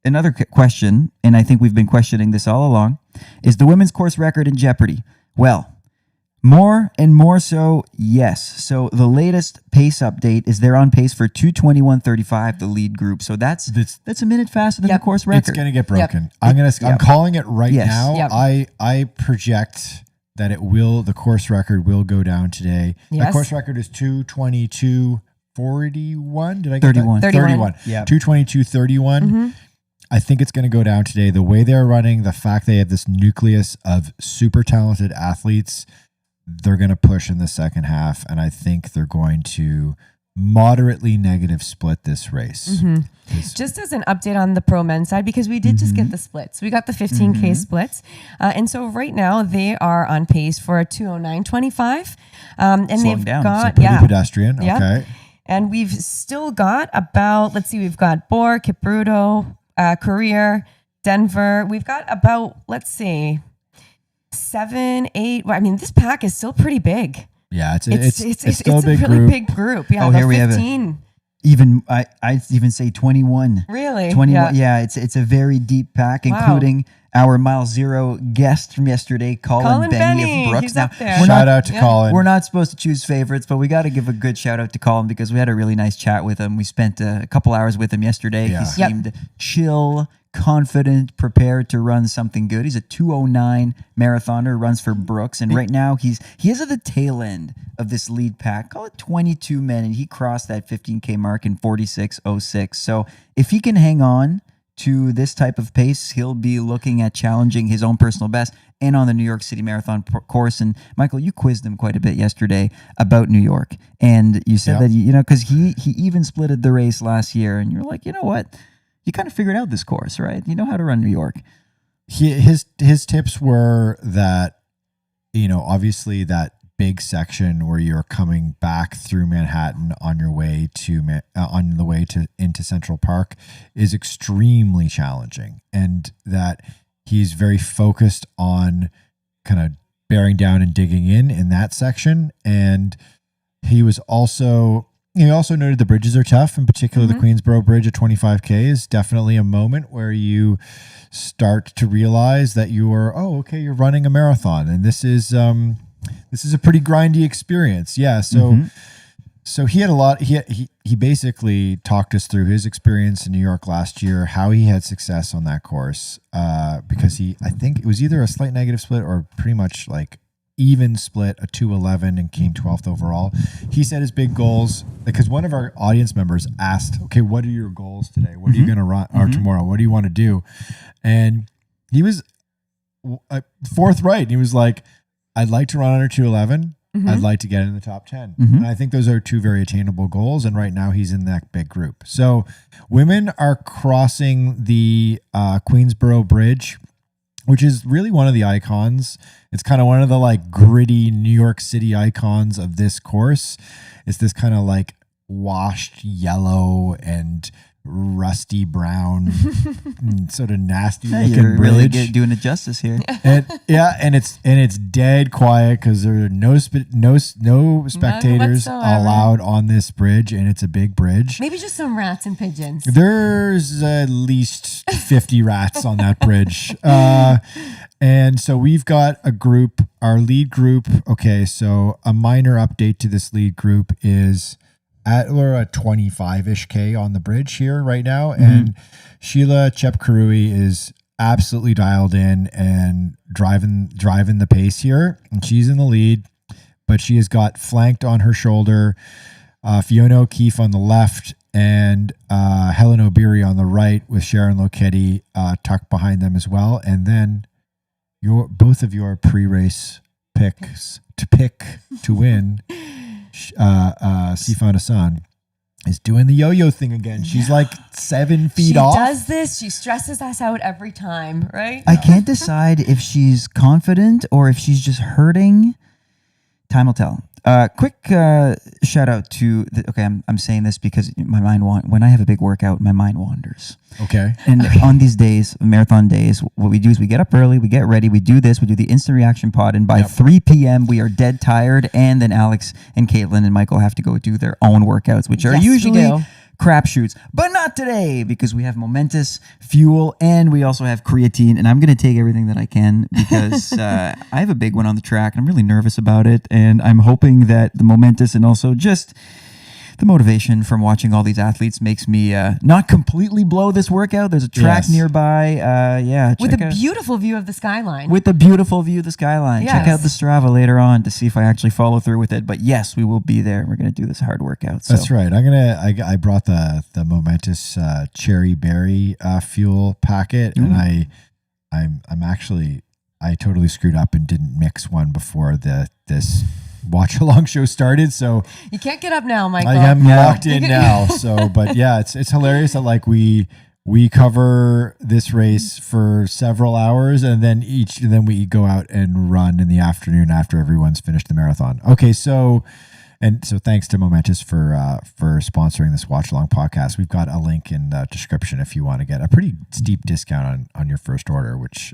C: another question, and I think we've been questioning this all along, is the women's course record in jeopardy? Well, more and more so, yes. So the latest pace update is they're on pace for 2:21.35, the lead group. So that's a minute faster than the course record.
A: It's going to get broken. I'm calling it right now.
C: Yep.
A: I project that the course record will go down today.
B: Yes.
A: The course record is 2:22.41. Did I get
C: 31.
A: that? 31. Yeah. 2:22.31. I think it's going to go down today. The way they're running, the fact they have this nucleus of super talented athletes, they're going to push in the second half, and I think they're going to moderately negative split this race.
B: Just as an update on the pro men's side, because we did just get the splits. We got the 15K splits. And so right now they are on pace for a 2:09.25. And
C: Slowing
B: they've
C: down.
B: got,
A: So pretty pedestrian.
B: Yeah.
A: Okay.
B: And we've still got about, we've got Bohr, Kipruto, Career, Denver. We've got about, 7, 8. Well, I mean, this pack is still pretty big.
A: Yeah, it's still a big
B: really
A: group.
B: big group. Yeah,
C: here we
B: 15.
C: have even I'd even say 21.
B: Really?
C: 21. Yeah, it's a very deep pack, including our mile zero guest from yesterday, Colin Benny of Brooks.
B: He's up there.
A: Shout out to Colin.
C: We're not supposed to choose favorites, but we got to give a good shout out to Colin because we had a really nice chat with him. We spent a couple hours with him yesterday.
A: Yeah.
C: He seemed chill, confident, prepared to run something good. He's a 2:09 marathoner, runs for Brooks, and right now he is at the tail end of this lead pack. Call it 22 men, and he crossed that 15K mark in 46:06. So if he can hang on to this type of pace, he'll be looking at challenging his own personal best and on the New York City Marathon course. And Michael, you quizzed him quite a bit yesterday about New York, and you said that because he even splitted the race last year, and you're like, you know what? You kind of figured out this course, right? You know how to run New York.
A: His tips were that, obviously that big section where you're coming back through Manhattan on your way to into Central Park is extremely challenging, and that he's very focused on kind of bearing down and digging in that section. And he also noted the bridges are tough, in particular the Queensboro Bridge at 25K is definitely a moment where you start to realize that you're running a marathon, and this is a pretty grindy experience. Yeah. So he had a lot. He basically talked us through his experience in New York last year, how he had success on that course, because I think it was either a slight negative split or pretty much like even split, a 2:11, and came 12th overall. He said his big goals, because one of our audience members asked, okay, what are your goals today? What are you going to run or tomorrow? What do you want to do? And he was forthright. He was like, I'd like to run under 2:11. I'd like to get in the top 10. And I think those are two very attainable goals. And right now he's in that big group. So women are crossing the Queensboro Bridge, which is really one of the icons. It's kind of one of the like gritty New York City icons of this course. It's this kind of like washed yellow and rusty brown, sort of nasty
C: Yeah,
A: looking
C: you're really
A: bridge.
C: doing it justice here.
A: And it's dead quiet because there are no spectators
B: whatsoever.
A: allowed on this bridge, and it's a big bridge.
B: Maybe just some rats and pigeons.
A: There's at least 50 rats on that bridge. And so we've got a group, our lead group. Okay, so a minor update to this lead group is we're at 25-ish K on the bridge here right now. Mm-hmm. And Sheila Kipchoge is absolutely dialed in and driving the pace here. And she's in the lead, but she has got flanked on her shoulder Fiona O'Keefe on the left and Helen O'Beary on the right, with Sharon Lokedi tucked behind them as well. And then both of your pre-race picks to win, Sifan Hassan is doing the yo-yo thing again. She's like 7 feet off.
B: She does this. She stresses us out every time, right?
C: I can't decide if she's confident or if she's just hurting. Time will tell. Quick shout out to I'm saying this because my mind when I have a big workout, my mind wanders.
A: Okay.
C: And on these days, marathon days, what we do is we get up early, we get ready, we do this, we do the instant reaction pod, and by 3 p.m. we are dead tired, and then Alex and Katelyn and Michael have to go do their own workouts, which are usually crapshoots, but not today because we have momentous fuel and we also have creatine, and I'm going to take everything that I can because I have a big one on the track and I'm really nervous about it, and I'm hoping that the momentous and also just the motivation from watching all these athletes makes me not completely blow this workout. There's a track nearby.
B: With a beautiful view of the skyline.
C: With a beautiful view of the skyline.
B: Yes.
C: Check out the Strava later on to see if I actually follow through with it. But yes, we will be there. We're going to do this hard workout. So.
A: That's right. I brought the momentous cherry berry fuel packet, and I totally screwed up and didn't mix one before this watch along show started, so
B: you can't get up now, Michael.
A: I am locked in now. So, but yeah, it's hilarious that like we cover this race for several hours, and then we go out and run in the afternoon after everyone's finished the marathon. Okay, so thanks to Momentous for sponsoring this watch along podcast. We've got a link in the description if you want to get a pretty steep discount on your first order, which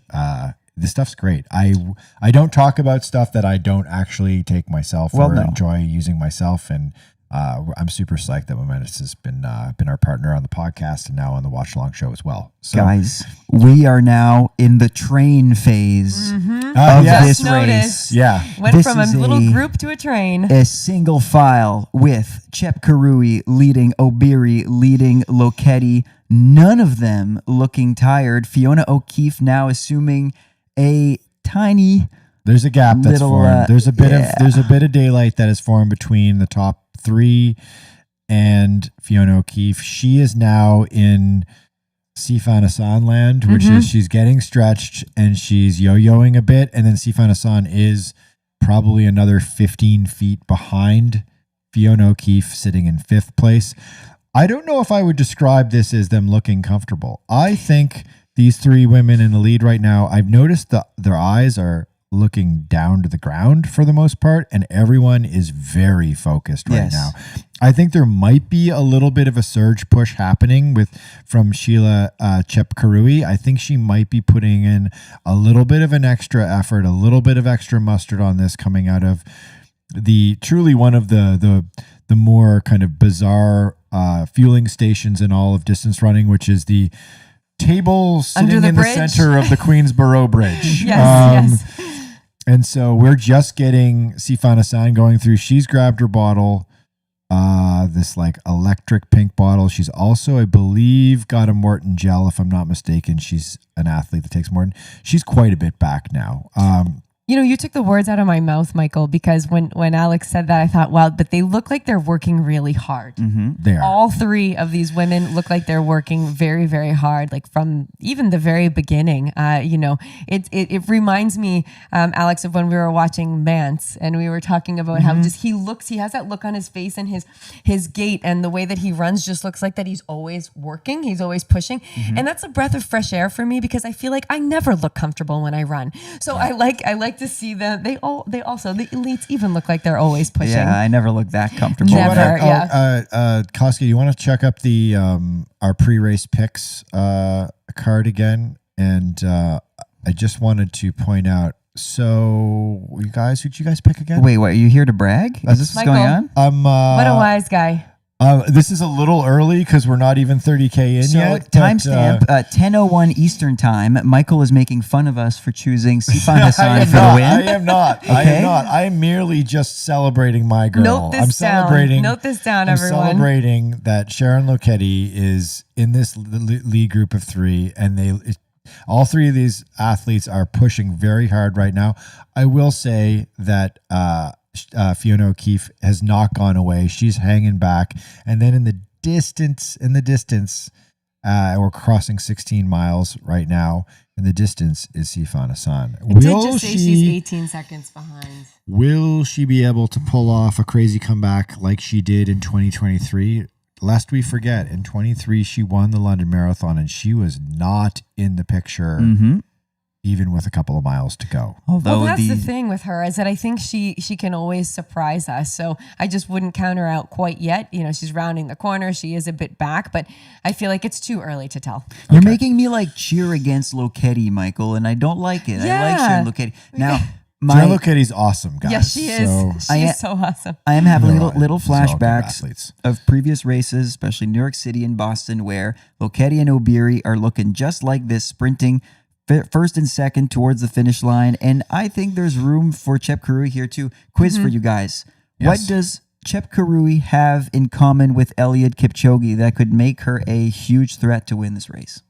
A: this stuff's great. I don't talk about stuff that I don't actually take myself enjoy using myself, and I'm super psyched that Momentous has been our partner on the podcast and now on the watch along show as well. So,
C: guys, we are now in the train phase of this race.
A: Yeah,
B: went from a little group to a train.
C: A single file with Kipchoge leading, O'Beary leading, Lokedi. None of them looking tired. Fiona O'Keefe now assuming a tiny.
A: There's a gap that's formed. There's a bit of daylight that is formed between the top 3 and Fiona O'Keefe. She is now in Sifan Hassan land, which is she's getting stretched and she's yo-yoing a bit, and then Sifan Hassan is probably another 15 feet behind Fiona O'Keefe, sitting in 5th place. I don't know if I would describe this as them looking comfortable. I think these 3 women in the lead right now, I've noticed that their eyes are looking down to the ground for the most part, and everyone is very focused right now. I think there might be a little bit of a surge push happening from Sheila Kipchoge. I think she might be putting in a little bit of an extra effort, a little bit of extra mustard on this, coming out of the truly one of the more kind of bizarre fueling stations in all of distance running, which is the table sitting in the center of the Queensboro Bridge.
B: Yes.
A: And so we're just getting Sifan Hassan going through. She's grabbed her bottle, this like electric pink bottle. She's also, I believe, got a Morton gel, if I'm not mistaken. She's an athlete that takes Morton. She's quite a bit back now.
B: You took the words out of my mouth, Michael, because when Alex said that, I thought, wow, but they look like they're working really hard.
A: They are.
B: All 3 of these women look like they're working very, very hard, like from even the very beginning. It reminds me, Alex, of when we were watching Mance and we were talking about how just he has that look on his face, and his gait and the way that he runs just looks like that he's always working, he's always pushing. And that's a breath of fresh air for me, because I feel like I never look comfortable when I run. So I like like to see them. They also, the elites even look like they're always pushing.
C: Yeah, I never looked that comfortable.
B: Never.
A: Koski, you want to check up the our pre-race picks card again? And I just wanted to point out. So, you guys, who'd you guys pick again?
C: Wait, what? Are you here to brag? Is this what's going on?
B: What a wise guy.
A: This is a little early because we're not even 30K in yet.
C: Timestamp 10:01 Eastern time. Michael is making fun of us for choosing Sifan Hassan for the win.
A: I am not.
C: Okay.
A: I am not. I am merely just celebrating my girl.
B: Note this down, everyone.
A: Celebrating that Sharon Lokedi is in this lead group of three, and all three of these athletes are pushing very hard right now. I will say that Fiona O'Keefe has not gone away. She's hanging back. And then in the distance, we're crossing 16 miles right now. In the distance is Sifan Hassan.
B: It did just say she's 18 seconds behind.
A: Will she be able to pull off a crazy comeback like she did in 2023? Lest we forget, in 23, she won the London Marathon, and she was not in the picture, even with a couple of miles to go.
B: Although that's the thing with her, is that I think she can always surprise us. So I just wouldn't count her out quite yet. You know, she's rounding the corner. She is a bit back, but I feel like it's too early to tell.
C: You're making me cheer against Lokedi, Michael, and I don't like it.
B: Yeah.
C: I like Sharon Lokedi. Now,
A: Sharon Lokedi's awesome, guys.
B: Yes, she is. She is so awesome.
C: I am having little flashbacks of previous races, especially New York City and Boston, where Lokedi and Obiri are looking just like this, sprinting first and second towards the finish line. And I think there's room for Kipchoge here too. Quiz for you guys. Yes. What does Kipchoge have in common with Eliud Kipchoge that could make her a huge threat to win this race?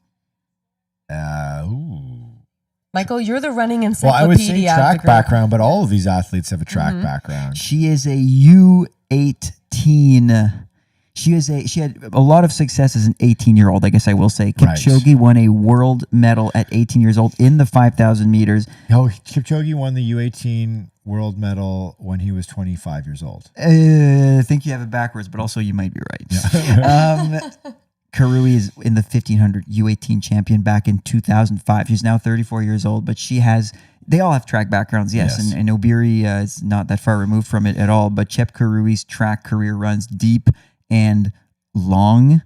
B: Michael, you're the running encyclopedia.
A: Well, I would say track background, but all of these athletes have a track background.
C: She is a U18. She had a lot of success as an 18-year-old, I guess I will say. Kipchoge won a world medal at 18 years old in the 5,000 meters.
A: Oh, Kipchoge won the U18 world medal when he was 25 years old.
C: I think you have it backwards, but also you might be right. Yeah. Karui is in the 1500 U18 champion back in 2005. She's now 34 years old, but they all have track backgrounds, yes. And Obiri is not that far removed from it at all, but Kipchoge's track career runs deep and long,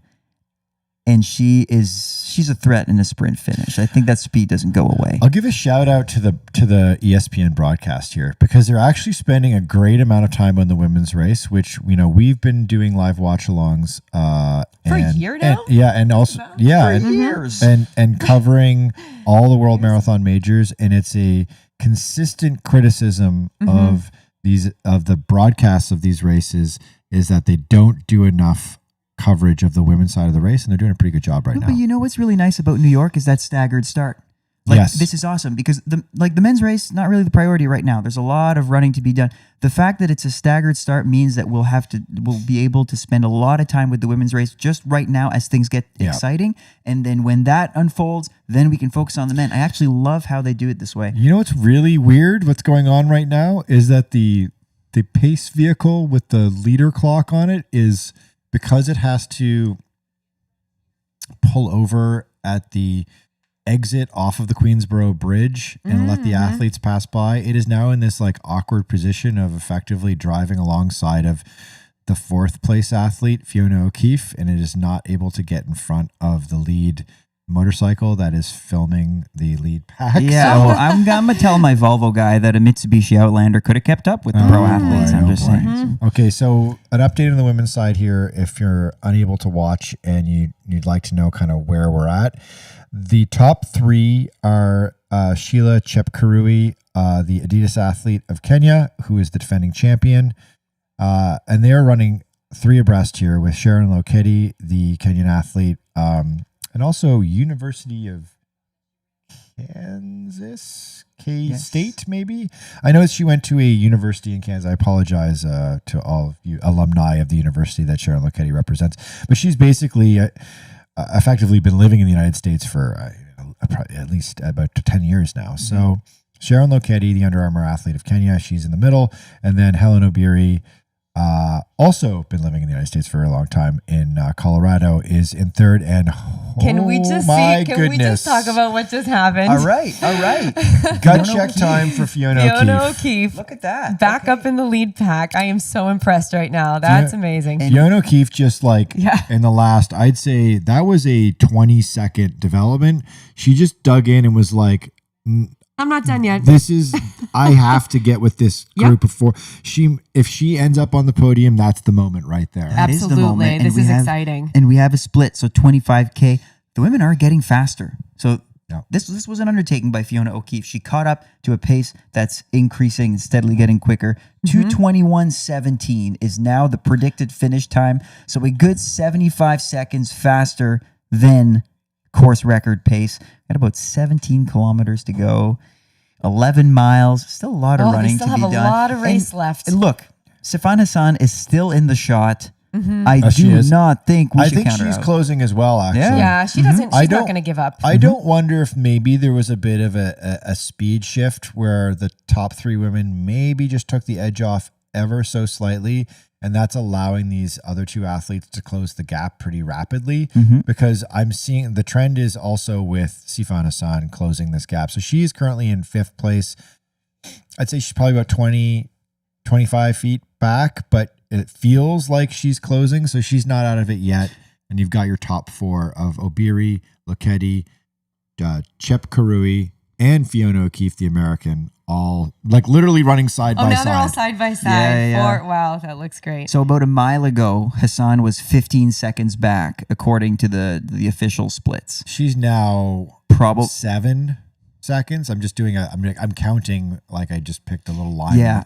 C: and she's a threat in a sprint finish. I think that speed doesn't go away.
A: I'll give a shout out to the ESPN broadcast here, because they're actually spending a great amount of time on the women's race, which we've been doing live watch-alongs
B: for a year now.
C: Years
A: and covering all the World Marathon majors, and it's a consistent criticism of the broadcasts of these races is that they don't do enough coverage of the women's side of the race, and they're doing a pretty good job right now.
C: But you know what's really nice about New York is that staggered start. This is awesome, because the men's race, not really the priority right now. There's a lot of running to be done. The fact that it's a staggered start means that we'll be able to spend a lot of time with the women's race just right now as things get exciting. And then when that unfolds, then we can focus on the men. I actually love how they do it this way.
A: You know what's really weird? What's going on right now is that the pace vehicle with the leader clock on it is, because it has to pull over at the exit off of the Queensboro Bridge and let the athletes pass by, it is now in this awkward position of effectively driving alongside of the fourth place athlete, Fiona O'Keefe, and it is not able to get in front of the lead motorcycle that is filming the lead pack.
C: Yeah, so I'm going to tell my Volvo guy that a Mitsubishi Outlander could have kept up with the pro athletes. I'm just saying.
A: Okay, so an update on the women's side here. If you're unable to watch and you'd like to know kind of where we're at, the top three are Sheila Chepkurui, the Adidas athlete of Kenya, who is the defending champion. And they are running three abreast here with Sharon Lokedi, the Kenyan athlete, and also University of Kansas, K-State, maybe? I know she went to a university in Kansas. I apologize to all of you alumni of the university that Sharon Lokedi represents. But she's basically effectively been living in the United States for at least about 10 years now. So Sharon Lokedi, the Under Armour athlete of Kenya, she's in the middle. And then Helen Obiri, also been living in the United States for a long time in Colorado, is in third. And
B: Can we just talk about what just happened?
C: All right.
A: Gut check time for Fiona
B: O'Keefe.
C: Look at that.
B: Back up in the lead pack. I am so impressed right now. That's amazing.
A: Fiona O'Keefe just in the last, I'd say that was a 20-second development. She just dug in and was like,
B: I'm not done yet.
A: I have to get with this group of four. If she ends up on the podium, that's the moment right there.
C: That is the moment.
B: This is exciting.
C: And we have a split. So 25K, the women are getting faster. So this was an undertaking by Fiona O'Keefe. She caught up to a pace that's increasing and steadily getting quicker. 2:21.17 is now the predicted finish time. So a good 75 seconds faster than course record pace. Got about 17 kilometers to go, 11 miles. Still a lot of running to be done.
B: They still have a lot of race left.
C: And look, Sifan Hassan is still in the shot. I do not think we should count her out.
A: She's closing as well, actually.
B: Yeah, she doesn't. She's not going to give up.
A: I don't wonder if maybe there was a bit of a speed shift where the top three women maybe just took the edge off ever so slightly. And that's allowing these other two athletes to close the gap pretty rapidly, because I'm seeing the trend is also with Sifan Hassan closing this gap. So she is currently in 5th place. I'd say she's probably about 20, 25 feet back, but it feels like she's closing. So she's not out of it yet. And you've got your top four of Obiri, Lokedi, Chep Karui, and Fiona O'Keefe, the American, all literally running side by side.
B: They're all side by side.
C: Yeah.
B: Wow, that looks great.
C: So about a mile ago, Hassan was 15 seconds back, according to the official splits.
A: She's now
C: probably
A: 7 seconds. I'm just doing I'm counting like I just picked a little line. Yeah,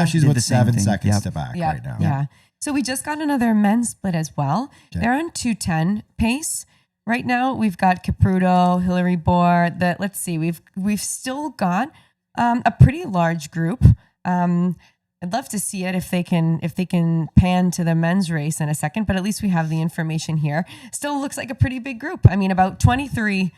A: she's with 7 seconds to back right now.
B: Yeah. So we just got another men's split as well. Okay. They're on 2:10 pace. Right now, we've got Caputo, Hillary Bohr. Let's see, we've still got a pretty large group. I'd love to see it if they can pan to the men's race in a second, but at least we have the information here. Still looks like a pretty big group. I mean, about 22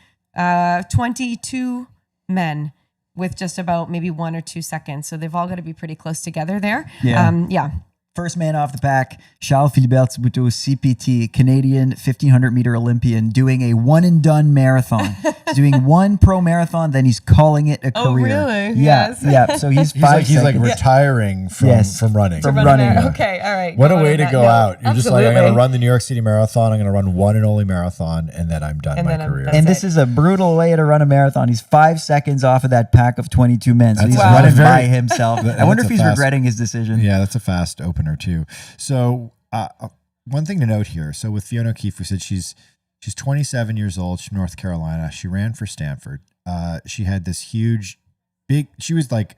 B: men with just about maybe 1 or 2 seconds. So they've all got to be pretty close together there.
C: Yeah. First man off the pack, Charles Philibert Bouteau, CPT, Canadian 1,500 meter Olympian, doing a one and done marathon. He's doing one pro marathon, then he's calling it a career.
B: Oh, really?
C: Yeah,
B: Yes.
C: yeah. So he's
A: retiring from running.
C: From running.
B: Okay, all right.
A: What a way to go out. You're just like, I'm going to
B: Absolutely.
A: run the New York City Marathon. I'm going to run one and only marathon, and then I'm done
B: And
A: my
B: then I'm
A: career.
B: done.
C: And this is a brutal way to run a marathon. He's 5 seconds off of that pack of 22 men. So
A: That's
C: he's
A: wow.
C: running
A: Very-
C: by himself. I wonder
A: that's
C: if
A: a
C: he's
A: fast-
C: regretting his decision.
A: Yeah, that's a fast opener too. So one thing to note here. So with Fiona O'Keefe, we said she's 27 years old. She's from North Carolina. She ran for Stanford. She had this she was like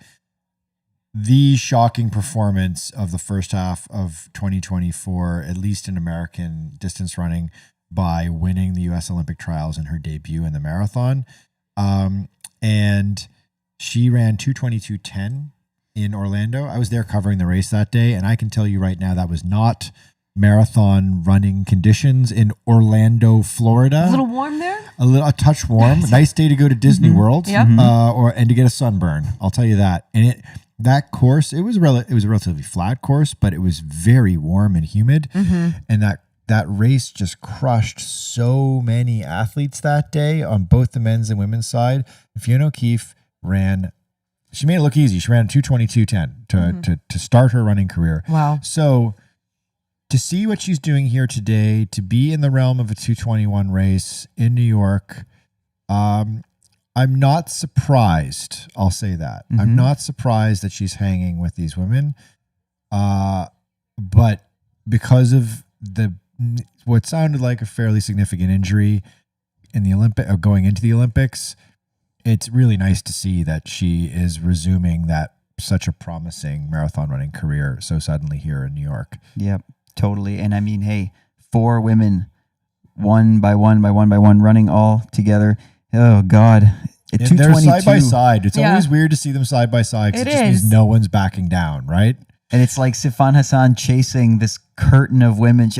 A: the shocking performance of the first half of 2024, at least in American distance running, by winning the U.S. Olympic trials in her debut in the marathon. And she ran 2:22.10 in Orlando. I was there covering the race that day, and I can tell you right now that was not marathon running conditions in Orlando, Florida.
B: A little warm there?
A: A touch warm. Nice day to go to Disney World,
B: Yep.
A: and to get a sunburn. I'll tell you that. And that course, it was a relatively flat course, but it was very warm and humid. And that race just crushed so many athletes that day on both the men's and women's side. Fiona O'Keefe she made it look easy. She ran 2:22.10 to start her running career.
B: Wow.
A: So to see what she's doing here today, to be in the realm of a 2:21 race in New York, I'm not surprised. I'll say that. I'm not surprised that she's hanging with these women. But because of what sounded like a fairly significant injury in the going into the Olympics, it's really nice to see that she is resuming such a promising marathon running career so suddenly here in New York.
C: Yep, totally. And I mean, hey, 4 women, one by one, running all together. Oh, God. At
A: And they're
C: 2:22.
A: side by side. It's
B: Yeah.
A: always weird to see them side by side because
B: It
A: it just means
B: is.
A: no one's backing down, right?
C: And it's like Sifan Hassan chasing this curtain of women.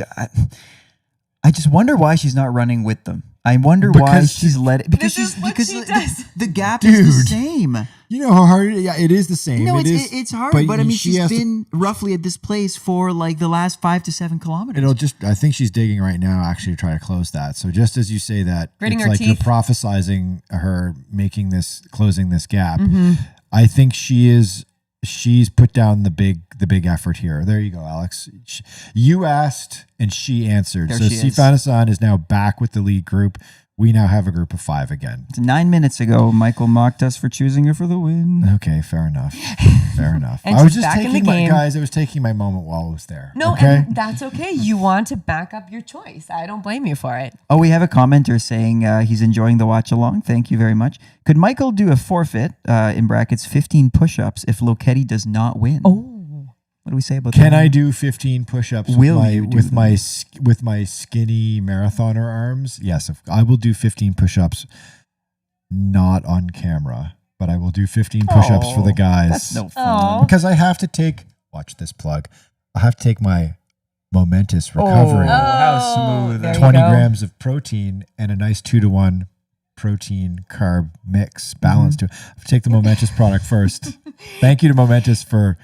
C: I just wonder why she's not running with them. I wonder why
A: Because
C: she's let it. Because
B: This is what she does.
C: the gap is the
A: Dude.
C: same.
A: You know how hard? Yeah, it is the same.
C: No,
A: It is,
C: it's hard. But I mean,
A: she
C: she's
A: has to-
C: been roughly at this place for like the last 5 to 7 kilometers.
A: I think she's digging right now actually to try to close that. So just as you say that,
B: Gritting
A: it's
B: her
A: like
B: teeth.
A: you're prophesizing her closing this gap.
B: Mm-hmm.
A: I think she's put down the big effort here. There you go, Alex. You asked and she answered.
C: There
A: so
C: she is.
A: Sifan Hassan is now back with the lead group. We now have a group of 5 again.
C: 9 minutes ago, Michael mocked us for choosing her for the win.
A: Okay, fair enough. Fair enough.
B: And
A: I was
B: she's
A: just
B: back in the
A: taking my
B: game.
A: guys. I was taking my moment while I was there.
B: No,
A: okay.
B: and that's okay. You want to back up your choice. I don't blame you for it.
C: Oh, we have a commenter saying he's enjoying the watch along. Thank you very much. Could Michael do a forfeit, in brackets, 15 push-ups if Lokedi does not win?
B: Oh.
C: What do we say about
A: Can
C: that?
A: I do 15 push-ups
C: Will you do
A: with my skinny marathoner arms? Yes, I will do 15 push-ups, not on camera, but I will do 15 push-ups for the guys.
C: That's no fun.
B: Oh.
A: Because I have to take. Watch this plug. I have to take my momentous recovery.
C: how smooth.
B: There you
A: 20
B: go.
A: grams of protein and a nice 2-to-1 protein carb mix balance to it. I have to take the momentous product first. Thank you to Momentous for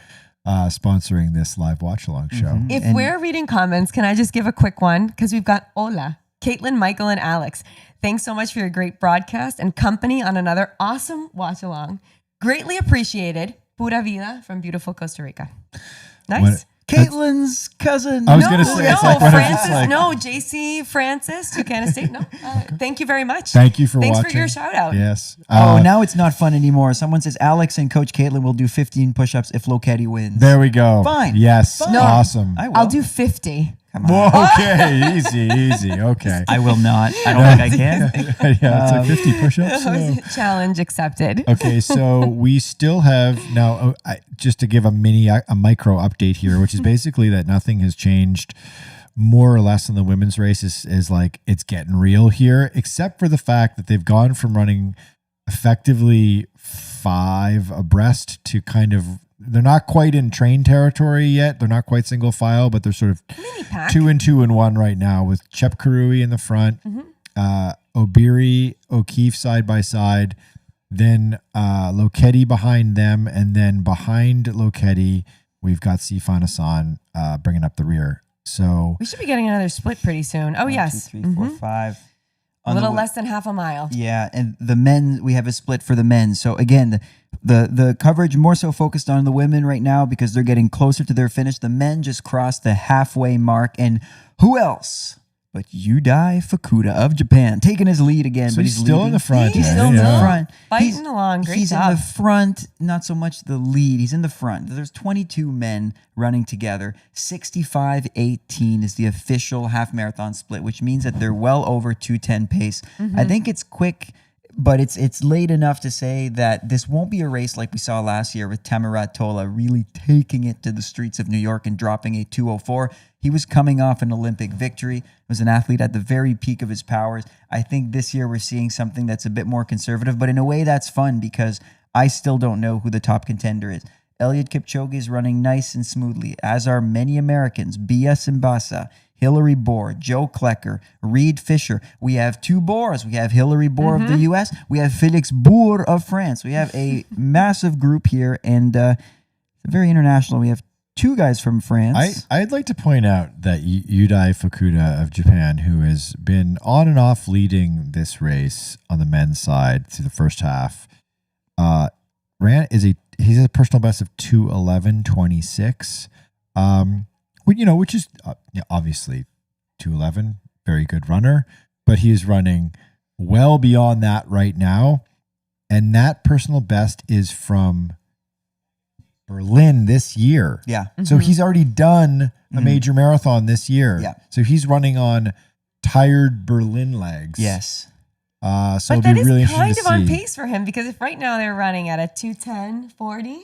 A: sponsoring this live watch along show.
B: If
C: And-
B: we're reading comments, can I just give a quick one? Because we've got Ola, Katelyn, Michael, and Alex. Thanks so much for your great broadcast and company on another awesome watch along. Greatly appreciated. Pura vida from beautiful Costa Rica. Nice.
A: What-
C: Caitlin's cousin.
A: I was gonna say, it's like, what if it's
B: Francis,
A: like-
B: no, JC Francis, Tucana State. No, thank you very much.
A: Thank you for
B: Thanks
A: watching.
B: for your shout out.
A: Yes.
C: Oh, now it's not fun anymore. Someone says Alex and Coach Katelyn will do 15 push-ups if Lokedi wins.
A: There we go.
C: Fine.
A: Yes.
C: Fine.
B: No.
A: Awesome.
C: I will.
B: I'll do 50.
C: Come on.
A: Whoa, okay. Easy. Okay.
C: I will not. I don't think I can.
A: Yeah, it's like 50 push-ups.
B: Challenge accepted.
A: Okay, so we still have now, just to give a micro update here, which is basically that nothing has changed more or less in the women's race is like it's getting real here, except for the fact that they've gone from running effectively 5 abreast to kind of, they're not quite in train territory yet. They're not quite single file, but they're sort of
B: Mini pack.
A: 2 and 2 and 1 right now with Chep Karui in the front, Obiri, O'Keefe side by side, then Lokedi behind them, and then behind Lokedi, we've got Sifan Hassan bringing up the rear. So
B: We should be getting another split pretty soon. Oh,
C: 1,
B: yes.
C: 2, 3, 4, 5.
B: A little less than half a mile.
C: Yeah, and the men, we have a split for the men. So again, the coverage more so focused on the women right now because they're getting closer to their finish. The men just crossed the halfway mark, and who else but Yudai Fukuda of Japan taking his lead again?
A: So
C: but
A: he's still in
C: leading.
A: the front.
B: He's
A: Yeah,
B: still in
C: in
B: the
C: the
A: yeah.
C: front.
B: Fighting along. Great
C: he's
B: job.
C: in the front, not so much the lead. He's in the front. There's 22 men running together. 65-18 is the official half marathon split, which means that they're well over 2:10 pace. I think it's quick, but it's late enough to say that this won't be a race like we saw last year with Tamirat Tola really taking it to the streets of New York and dropping a 2:04. He was coming off an Olympic victory, was an athlete at the very peak of his powers. I think this year we're seeing something that's a bit more conservative, but in a way that's fun because I still don't know who the top contender is. Eliud Kipchoge is running nice and smoothly, as are many Americans. Bia Simbasa, Hillary Bohr, Joe Klecker, Reed Fisher. We have 2 Boers. We have Hillary Bohr of the U.S. We have Felix Boer of France. We have a massive group here, and very international. We have 2 guys from France.
A: I'd like to point out that Yudai Fukuda of Japan, who has been on and off leading this race on the men's side through the first half, he's a personal best of 2:11.26, which is obviously 2:11, very good runner, but he is running well beyond that right now, and that personal best is from Berlin this year.
C: Yeah.
A: So he's already done a major marathon this year.
C: Yeah.
A: So he's running on tired Berlin legs.
C: Yes.
A: So
B: But
A: it'll
B: that
A: be
B: is
A: really
B: kind
A: interesting
B: of
A: to
B: on
A: see.
B: pace for him because if right now they're running at a 2:10.40.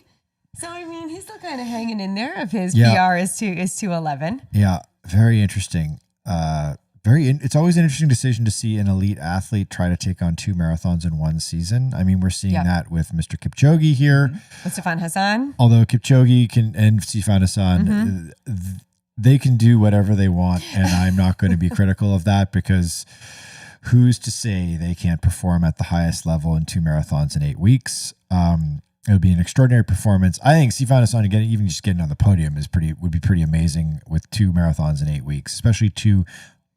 B: So, I mean, he's still kind of hanging in there if his
A: Yeah.
B: PR is 2:11.
A: Yeah, very interesting. It's always an interesting decision to see an elite athlete try to take on 2 marathons in one season. I mean, we're seeing
B: Yeah.
A: that with Mr. Kipchoge here.
B: With Sifan Hassan.
A: Although Kipchoge and Sifan Hassan, they can do whatever they want, and I'm not going to be critical of that because who's to say they can't perform at the highest level in 2 marathons in 8 weeks? It would be an extraordinary performance. I think Sifan Hassan even just getting on the podium would be pretty amazing with 2 marathons in 8 weeks, especially 2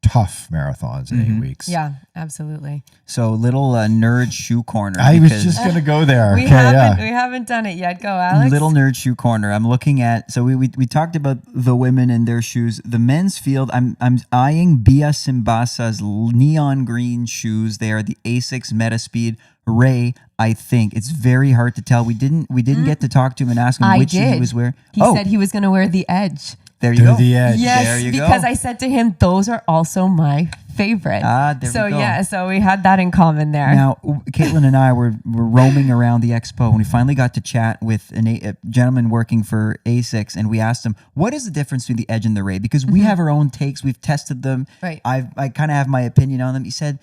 A: tough marathons in 8 weeks.
B: Yeah, absolutely.
C: So little nerd shoe corner.
A: I was just going to go there.
B: We haven't done it yet. Go, Alex.
C: Little nerd shoe corner. I'm looking at, so we talked about the women and their shoes. The men's field, I'm eyeing Bia Simbasa's neon green shoes. They are the Asics Metaspeed Ray. I think it's very hard to tell. We didn't get to talk to him and ask him which shoe he was wearing.
B: He said he was going to wear the Edge.
C: There you go.
A: The Edge.
B: Yes,
C: there you
B: because
C: go.
B: I said to him, those are also my favorite.
C: There we go.
B: Yeah, so we had that in common there.
C: Now, Katelyn and I were roaming around the expo, and we finally got to chat with a gentleman working for ASICS, and we asked him, what is the difference between the Edge and the Ray? Because we have our own takes. We've tested them.
B: Right.
C: I kind of have my opinion on them. He said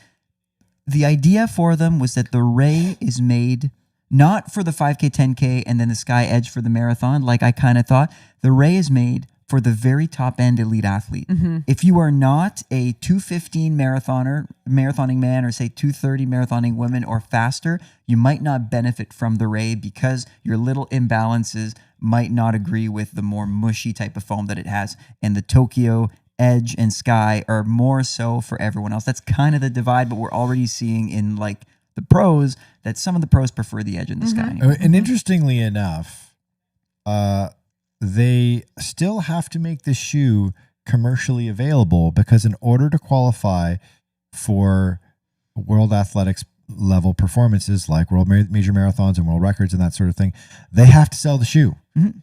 C: the idea for them was that the Ray is made not for the 5K, 10K, and then the Sky Edge for the marathon, like I kind of thought. The Ray is made for the very top end elite athlete. If you are not a 2:15 marathoning man, or say 2:30 marathoning woman or faster, you might not benefit from the Ray because your little imbalances might not agree with the more mushy type of foam that it has. And the Tokyo Edge and Sky are more so for everyone else. That's kind of the divide, but we're already seeing in like the pros that some of the pros prefer the Edge and the Sky.
A: And interestingly enough, they still have to make the shoe commercially available, because in order to qualify for World Athletics level performances like World Major Marathons and World Records and that sort of thing, they have to sell the shoe.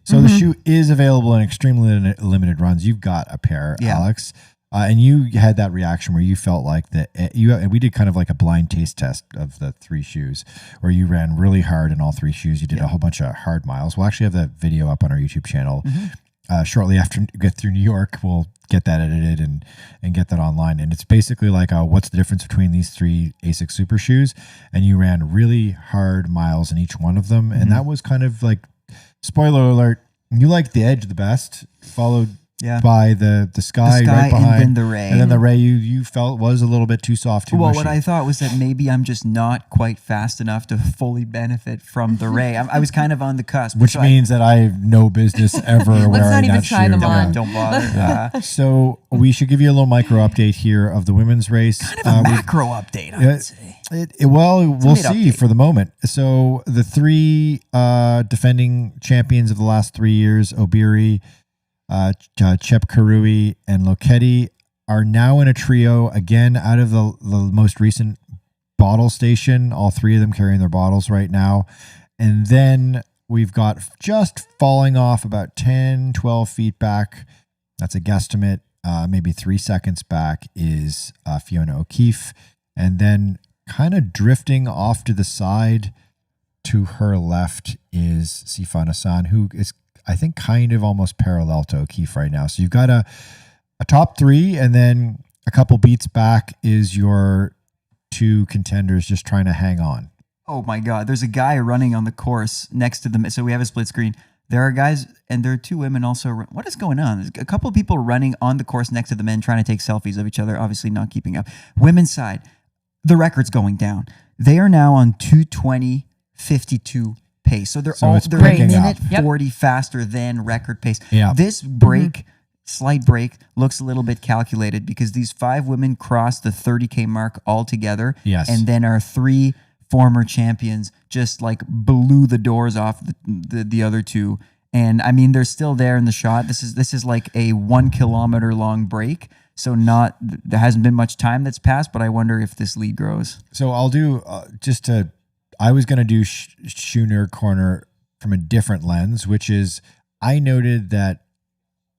A: So the shoe is available in extremely limited runs. You've got a pair, Alex. And you had that reaction where you felt like we did kind of like a blind taste test of the 3 shoes, where you ran really hard in all 3 shoes. You did a whole bunch of hard miles. We'll actually have that video up on our YouTube channel shortly after we get through New York. We'll get that edited and get that online. And it's basically like, what's the difference between these 3 ASICS Super shoes? And you ran really hard miles in each one of them. And that was kind of like, spoiler alert, you liked the Edge the best, followed by the Sky right behind,
C: and then the Ray.
A: And then the Ray you felt was a little bit too soft, too mushy.
C: What I thought was that maybe I'm just not quite fast enough to fully benefit from the Ray. I was kind of on the cusp.
A: Which means that I have no business ever wearing
B: Let's not even
A: that
B: try
A: shoe.
B: them on.
C: Don't bother.
A: So we should give you a little micro update here of the women's race.
C: Kind of a macro update, I would say.
A: We'll see for the moment. So the 3 defending champions of the last 3 years, Obiri, Kipchoge, and Lokedi, are now in a trio again out of the most recent bottle station. All 3 of them carrying their bottles right now. And then we've got just falling off about 10, 12 feet back. That's a guesstimate. Maybe 3 seconds back is Fiona O'Keefe. And then kind of drifting off to the side to her left is Sifan Hassan, who is, I think, kind of almost parallel to O'Keefe right now. So you've got a top 3, and then a couple beats back is your 2 contenders just trying to hang on.
C: Oh my God. There's a guy running on the course next to them. So we have a split screen. There are guys, and there are 2 women also. What is going on? There's a couple of people running on the course next to the men, trying to take selfies of each other, obviously not keeping up. Women's side, the record's going down. They are now on 2:20:52 pace. So they're a minute 40 faster than record pace. This break, slight break, looks a little bit calculated because these 5 women crossed the 30K mark altogether.
A: Yes.
C: And then our 3 former champions just like blew the doors off the other 2. And I mean, they're still there in the shot. This is like a 1 kilometer long break. So there hasn't been much time that's passed, but I wonder if this lead grows.
A: So I'll do I was going to do Shoe Nerd Corner from a different lens, which is I noted that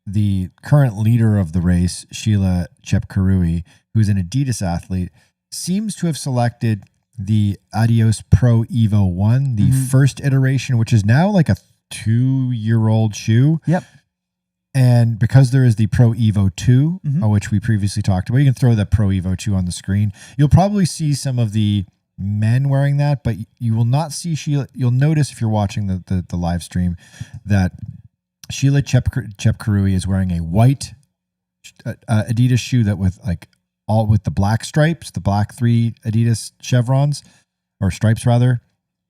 A: the current leader of the race, Sheila Kipchoge, who's an Adidas athlete, seems to have selected the Adios Pro Evo 1, the first iteration, which is now like a 2-year-old shoe.
C: Yep.
A: And because there is the Pro Evo 2, which we previously talked about, you can throw that Pro Evo 2 on the screen. You'll probably see some of the men wearing that, but you will not see Sheila. You'll notice if you're watching the live stream that Sheila Kipchoge is wearing a white Adidas shoe that with like all with the black stripes, the black 3 Adidas chevrons or stripes rather.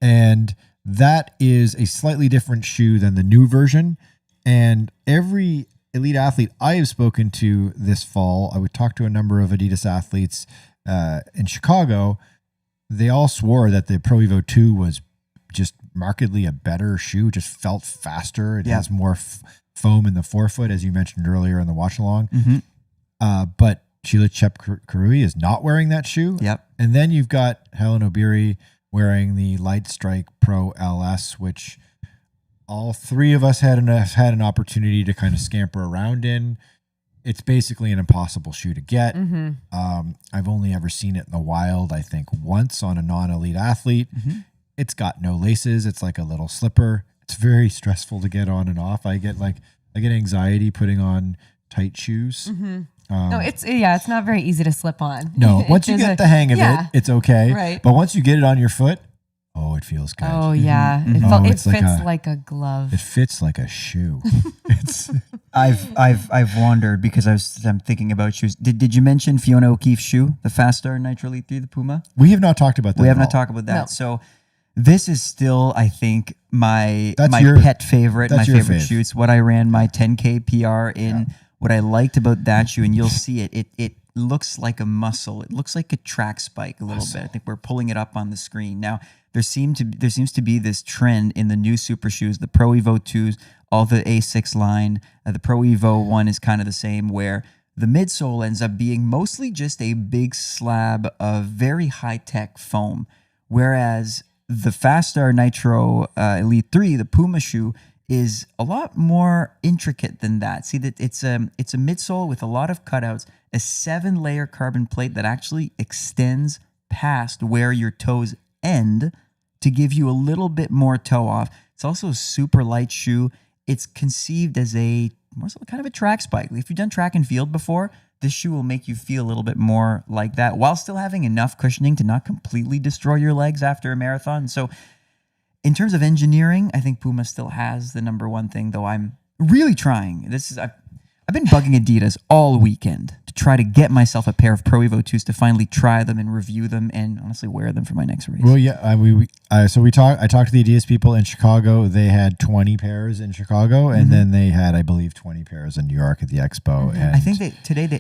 A: And that is a slightly different shoe than the new version. And every elite athlete I have spoken to this fall, I would talk to a number of Adidas athletes in Chicago. They all swore that the Pro Evo 2 was just markedly a better shoe, just felt faster. It has more foam in the forefoot, as you mentioned earlier in the watch along. But Sheila Chepkarui is not wearing that shoe. And then you've got Helen Obiri wearing the Light Strike Pro LS, which all three of us had an opportunity to kind of scamper around in. It's basically an impossible shoe to get. I've only ever seen it in the wild, I think, once on a non-elite athlete. It's got no laces. It's like a little slipper. It's very stressful to get on and off. I get anxiety putting on tight shoes.
B: No, it's not very easy to slip on.
A: No, once you get the hang of it, it's okay.
B: Right.
A: But once you get it on your foot, oh, it feels good.
B: Oh yeah, it fits like a glove.
A: It fits like a shoe.
C: I've wondered because I'm thinking about shoes. Did you mention Fiona O'Keefe's shoe, the Fast Star Nitro Elite 3, the Puma?
A: We have not talked about that.
C: We have not talked about that. No. So this is still, I think, my pet favorite, my favorite shoe. It's what I ran my 10K PR in. Yeah. What I liked about that shoe, and you'll see it, it looks like a muscle. It looks like a track spike a little bit. I think we're pulling it up on the screen. Now, there seems to be this trend in the new super shoes, the Pro Evo 2s, all the A6 line. The Pro Evo 1 is kind of the same, where the midsole ends up being mostly just a big slab of very high-tech foam, whereas the Fast Star Nitro Elite 3, the Puma shoe, is a lot more intricate than that. See, that it's a midsole with a lot of cutouts, a 7-layer carbon plate that actually extends past where your toes end to give you a little bit more toe off. It's also a super light shoe. It's conceived as more so kind of a track spike. If you've done track and field before, this shoe will make you feel a little bit more like that while still having enough cushioning to not completely destroy your legs after a marathon. So in terms of engineering, I think Puma still has the number one thing, though I'm really trying. I've been bugging Adidas all weekend to try to get myself a pair of Pro Evo 2s to finally try them and review them and honestly wear them for my next race.
A: Well, yeah, I talked to the Adidas people in Chicago. They had 20 pairs in Chicago, and then they had, I believe, 20 pairs in New York at the Expo. And
C: I think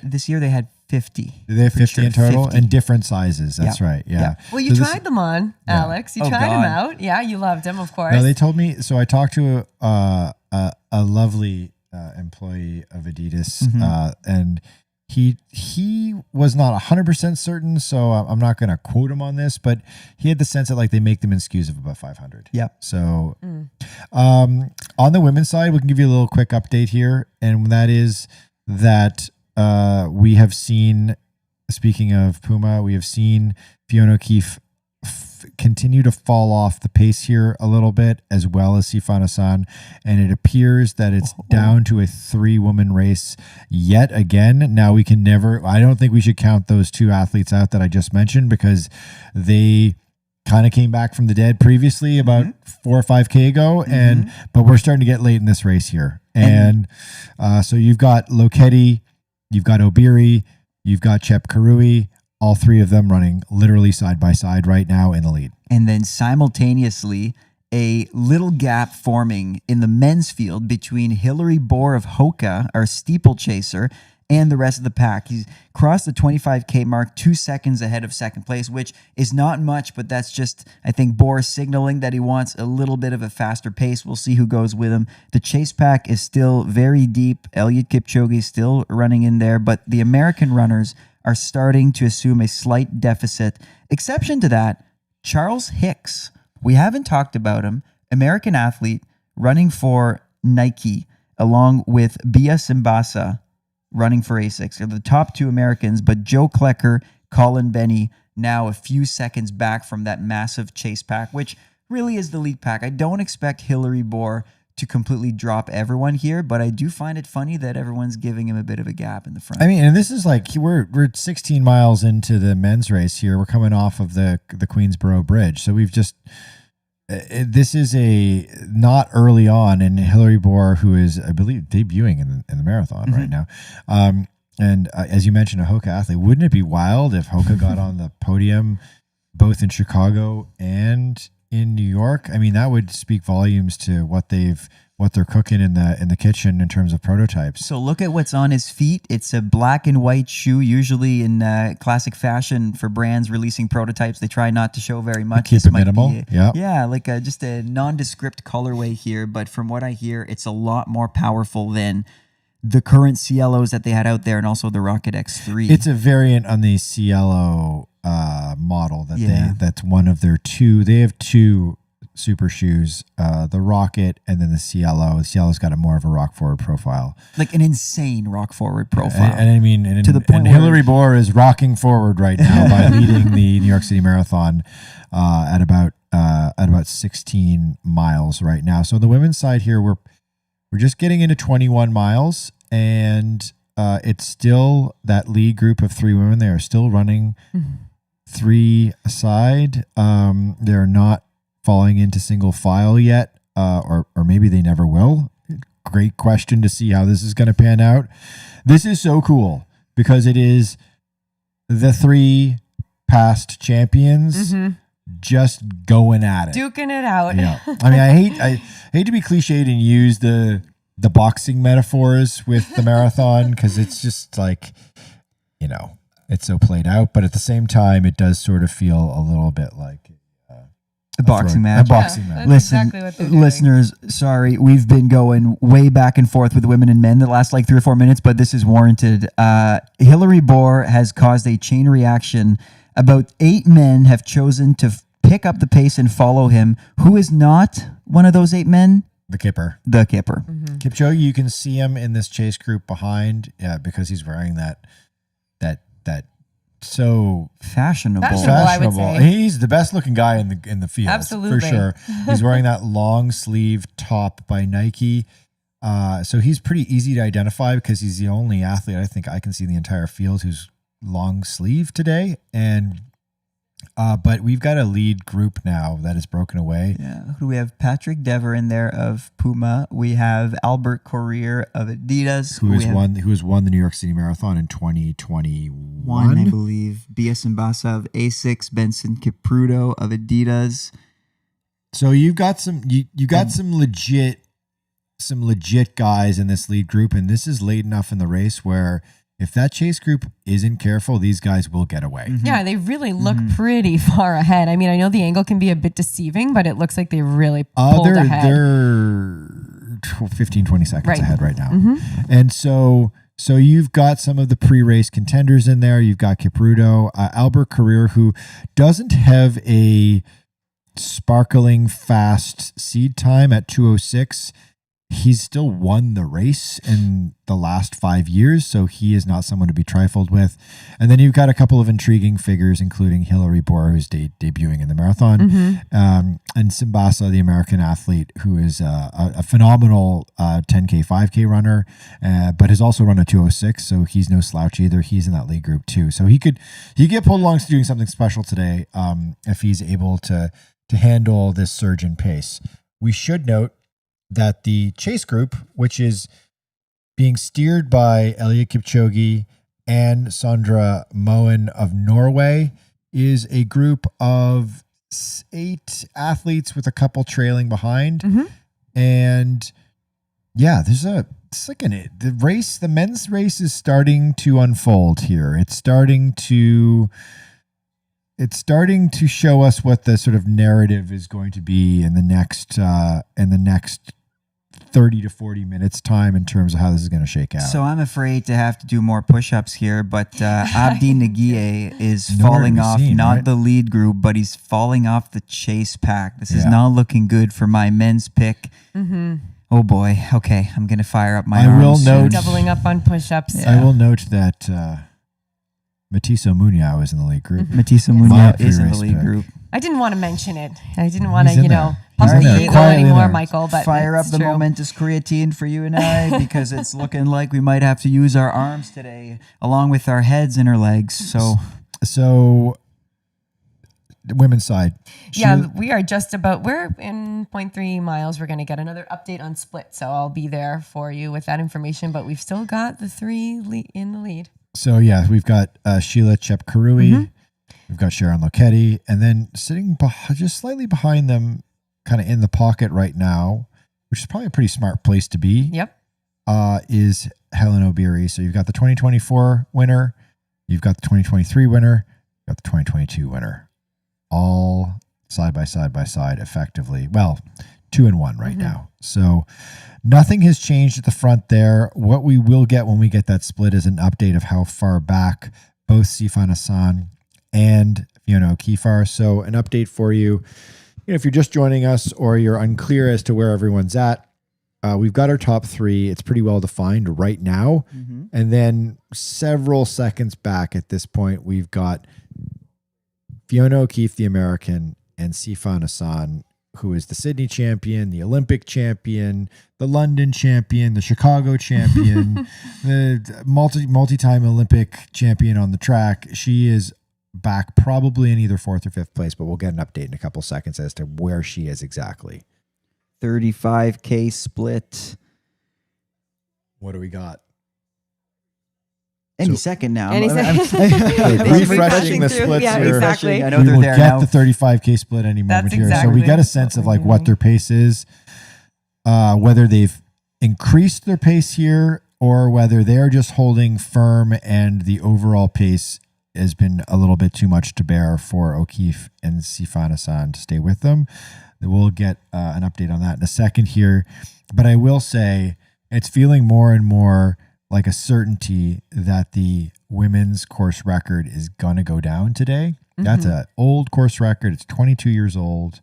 C: this year they had 50.
A: They have 50 in total and different sizes. That's right. Yeah.
B: Well, you tried them on, Alex. You tried them out. Yeah, you loved them, of course.
A: No, they told me. So I talked to a lovely employee of Adidas, and he was not 100% certain. So I'm not going to quote him on this, but he had the sense that they make them in SKUs of about 500.
C: Yeah.
A: So on the women's side, we can give you a little quick update here, and that is that we have seen, speaking of Puma, we have seen Fiona O'Keefe continue to fall off the pace here a little bit, as well as Sifan Hassan, and it appears that it's down to a 3-woman race yet again. Now I don't think we should count those 2 athletes out that I just mentioned, because they kind of came back from the dead previously about 4 or 5K ago, but we're starting to get late in this race here. And so you've got Lokedi, you've got Obiri, you've got Chepkarui, all 3 of them running literally side by side right now in the lead.
C: And then simultaneously, a little gap forming in the men's field between Hillary Bohr of Hoka, our steeplechaser, and the rest of the pack. He's crossed the 25K mark 2 seconds ahead of second place, which is not much, but that's just, I think, Bohr signaling that he wants a little bit of a faster pace. We'll see who goes with him. The chase pack is still very deep. Eliud Kipchoge is still running in there, but the American runners are starting to assume a slight deficit. Exception to that, Charles Hicks. We haven't talked about him. American athlete running for Nike, along with Bia Simbasa running for ASICS. They're the top 2 Americans, but Joe Klecker, Colin Benny, now a few seconds back from that massive chase pack, which really is the lead pack. I don't expect Hillary Bohr to completely drop everyone here, but I do find it funny that everyone's giving him a bit of a gap in the front.
A: I mean, and this is we're 16 miles into the men's race here. We're coming off of the Queensboro Bridge, so we've just this is a not early on, and Hillary Bohr, who is, I believe, debuting in the marathon right now, as you mentioned, a Hoka athlete. Wouldn't it be wild if Hoka got on the podium both in Chicago and in New York? I mean, that would speak volumes to what they're cooking in the kitchen in terms of prototypes.
C: So look at what's on his feet. It's a black and white shoe, usually in classic fashion for brands releasing prototypes. They try not to show very much.
A: Keep it minimal.
C: Yeah, like just a nondescript colorway here. But from what I hear, it's a lot more powerful than the current Cielos that they had out there, and also the Rocket X3.
A: It's a variant on the Cielo model that's one of their two. They have two super shoes, the Rocket and then the Cielo. The Cielo's got a more of a rock forward profile,
C: like an insane rock forward profile.
A: And I mean, to the point Hillary Bohr is rocking forward right now by leading the New York City Marathon at about 16 miles right now. So the women's side here, we're just getting into 21 miles, and it's still that lead group of 3 women. They are still running 3 aside. They're not falling into single file yet, or maybe they never will. Great question to see how this is going to pan out. This is so cool because it is the 3 past champions just going at it,
B: duking it out.
A: Yeah, I mean, I hate to be cliched and use the boxing metaphors with the marathon because it's just like, it's so played out, but at the same time, it does sort of feel a little bit like
C: a boxing match.
B: That's
C: Listen,
B: exactly what they're doing.
C: Listeners, sorry, we've been going way back and forth with women and men the last 3 or 4 minutes, but this is warranted. Hillary Bohr has caused a chain reaction. About 8 men have chosen to pick up the pace and follow him. Who is not one of those 8 men?
A: The Kipper.
C: Kipchoge,
A: you can see him in this chase group behind, because he's wearing that so
B: fashionable, I would say.
A: He's the best looking guy in the field.
B: Absolutely.
A: For sure. He's wearing that long sleeve top by Nike. So he's pretty easy to identify because he's the only athlete I think I can see in the entire field who's long sleeve today. And but we've got a lead group now that is broken away.
C: Yeah. We have Patrick Dever in there of Puma. We have Albert Courier of Adidas,
A: who has won the New York City Marathon in 2021,
C: I believe. B.S. Mbassa of Asics, Benson Kipruto of Adidas.
A: So you've got some some legit guys in this lead group, and this is late enough in the race where if that chase group isn't careful, these guys will get away.
B: Yeah, they really look pretty far ahead. I mean, I know the angle can be a bit deceiving, but it looks like they really pulled ahead.
A: They're 15, 20 seconds ahead right now. And so you've got some of the pre-race contenders in there. You've got Kipruto, Albert Courier, who doesn't have a sparkling fast seed time at 2:06. He's still won the race in the last 5 years, so he is not someone to be trifled with. And then you've got a couple of intriguing figures, including Hillary Bohr, who's debuting in the marathon, and Simbasa, the American athlete, who is a phenomenal 10K, 5K runner, but has also run a 2:06, so he's no slouch either. He's in that league group too, so he could get pulled along to doing something special today if he's able to handle this surge in pace. We should note that the chase group, which is being steered by Eliud Kipchoge and Sondre Moen of Norway, is a group of 8 athletes with a couple trailing behind. And yeah, the men's race is starting to unfold here. It's starting to show us what the sort of narrative is going to be in the next 30 to 40 minutes time in terms of how this is going to shake out.
C: So I'm afraid to have to do more push-ups here, but Abdi Nagiye is falling off, the lead group, but he's falling off the chase pack. This is not looking good for my men's pick. Oh boy. Okay, I'm going to fire up my arms.
B: Doubling up on push-ups.
A: I will note that Matiso Munoz is in the league group.
C: Matiso Munoz is in the league group.
B: I didn't want to mention it. I didn't want to, pump the ego
A: quietly
B: anymore, Michael. But
C: fire up the momentous creatine for you and I, because it's looking like we might have to use our arms today, along with our heads and our legs. So
A: women's side.
B: Yeah, we are we're in 0.3 miles. We're going to get another update on split. So I'll be there for you with that information. But we've still got the three in the lead.
A: So, yeah, we've got Sheila Chepkarui. We've got Sharon Lokedi. And then sitting just slightly behind them, kind of in the pocket right now, which is probably a pretty smart place to be.
B: Yep.
A: Is Hellen Obiri. So you've got the 2024 winner, you've got the 2023 winner, you've got the 2022 winner, all side by side effectively. Well, 2 and 1 right now. So nothing has changed at the front there. What we will get when we get that split is an update of how far back both Sifan Hassan and Fiona O'Keefe are. So an update for you. If you're just joining us or you're unclear as to where everyone's at, we've got our top 3. It's pretty well defined right now. And then several seconds back at this point, we've got Fiona O'Keefe, the American, and Sifan Hassan, who is the Sydney champion, the Olympic champion, the London champion, the Chicago champion, the multi-time Olympic champion on the track. She is back probably in either 4th or 5th place, but we'll get an update in a couple seconds as to where she is exactly.
C: 35K split.
A: What do we got?
C: Any second now.
B: Any
C: I'm
A: refreshing the splits
B: yeah,
A: here.
B: exactly.
C: I know
A: We
C: they're
A: will
C: there
A: get
C: now.
A: the 35K split any moment
B: That's
A: here. So
B: exactly
A: we get a sense of
B: what
A: like
B: we're
A: what
B: doing.
A: their pace is, whether they've increased their pace here or whether they're just holding firm and the overall pace has been a little bit too much to bear for O'Keefe and Sifan Hassan to stay with them. We'll get an update on that in a second here. But I will say it's feeling more and more like a certainty that the women's course record is going to go down today. That's an old course record. It's 22 years old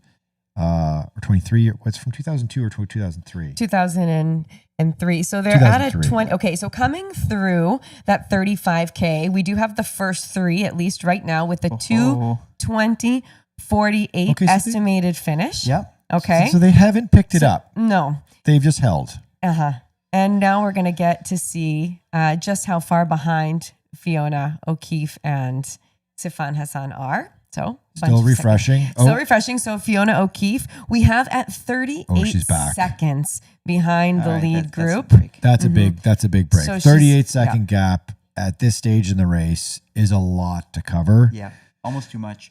A: or 23. What's from 2002 or 2003?
B: 2003. So they're at a
A: 2003.
B: 20. Okay, so coming through that 35K, we do have the first 3 at least right now with the 2:20:48
A: Okay, so
B: estimated finish.
C: Yep.
B: Okay.
A: So they haven't picked it up.
B: No.
A: They've just held.
B: And now we're going to get to see just how far behind Fiona O'Keefe and Sifan Hassan are. So
A: Still refreshing.
B: Still refreshing. So Fiona O'Keefe, we have at 38
A: she's back.
B: seconds behind the lead group.
A: That's a big break.
B: So she's-
A: 38-second gap at this stage in the race is a lot to cover.
C: Yeah, almost too much.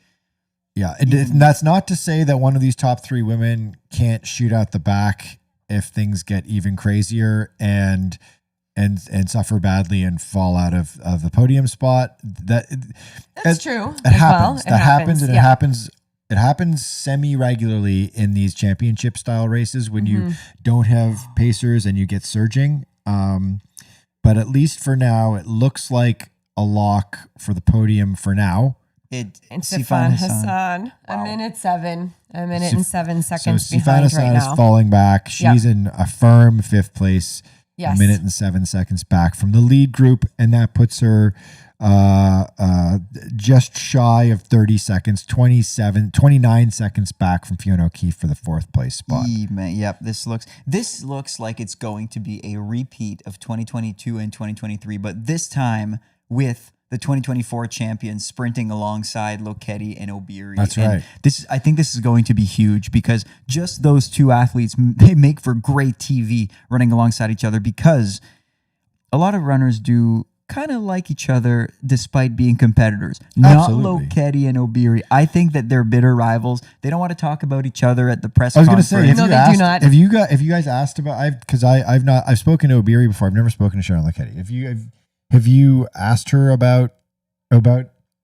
A: Yeah, and that's not to say that one of these top 3 women can't shoot out the back if things get even crazier and suffer badly and fall out of the podium spot.
B: That's true.
A: It happens.
B: Well.
A: That happens, and
B: yeah.
A: it happens semi-regularly in these championship style races when you don't have pacers and you get surging. But at least for now, it looks like a lock for the podium for now.
B: And Sifan Hassan, a minute and 7 seconds
A: So Sifan
B: behind
A: Hassan
B: right now.
A: is falling back. She's in a firm 5th place.
B: Yes.
A: A minute and 7 seconds back from the lead group, and that puts her just shy of 30 seconds, 29 seconds back from Fiona O'Keefe for the 4th place spot.
C: Yep, this looks like it's going to be a repeat of 2022 and 2023, but this time with the 2024 champions sprinting alongside Lokedi and Obiri.
A: That's
C: and
A: right.
C: I think this is going to be huge because just those 2 athletes, they make for great TV running alongside each other because a lot of runners do kind of like each other despite being competitors.
A: Absolutely.
C: Not Lokedi and Obiri. I think that they're bitter rivals. They don't want to talk about each other at the press
A: I was going to
C: conference.
A: say,
B: No, they do not.
A: Have you guys asked about? I've spoken to Obiri before. I've never spoken to Sharon Lokedi. Have you asked her about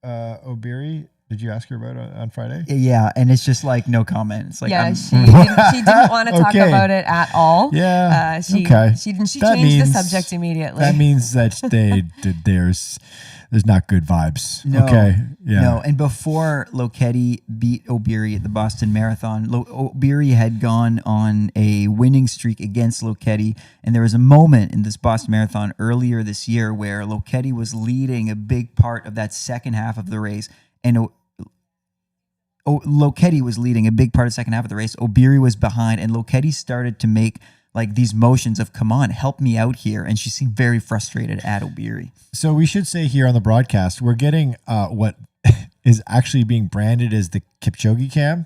A: Obiri? Did you ask her about it on Friday?
C: Yeah, and it's just like no comment. It's like
B: she didn't want to talk
A: Okay.
B: about it at all.
A: Yeah.
B: She
A: okay.
B: She changed
A: That
B: the
A: means-
B: subject immediately.
A: That means that there's not good vibes.
C: No,
A: okay. Yeah.
C: No, and before Lokedi beat Obiri at the Boston Marathon, Obiri had gone on a winning streak against Lokedi, and there was a moment in this Boston Marathon earlier this year where Lokedi was leading a big part of that second half of the race, and Lokedi was leading a big part of the second half of the race. Obiri was behind, and Lokedi started to make like these motions of, come on, help me out here. And she seemed very frustrated at Obiri.
A: So we should say here on the broadcast, we're getting what is actually being branded as the Kipchoge cam.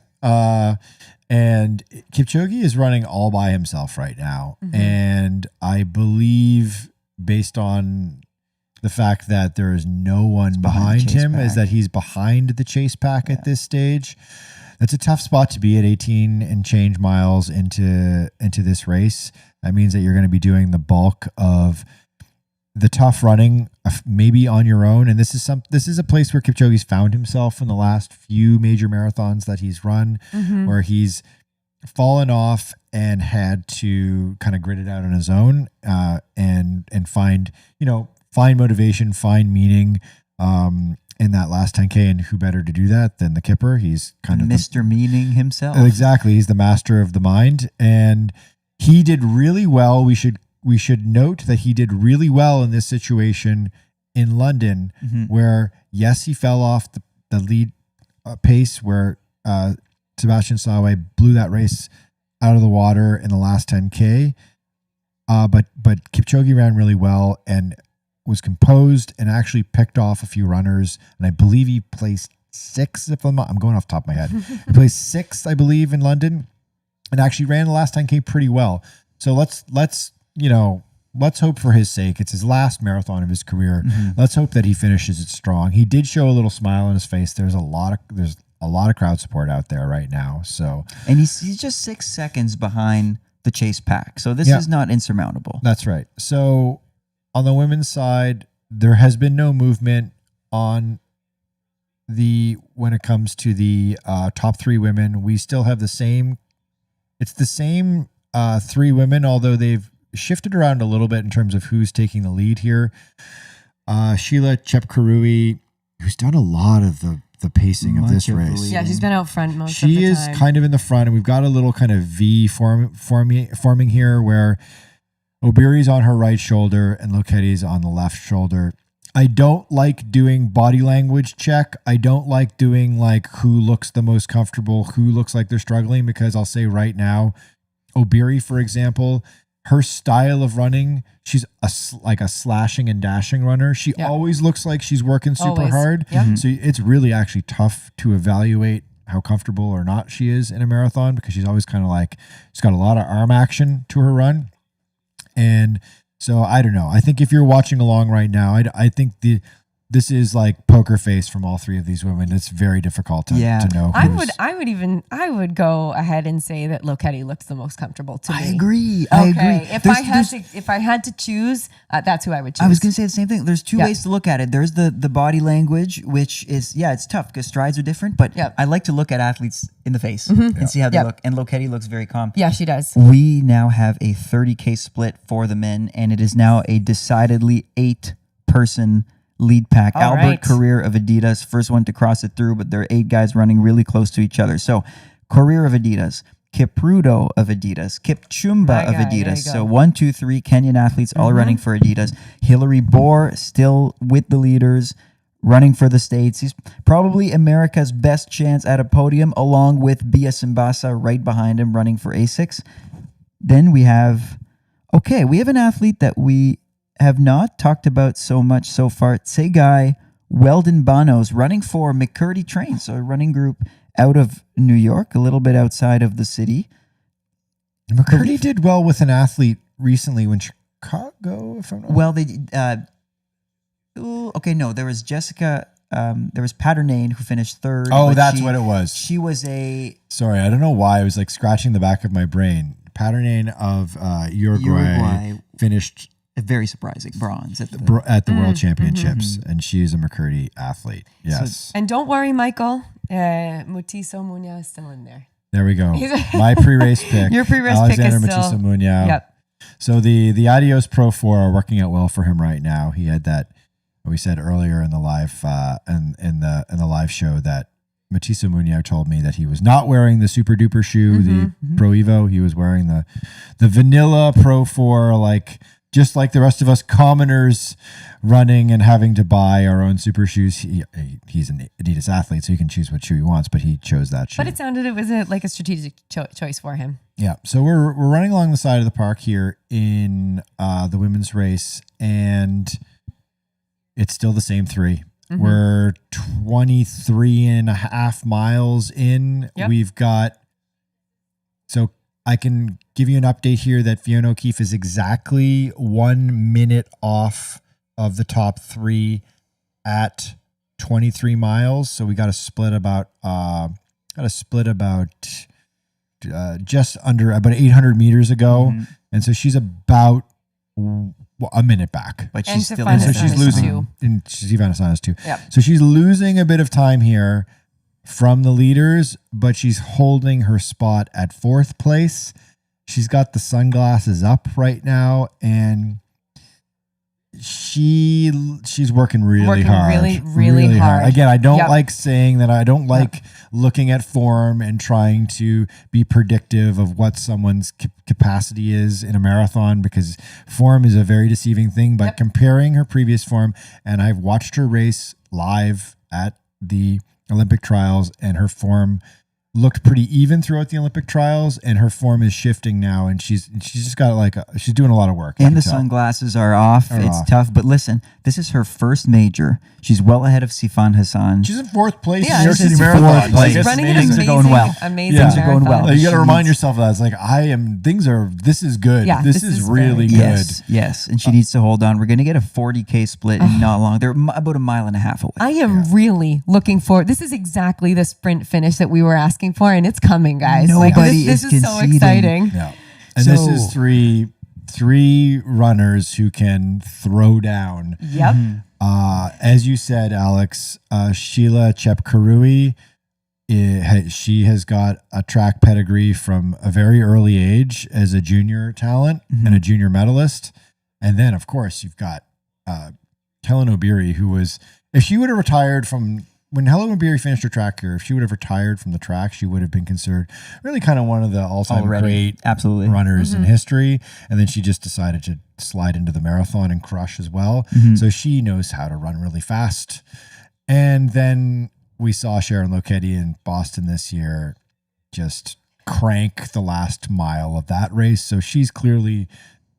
A: And Kipchoge is running all by himself right now. And I believe, based on the fact that there is no one behind him, is that he's behind the chase pack at this stage. That's a tough spot to be at 18 and change miles into this race. That means that you're going to be doing the bulk of the tough running, maybe on your own. And this is a place where Kipchoge's found himself in the last few major marathons that he's run, where he's fallen off and had to kind of grit it out on his own, and find motivation, find meaning, in that last 10K. And who better to do that than the Kipper? He's kind of
C: Mr. Meaning himself.
A: Exactly. He's the master of the mind, and he did really well. We should note that he did really well in this situation in London, where, yes, he fell off the lead pace, where Sebastian Sawe blew that race out of the water in the last 10K. But Kipchoge ran really well and was composed and actually picked off a few runners. And I believe he placed 6th, if I'm going off the top of my head. He placed 6th, I believe, in London, and actually ran the last 10K pretty well. So let's hope for his sake. It's his last marathon of his career. Let's hope that he finishes it strong. He did show a little smile on his face. There's a lot of crowd support out there right now. So,
C: and he's just 6 seconds behind the chase pack. So this is not insurmountable.
A: That's right. So on the women's side, there has been no movement when it comes to the top 3 women. We still have the same 3 women, although they've shifted around a little bit in terms of who's taking the lead here. Sheila Chepkarui, who's done a lot of the pacing of this race.
B: Yeah, she's been out front most of the time.
A: She is kind of in the front, and we've got a little kind of V forming here, where Obiri's on her right shoulder and Loketi's on the left shoulder. I don't like doing body language check. I don't like doing like who looks the most comfortable, who looks like they're struggling, because I'll say right now, Obiri, for example, her style of running, she's like a slashing and dashing runner. She always looks like she's working super hard. So it's really actually tough to evaluate how comfortable or not she is in a marathon, because she's always kind of like, she's got a lot of arm action to her run. And so I don't know. I think if you're watching along right now, I think this is like poker face from all 3 of these women. It's very difficult to know.
B: I would go ahead and say that Loketi looks the most comfortable to me.
C: I agree.
B: If I had to choose, that's who I would choose.
C: I was going to say the same thing. There's 2 ways to look at it. There's the body language, which is, it's tough because strides are different, but I like to look at athletes in the face and see how they look. And Loketi looks very calm.
B: Yeah, she does.
C: We now have a 30K split for the men, and it is now a decidedly 8-person lead pack. Albert Career of Adidas, first one to cross it through, but there are 8 guys running really close to each other. So Career of Adidas, Kipruto of Adidas, Kipchumba of Adidas. So 1, 2, 3 Kenyan athletes all running for Adidas. Hillary Bohr still with the leaders, running for the States. He's probably America's best chance at a podium, along with Bia Simbasa right behind him, running for ASICS. Then we have an athlete that we have not talked about so much so far. Tsegai Weldon Banos, running for McCurdy Train, so a running group out of New York, a little bit outside of the city.
A: McCurdy did well with an athlete recently when Chicago, if I'm not
C: well, they there was Jessica, there was Paternane who finished 3rd.
A: Oh, that's what it was.
C: She was
A: sorry, I don't know why. I was like scratching the back of my brain. Paternane of Uruguay finished
C: a very surprising bronze at
A: the World Championships, and she's a McCurdy athlete. Yes.
B: And don't worry, Michael. Mutiso Munya is still in there.
A: There we go. My pre-race pick.
B: Your pre-race
A: Alexander
B: pick is
A: Mutiso
B: still.
A: Munya.
B: Yep.
A: So the Adios Pro 4 are working out well for him right now. He had that, we said earlier in the live in the live show, that Mutiso Munya told me that he was not wearing the super duper shoe, the Pro Evo. He was wearing the vanilla Pro 4, like just like the rest of us commoners running and having to buy our own super shoes. He's an Adidas athlete, so he can choose what shoe he wants, but he chose that shoe.
B: But it sounded it was like a strategic choice for him.
A: Yeah, so we're running along the side of the park here in the women's race, and it's still the same 3. We're 23 and a half miles in.
B: Yep.
A: We've got, so I can give you an update here that Fiona O'Keefe is exactly 1 minute off of the top three at 23 miles. So we got to split about, just under about 800 meters ago. And so she's about a minute back.
C: But
B: And
C: she's still
B: Sifan
C: in
A: So
B: Hassan
A: she's
B: is
A: losing,
B: too.
A: and Sifan Hassan is too.
B: Yep.
A: So she's losing a bit of time here from the leaders, but she's holding her spot at fourth place. She's got the sunglasses up right now, and she's working really hard.
B: Really hard.
A: Again, I don't
B: Yep.
A: like saying that. I don't like looking at form and trying to be predictive of what someone's capacity is in a marathon, because form is a very deceiving thing. But
B: Yep.
A: comparing her previous form, and I've watched her race live at the Olympic trials, and her form looked pretty even throughout the Olympic trials, and her form is shifting now, and she's just got she's doing a lot of work. I
C: And
A: can
C: the
A: tell.
C: sunglasses are off. It's
A: off.
C: tough. But listen, this is her first major. She's well ahead of Sifan Hassan.
A: She's in fourth place
B: Yeah,
A: in New York
B: she's
A: City
B: in
A: Marathon.
C: fourth
A: Like,
C: place.
A: it's
B: Running an
C: Things are
A: amazing.
C: going well.
B: amazing
A: Things
C: are going
B: marathon.
C: well.
A: You got to
C: She
A: remind
C: needs-
A: yourself of that. It's like, this is good.
B: Yeah,
A: this
B: this
A: is
B: is
A: really
B: very-
A: good.
C: Yes. And she needs to hold on. We're going to get a 40K split in not long. They're about a mile and a half away.
B: I am really looking forward. This is exactly the sprint finish that we were asking for, and it's coming, guys.
C: Nobody
B: this
C: is
B: is so
C: conceding.
B: exciting.
A: Yeah. And this
C: So-
A: is three runners who can throw down.
B: Yep.
A: As you said, Alex, Sheila Chepkarui, she has got a track pedigree from a very early age as a junior talent and a junior medalist. And then, of course, you've got Katelyn O'Beary, who was, if she would have retired from, when Helen O'Beary finished her track career, if she would have retired from the track, she would have been considered really kind of one of the all-time great
C: Absolutely.
A: runners in history. And then she just decided to slide into the marathon and crush as well. So she knows how to run really fast. And then we saw Sharon Lokedi in Boston this year just crank the last mile of that race. So she's clearly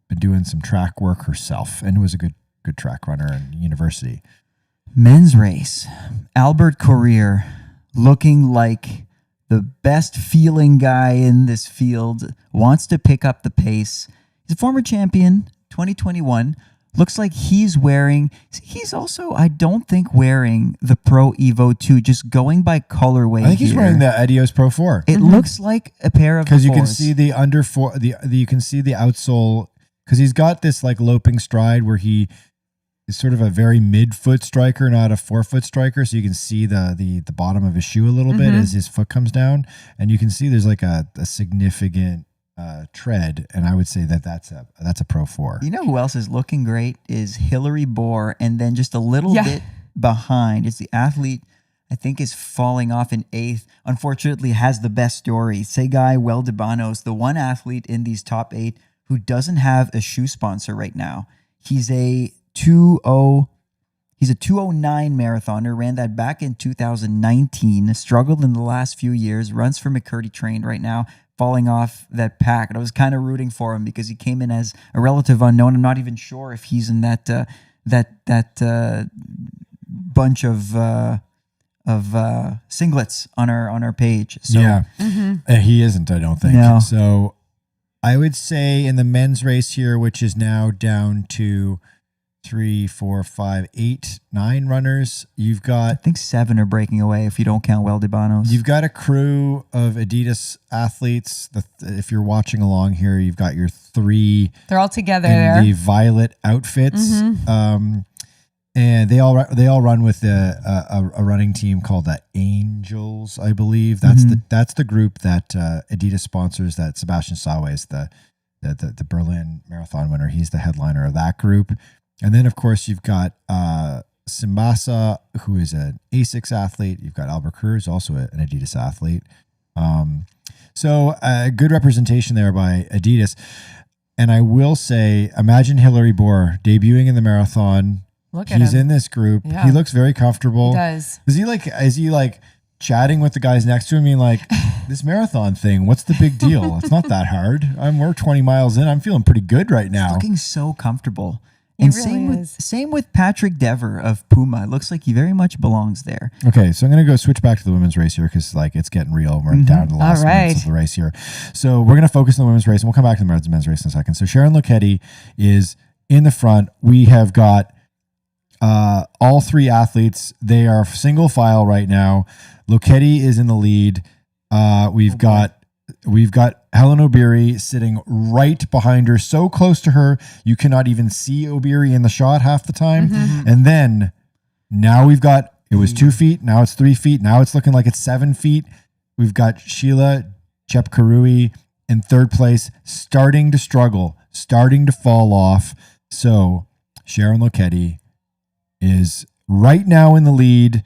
A: been doing some track work herself and was a good track runner in university.
C: Men's race. Albert Courier looking like the best feeling guy in this field, wants to pick up the pace. He's a former champion, 2021. Looks like he's also, I don't think, wearing the Pro Evo 2, just going by colorway.
A: I think he's wearing the Adios Pro 4.
C: It looks like a pair of
A: Because you can
C: fours.
A: see the under four, you can see the outsole, because he's got this like loping stride where he is sort of a very mid-foot striker, not a forefoot striker. So you can see the bottom of his shoe a little bit as his foot comes down, and you can see there's like a significant tread, and I would say that's a Pro 4.
C: You know who else is looking great is Hillary Bohr, and then just a little bit behind. It's the athlete I think is falling off in 8th. Unfortunately, has the best story. Segai Weldebanos, the one athlete in these top 8 who doesn't have a shoe sponsor right now. He's a 209 marathoner, ran that back in 2019, struggled in the last few years, runs for McCurdy trained right now, falling off that pack. And I was kind of rooting for him because he came in as a relative unknown. I'm not even sure if he's in that bunch of singlets on our page. So
A: Yeah, he isn't, I don't think.
C: No.
A: So I would say in the men's race here, which is now down to 3, 4, 5, 8, 9 runners, you've
C: I
A: got
C: think 7 are breaking away if you don't count Weldebanos.
A: You've got a crew of Adidas athletes. If you're watching along here, you've got your 3
B: They're all together
A: in
B: there.
A: the violet outfits, and they all run with a running team called the Angels, I believe. That's the group that Adidas sponsors. That Sebastian Sawe is the Berlin Marathon winner. He's the headliner of that group. And then, of course, you've got Simbasa, who is an ASICS athlete. You've got Albert Kerr, who's also an Adidas athlete. So a good representation there by Adidas. And I will say, imagine Hillary Bohr debuting in the marathon.
B: Look at
A: He's
B: him.
A: in this group.
B: Yeah.
A: He looks very comfortable.
B: He does.
A: Is he like chatting with the guys next to him, being like, this marathon thing, what's the big deal? It's not that hard. We're 20 miles in. I'm feeling pretty good right now.
C: Looking so comfortable. And
B: really
C: same with Patrick Dever of Puma. It looks like he very much belongs there.
A: Okay, so I'm going to go switch back to the women's race here because like it's getting real. We're down to the last minutes of the race here. So we're going to focus on the women's race, and we'll come back to the men's race in a second. So Sharon Lokedi is in the front. We have got all three athletes. They are single file right now. Lokedi is in the lead. We've got Hellen Obiri sitting right behind her, so close to her you cannot even see Obiri in the shot half the time. And then now we've got, it was 2 feet, now it's 3 feet, now it's looking like it's 7 feet. We've got Sheila Chepkarui in third place, starting to struggle, starting to fall off. So Sharon Lokedi is right now in the lead,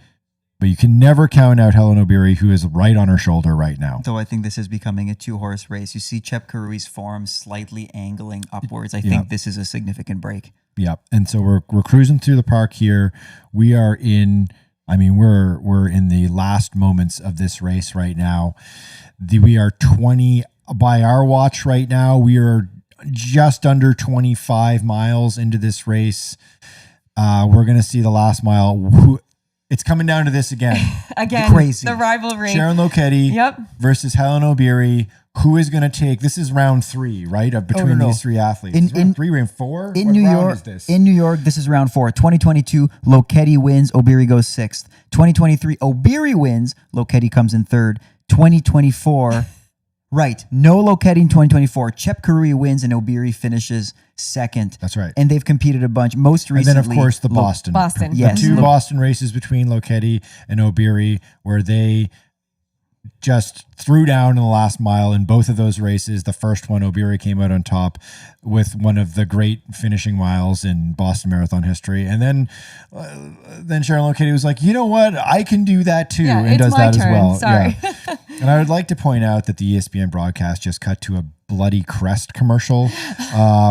A: but you can never count out Hellen Obiri, who is right on her shoulder right now.
C: Though I think this is becoming a 2-horse race. You see Chepkarui's form slightly angling upwards. I think this is a significant break.
A: Yep. And so we're cruising through the park here. We are in, we're in the last moments of this race right now. We are 20 by our watch right now. We are just under 25 miles into this race. We're going to see the last mile. It's coming down to this again.
C: Crazy.
B: The rivalry.
A: Sharon Lokedi versus Hellen Obiri. Who is going to take? This is round 3, right? Between these three athletes. Round 3, round 4.
C: In New York, this is round 4. 2022, Lokedi wins. Obiri goes 6th. 2023, Obiri wins. Lokedi comes in 3rd. 2024. Right. No Lokedi in 2024. Chepkarui wins and Obiri finishes 2nd.
A: That's right.
C: And they've competed a bunch. Most recently.
A: And then, of course, the Boston.
C: Yes.
A: The 2 Boston races between Lokedi and Obiri, where they just threw down in the last mile in both of those races. The first one, Obiri came out on top with one of the great finishing miles in Boston Marathon history. And then Sharon Lokedi was like, you know what? I can do that too. And does that as well.
B: Sorry.
A: Yeah. And I would like to point out that the ESPN broadcast just cut to a bloody Crest commercial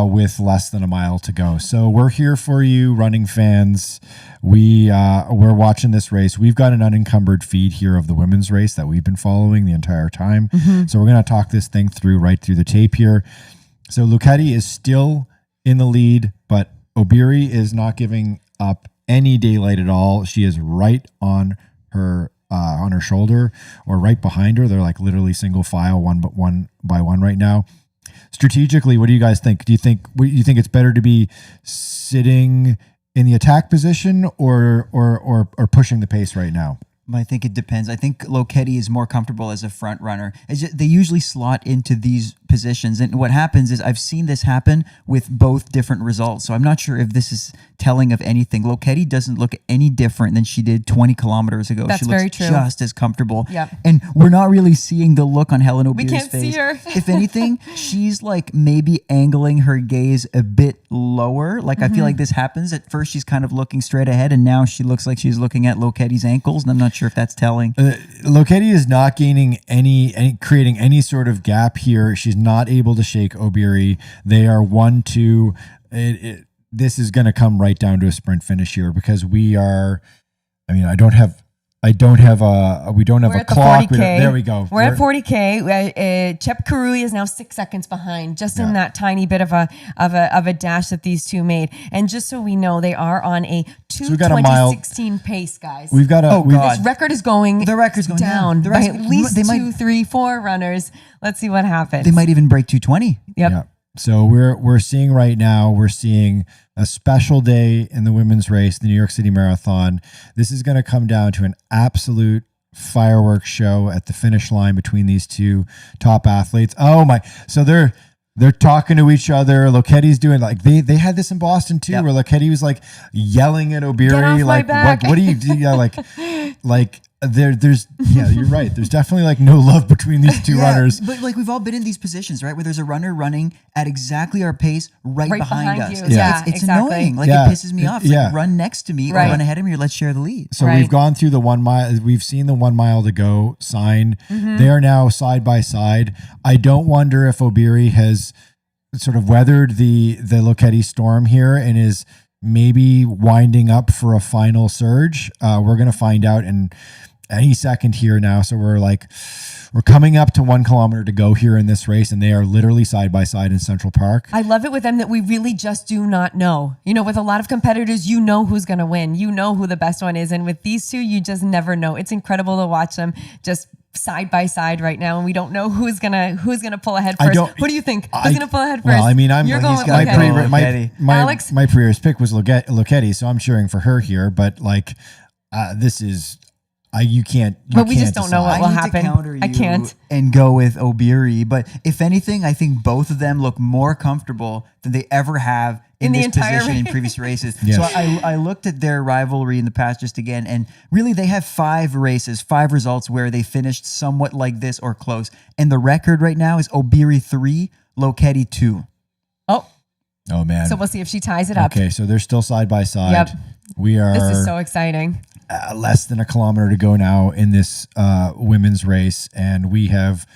A: with less than a mile to go. So we're here for you, running fans. We're watching this race. We've got an unencumbered feed here of the women's race that we've been following the entire time. So we're going to talk this thing right through the tape here. So Lokedi is still in the lead, but Obiri is not giving up any daylight at all. She is right on her shoulder or right behind her. They're like literally single file, one by one right now. Strategically, what do you guys think? Do you think it's better to be sitting in the attack position or pushing the pace right now?
C: I think it depends. I think Lokedi is more comfortable as a front runner. They usually slot into these positions. And what happens is I've seen this happen with both different results. So I'm not sure if this is telling of anything. Lokedi doesn't look any different than she did 20 kilometers ago.
B: That's
C: she looks
B: very true.
C: Just as comfortable.
B: Yep.
C: And we're not really seeing the look on Hellen Obiri's face.
B: We can't see her.
C: If anything, she's like maybe angling her gaze a bit lower. Like I feel like this happens. At first she's kind of looking straight ahead and now she looks like she's looking at Lokedi's ankles. And I'm not sure if that's telling.
A: Lokedi is not gaining creating any sort of gap here. She's not able to shake Obiri. They are 1-2. This is going to come right down to a sprint finish here because we are. We don't have a clock. There we go.
B: We're at 40K. Chepkarui is now 6 seconds behind, just in that tiny bit of a dash that these two made. And just so we know, they are on a 2:20:16 pace, guys.
A: We've got a.
B: This record is going.
C: The record's going
B: down
C: by
B: at least 2, 3, 4 runners. Let's see what happens.
C: They might even break 2:20.
B: Yep.
A: Yeah. So we're seeing right now. We're seeing a special day in the women's race, the New York City Marathon. This is going to come down to an absolute fireworks show at the finish line between these two top athletes. Oh my! So they're talking to each other. Lokedi's doing like they had this in Boston too, where Lokedi was like yelling at Obiri, like what do you do? Yeah, like there's you're right. There's definitely like no love between these two runners.
C: But like we've all been in these positions, right? Where there's a runner running at exactly our pace right behind us.
B: You.
C: It's annoying. Like it pisses me off. It's like run next to me or run ahead of me or let's share the lead.
A: So we've gone through the 1 mile. We've seen the 1 mile to go sign. They are now side by side. I don't wonder if Obiri has sort of weathered the Lokedi storm here and is maybe winding up for a final surge. We're going to find out. And any second here now. So we're coming up to 1 kilometer to go here in this race, and they are literally side by side in Central Park.
B: I love it with them that we really just do not know. You know, with a lot of competitors, you know who's going to win. You know who the best one is. And with these two, you just never know. It's incredible to watch them just side by side right now, and we don't know who's gonna pull ahead first. Who do you think? Who's gonna pull ahead first?
A: Well, I mean,
B: You're going with Alex?
A: My pre-race pick was Lochetti, so I'm cheering for her here. But this is. You can't.
B: But we just don't know what will happen. I can't.
C: And go with Obiri. But if anything, I think both of them look more comfortable than they ever have in this position in previous races. Yes. So I looked at their rivalry in the past just again, and really they have 5 races, 5 results where they finished somewhat like this or close. And the record right now is Obiri 3, Lochetti 2.
B: Oh
A: man.
B: So we'll see if she ties it up.
A: Okay, so they're still side by side.
B: Yep.
A: We are.
B: This is so exciting.
A: Less than 1 kilometer to go now in this women's race, and we have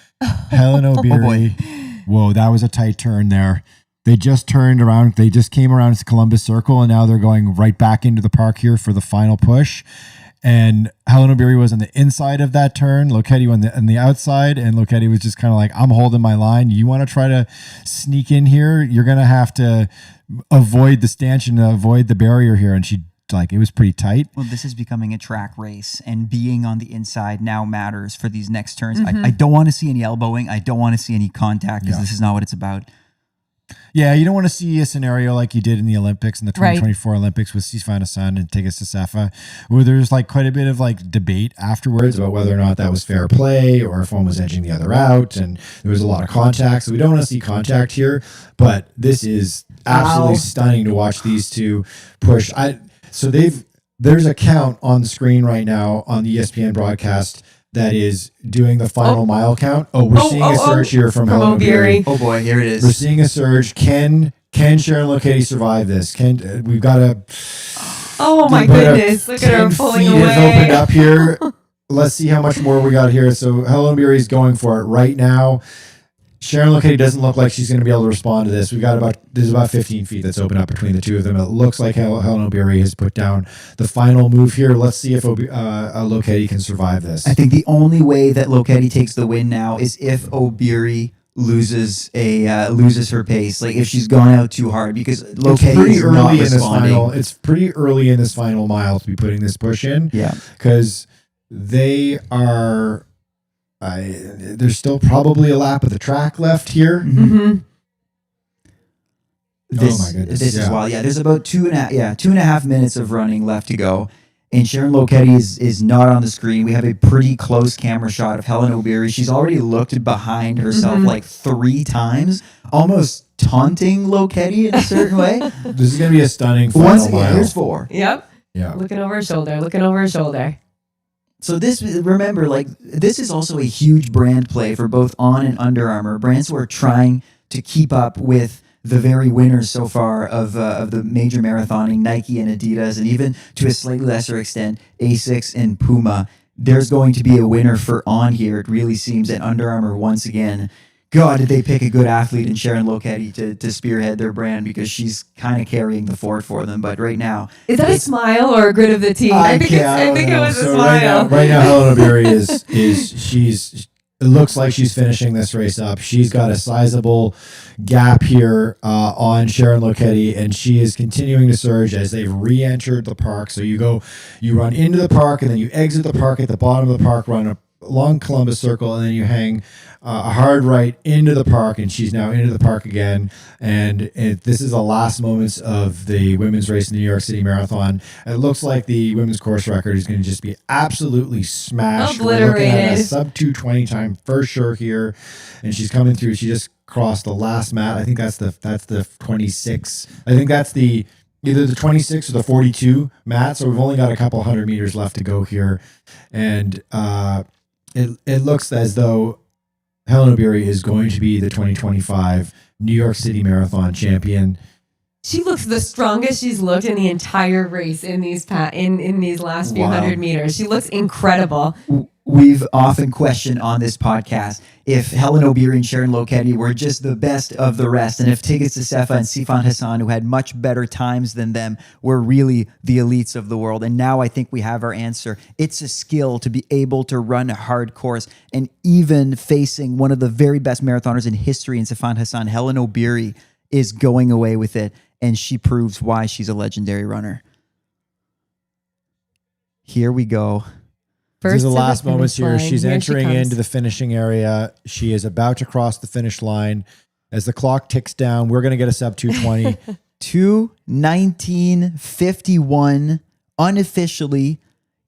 A: Hellen Obiri. Whoa, that was a tight turn there. They just turned around. They just came around to Columbus Circle, and now they're going right back into the park here for the final push. And Hellen Obiri was on the inside of that turn. Lochetti on the outside, and Lochetti was just kind of like, I'm holding my line. You want to try to sneak in here? You're going to have to avoid the stanchion, avoid the barrier here. And it was pretty tight.
C: Well, this is becoming a track race, and being on the inside now matters for these next turns. I don't want to see any elbowing. I don't want to see any contact, because this is not what it's about.
A: Yeah, you don't want to see a scenario like you did in the Olympics, in the 2024 Olympics with Sifan Hassan and Tigges Sasefa, where there's quite a bit of debate afterwards about whether or not that was fair play or if one was edging the other out, and there was a lot of contact. So we don't want to see contact here, but this is absolutely stunning to watch these two push. So there's a count on the screen right now on the ESPN broadcast that is doing the final mile count. We're seeing a surge here from Hellen Obiri.
C: Oh boy, here it is.
A: We're seeing a surge. Can Sharon Lochetti survive this? We've got a...
B: Oh my goodness, look at her pulling away. 10 feet has opened
A: up here. Let's see how much more we got here. So Hellen Obiri is going for it right now. Sharon Lochetti doesn't look like she's going to be able to respond to this. There's about 15 feet that's opened up between the two of them. It looks like Hellen Obiri has put down the final move here. Let's see if Lochetti can survive this.
C: I think the only way that Lochetti takes the win now is if Obiri loses her pace, if she's gone out too hard, because Lochetti is not responding.
A: It's pretty early in this final mile to be putting this push in.
C: Yeah,
A: because they are. There's still probably a lap of the track left here.
B: Mm-hmm.
C: Oh my goodness! This is wild. Yeah, there's about 2.5 minutes of running left to go, and Sharon Lochetti is not on the screen. We have a pretty close camera shot of Hellen Obiri. She's already looked behind herself 3 times, almost taunting Lochetti in a certain way.
A: This is gonna be a stunning final mile.
C: Here's 4.
B: Yep.
A: Yeah.
B: Looking over her shoulder.
C: So this is also a huge brand play for both On and Under Armour, brands who are trying to keep up with the very winners so far of the major marathoning, Nike and Adidas, and even to a slightly lesser extent, Asics and Puma. There's going to be a winner for On here, it really seems, and Under Armour once again. God, did they pick a good athlete in Sharon Lochetti to spearhead their brand, because she's kind of carrying the fort for them. But right now...
B: Is that a smile or a grit of the teeth? I think it was a smile.
A: Right now, Hellen Obiri it looks like she's finishing this race up. She's got a sizable gap here on Sharon Lochetti, and she is continuing to surge as they've re-entered the park. So you run into the park, and then you exit the park at the bottom of the park, run along Columbus Circle, and then you hang a hard right into the park, and she's now into the park again. And this is the last moments of the women's race in the New York City Marathon. It looks like the women's course record is going to just be absolutely smashed.
B: Obliterated.
A: We're looking at a sub 2:20 time for sure here, and she's coming through. She just crossed the last mat. I think that's the 26. I think that's either the 26 or the 42 mat. So we've only got a couple 100 meters left to go here, and it looks as though Hellen Obiri is going to be the 2025 New York City Marathon champion.
B: She looks the strongest she's looked in the entire race in these last few 100 meters. She looks incredible.
C: we've often questioned on this podcast if Helen Obiri and Sharon Lokedi were just the best of the rest, and if Tigges Sifan and Sifan Hassan, who had much better times than them, were really the elites of the world. And now I think we have our answer. It's a skill to be able to run a hard course, and even facing one of the very best marathoners in history in Sifan Hassan, Helen Obiri is going away with it, and she proves why she's a legendary runner. Here we go.
A: These are the last moments here.
B: line.
A: She's
B: Here she
A: entering
B: comes.
A: into the finishing area. She is about to cross the finish line. As the clock ticks down, we're going to get a sub 220.
C: 2:19:51 unofficially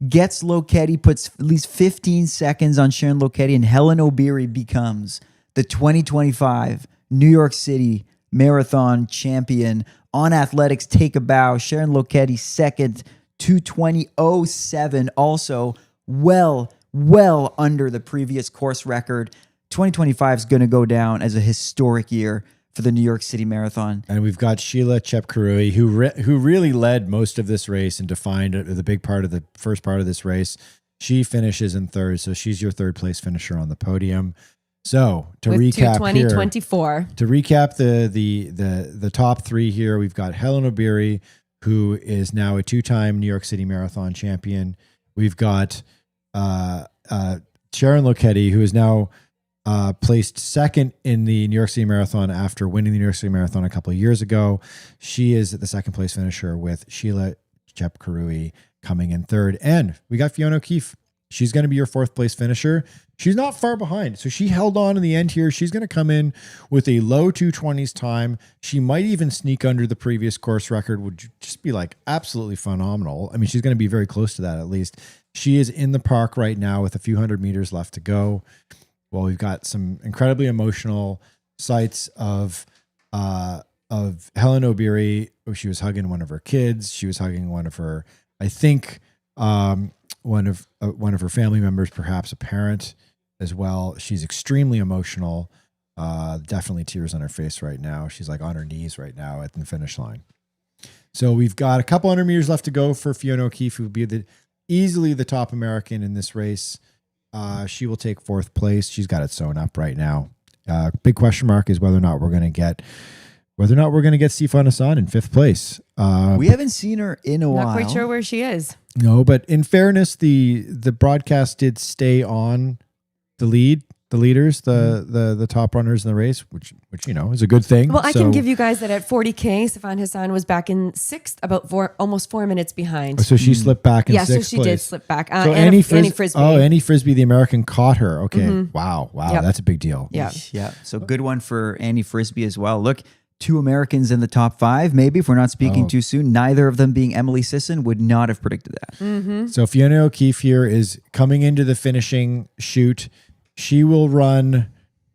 C: gets Lokedi, puts at least 15 seconds on Sharon Lokedi, and Helen Obiri becomes the 2025 New York City Marathon champion. On athletics, take a bow. Sharon Lokedi second, 2:20:07, also well under the previous course record. 2025 is going to go down as a historic year for the New York City Marathon.
A: And we've got Sheila Chepkarui, who really led most of this race and defined the big part of the first part of this race. She finishes in third, so she's your third place finisher on the podium. So to
B: With
A: recap here,
B: 2:20:24.
A: to recap the top three here, we've got Helen Obiri, who is now a two-time New York City Marathon champion. We've got Sharon Lokedi, who is now placed second in the New York City Marathon after winning the New York City Marathon a couple of years ago. She is the second place finisher, with Sheila Chepkarui coming in third. And we got Fiona O'Keefe. She's going to be your fourth place finisher. She's not far behind. So she held on in the end here. She's going to come in with a low 220s time. She might even sneak under the previous course record, would just be like absolutely phenomenal. I mean, she's going to be very close to that at least. She is in the park right now with a few hundred meters left to go. Well, we've got some incredibly emotional sights of Helen Obiri. She was hugging one of her kids. She was hugging one of her, I think, one of her family members, perhaps a parent as well. She's extremely emotional. Definitely tears on her face right now. She's like on her knees right now at the finish line. So we've got a couple hundred meters left to go for Fiona O'Keefe, who would be easily the top American in this race. She will take fourth place. She's got it sewn up right now. Big question mark is whether or not we're going to get Sifan Hassan in fifth place.
C: We haven't seen her in a while.
B: Not quite sure where she is.
A: No, but in fairness, the broadcast did stay on the leaders, the top runners in the race, which is a good thing.
B: Well, I can give you guys that at 40K, Sifan Hassan was back in sixth, almost 4 minutes behind.
A: So she slipped back in sixth place.
B: So she did slip back.
A: So
B: Annie Frisbee.
A: Oh, Annie Frisbee, the American, caught her. Okay.
B: Mm-hmm.
A: Wow.
B: Yep.
A: That's a big deal.
B: Yeah.
C: So good one for Annie Frisbee as well. Look, 2 Americans in the top 5, maybe, if we're not speaking too soon. Neither of them being Emily Sisson, would not have predicted that.
B: Mm-hmm.
A: So Fiona O'Keefe here is coming into the finishing chute. She will run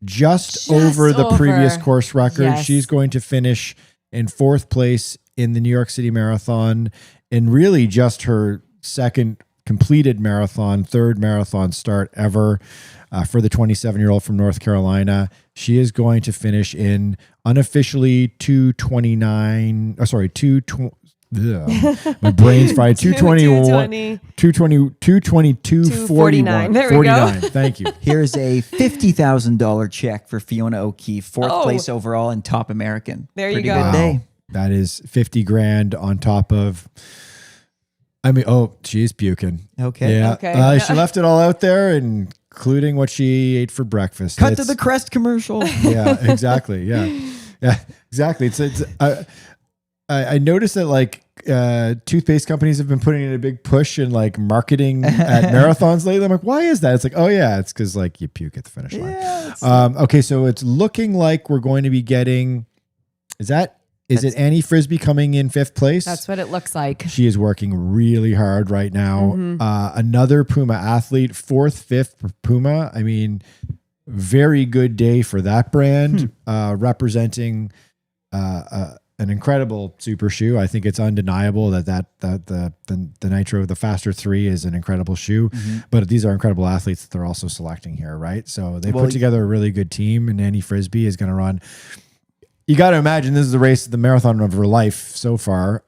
A: just over the previous course record.
B: Yes.
A: She's going to finish in fourth place in the New York City Marathon, and really just her second completed marathon, third marathon start ever for the 27-year-old from North Carolina. She is going to finish in unofficially 229. My brain's fried. 221, 222, 41.
B: There we
A: 49.
B: go.
A: Thank you.
C: Here's a $50,000 check for Fiona O'Keefe, fourth place overall and top American.
B: There you
C: Pretty
B: go.
C: good
A: Wow.
C: day.
A: That is 50 grand on top of, she's puking.
C: Okay.
A: Yeah.
B: Okay.
A: She left it all out there, including what she ate for breakfast.
C: Cut to the Crest commercial.
A: Yeah, exactly. Yeah, exactly. I noticed that toothpaste companies have been putting in a big push in marketing at marathons lately. I'm like, why is that? It's it's because you puke at the finish line.
C: Yeah,
A: okay, so it's looking like we're going to be getting. Is it Annie Frisbee coming in fifth place?
B: That's what it looks like.
A: She is working really hard right now.
B: Mm-hmm.
A: Another Puma athlete, fourth, fifth for Puma. I mean, very good day for that brand, representing an incredible super shoe. I think it's undeniable that the Nitro, the Faster 3 is an incredible shoe, but these are incredible athletes that they're also selecting here, right? So they put together a really good team, and Annie Frisbee is going to run. You got to imagine this is the race, the marathon of her life so far.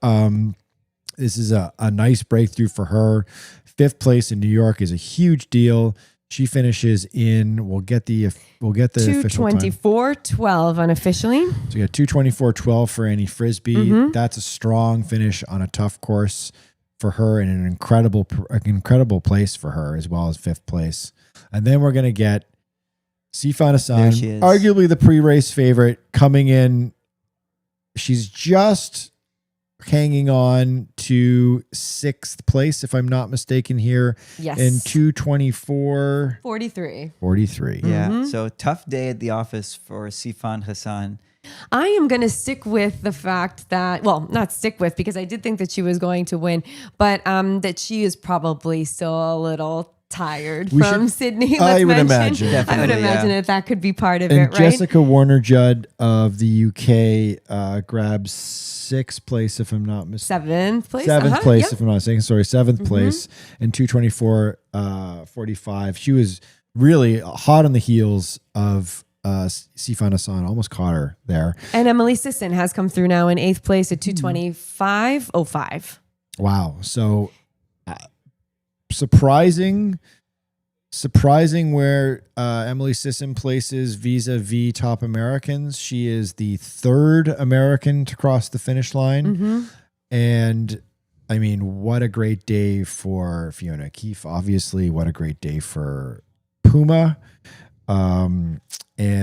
A: This is a nice breakthrough for her. 5th place in New York is a huge deal. She finishes in. We'll get the official time.
B: 2:24.12 unofficially.
A: So you got 2:24.12 for Annie Frisbee.
B: Mm-hmm.
A: That's a strong finish on a tough course for her, and an incredible place for her, as well as 5th place. And then we're gonna get Sifan Hassan, arguably the pre-race favorite, coming in. She's just hanging on to 6th place, if I'm not mistaken here.
B: Yes.
A: In 2:24.43.
B: 43.
C: Yeah. So tough day at the office for Sifan Hassan.
B: I am going to stick with the fact that, well, not stick with, because I did think that she was going to win, but that she is probably still a little tired from Sydney.
A: I would imagine.
B: I would imagine that could be part of
A: and
B: it, right?
A: Jessica Warner-Judd of the UK grabs 6th place, if I'm not mistaken.
B: 7th place.
A: 7th place,
B: yep.
A: if I'm not mistaken. Sorry, 7th place in 2:24.45. She was really hot on the heels of Sifan Hassan. Almost caught her there.
B: And Emily Sisson has come through now in 8th place at 2:25.05.
A: Wow. So surprising where Emily Sisson places vis-a-vis top Americans. She is the 3rd American to cross the finish line. And I mean, what a great day for Fiona O'Keefe. Obviously, what a great day for Puma. And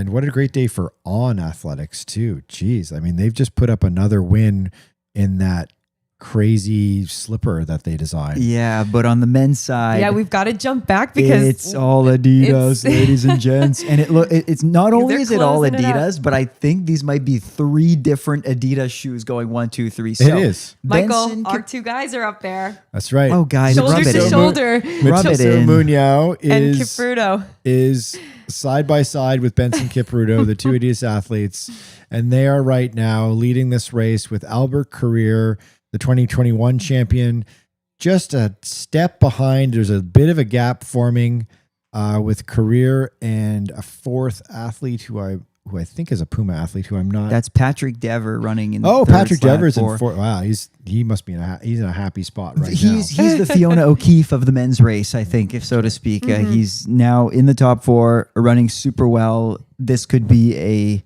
A: what a great day for On Athletics too. Jeez. I mean, they've just put up another win in that crazy slipper that they designed.
C: Yeah, but on the men's side,
B: Yeah, we've got to jump back because
C: it's all Adidas, ladies and gents. And it's not only is it all
B: closing it up.
C: Adidas, but I think these might be 3 different Adidas shoes going 1, 2, 3. So
A: It is.
B: Michael, our 2 guys are up there.
A: That's right.
C: Oh, guys,
B: Shoulder
C: rub it
B: to
C: in.
B: shoulder.
C: Rub it in.
A: Munoz
B: And Kipruto.
A: is side by side with Benson Kipruto, the 2 Adidas athletes, and they are right now leading this race with Albert Carrier, the 2021 champion, just a step behind. There's a bit of a gap forming with Carrier and a 4th athlete who I think is a Puma athlete who I'm not.
C: That's Patrick Dever running in.
A: Patrick Dever's in 4th. Wow, he must be he's in a happy spot right now.
C: He's the Fiona O'Keefe of the men's race, I think, if so to speak. He's now in the top 4, running super well. This could be a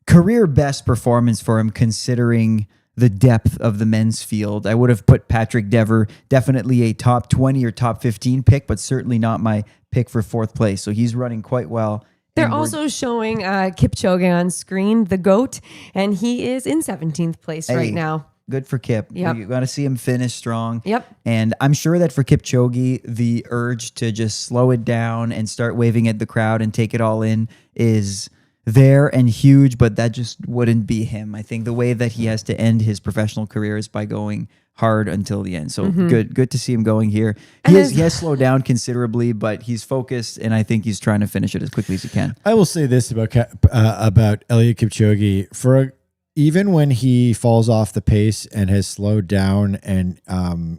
C: career best performance for him, considering the depth of the men's field. I would have put Patrick Dever definitely a top 20 or top 15 pick, but certainly not my pick for 4th place. So he's running quite well.
B: They're also showing Kipchoge on screen, the GOAT, and he is in 17th place right now.
C: Good for Kip.
B: Yep.
C: You're going to see him finish strong.
B: Yep.
C: And I'm sure that for Kipchoge, the urge to just slow it down and start waving at the crowd and take it all in is there and huge, but that just wouldn't be him. I think the way that he has to end his professional career is by going hard until the end. So good to see him going here. He has slowed down considerably, but he's focused, and I think he's trying to finish it as quickly as he can.
A: I will say this about Eliud Kipchoge: even when he falls off the pace and has slowed down, and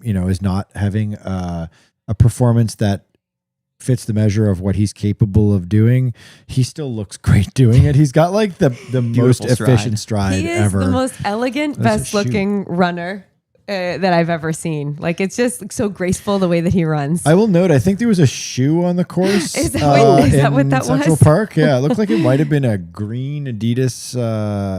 A: is not having a performance that fits the measure of what he's capable of doing, he still looks great doing it. He's got like the most efficient stride
B: he is
A: ever.
B: The most elegant, best looking runner that I've ever seen. Like, it's just so graceful the way that he runs.
A: I will note, I think there was a shoe on the course.
B: Is that what that
A: Central
B: was?
A: Park? Yeah, it looked like it might have been a green Adidas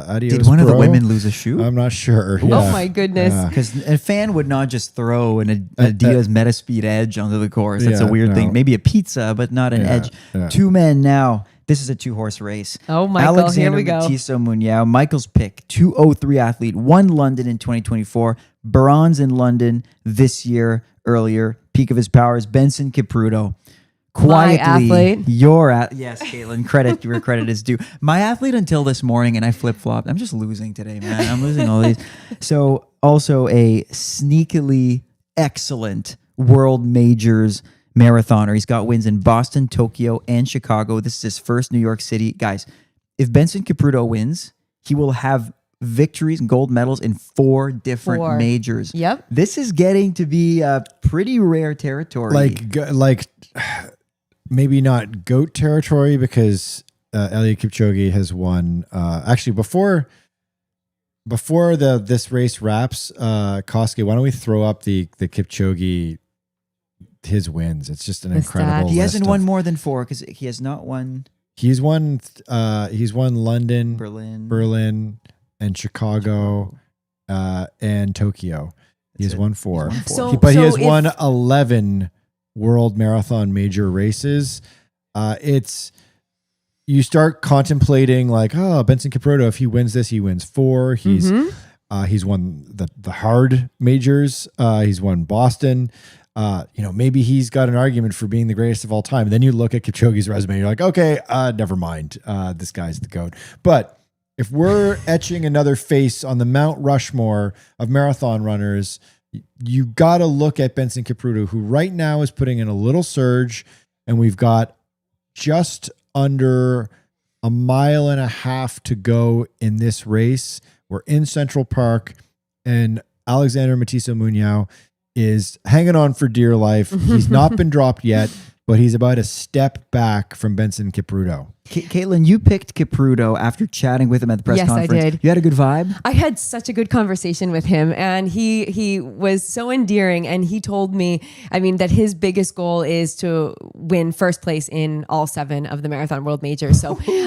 A: Adios
C: Did one of the
A: Pro.
C: women lose a shoe?
A: I'm not sure.
B: Oh
A: Yeah.
B: my goodness.
C: Because a fan would not just throw an Adidas Metaspeed Edge onto the course. That's a weird thing. Maybe a pizza, but not an Edge. Yeah. 2 men now. This is a 2-horse race.
B: Oh, Michael,
C: Alexander
B: here we go.
C: Matisse Munoz, Michael's pick, 2:03 athlete, won London in 2024, bronze in London this year earlier. Peak of his powers, Benson Kipruto. Quietly,
B: athlete.
C: Yes, Katelyn, credit where credit is due. My athlete until this morning, and I flip-flopped. I'm just losing today, man. I'm losing all these. So also a sneakily excellent World Majors marathoner. He's got wins in Boston, Tokyo, and Chicago. This is his first New York City. Guys, if Benson Kipruto wins, he will have victories and gold medals in 4 different majors.
B: Yep.
C: This is getting to be a pretty rare territory.
A: Like maybe not GOAT territory, because Eliud Kipchoge has won. Actually, before before this race wraps, Koski, why don't we throw up the Kipchoge, his wins? It's just an incredible.
C: He hasn't won more than 4 because he has not won.
A: He's won London,
C: Berlin,
A: and Chicago, and Tokyo. He has won 4.
B: So
A: He has won 11 World Marathon major races. You start contemplating like, oh, Benson Kipruto, if he wins this, he wins 4. He's won the hard majors. He's won Boston. Maybe he's got an argument for being the greatest of all time. And then you look at Kipchoge's resume, and you're like, okay, never mind. This guy's the GOAT. But if we're etching another face on the Mount Rushmore of marathon runners, you got to look at Benson Kipruto, who right now is putting in a little surge, and we've got just under a mile and a half to go in this race. We're in Central Park, and Alexander Matisse Muñoz is hanging on for dear life. He's not been dropped yet, but he's about a step back from Benson Kipruto.
C: Katelyn, you picked Kipruto after chatting with him at the press conference.
B: Yes, I did.
C: You had a good vibe?
B: I had such a good conversation with him, and he was so endearing, and he told me, that his biggest goal is to win first place in all 7 of the Marathon World Majors. So, he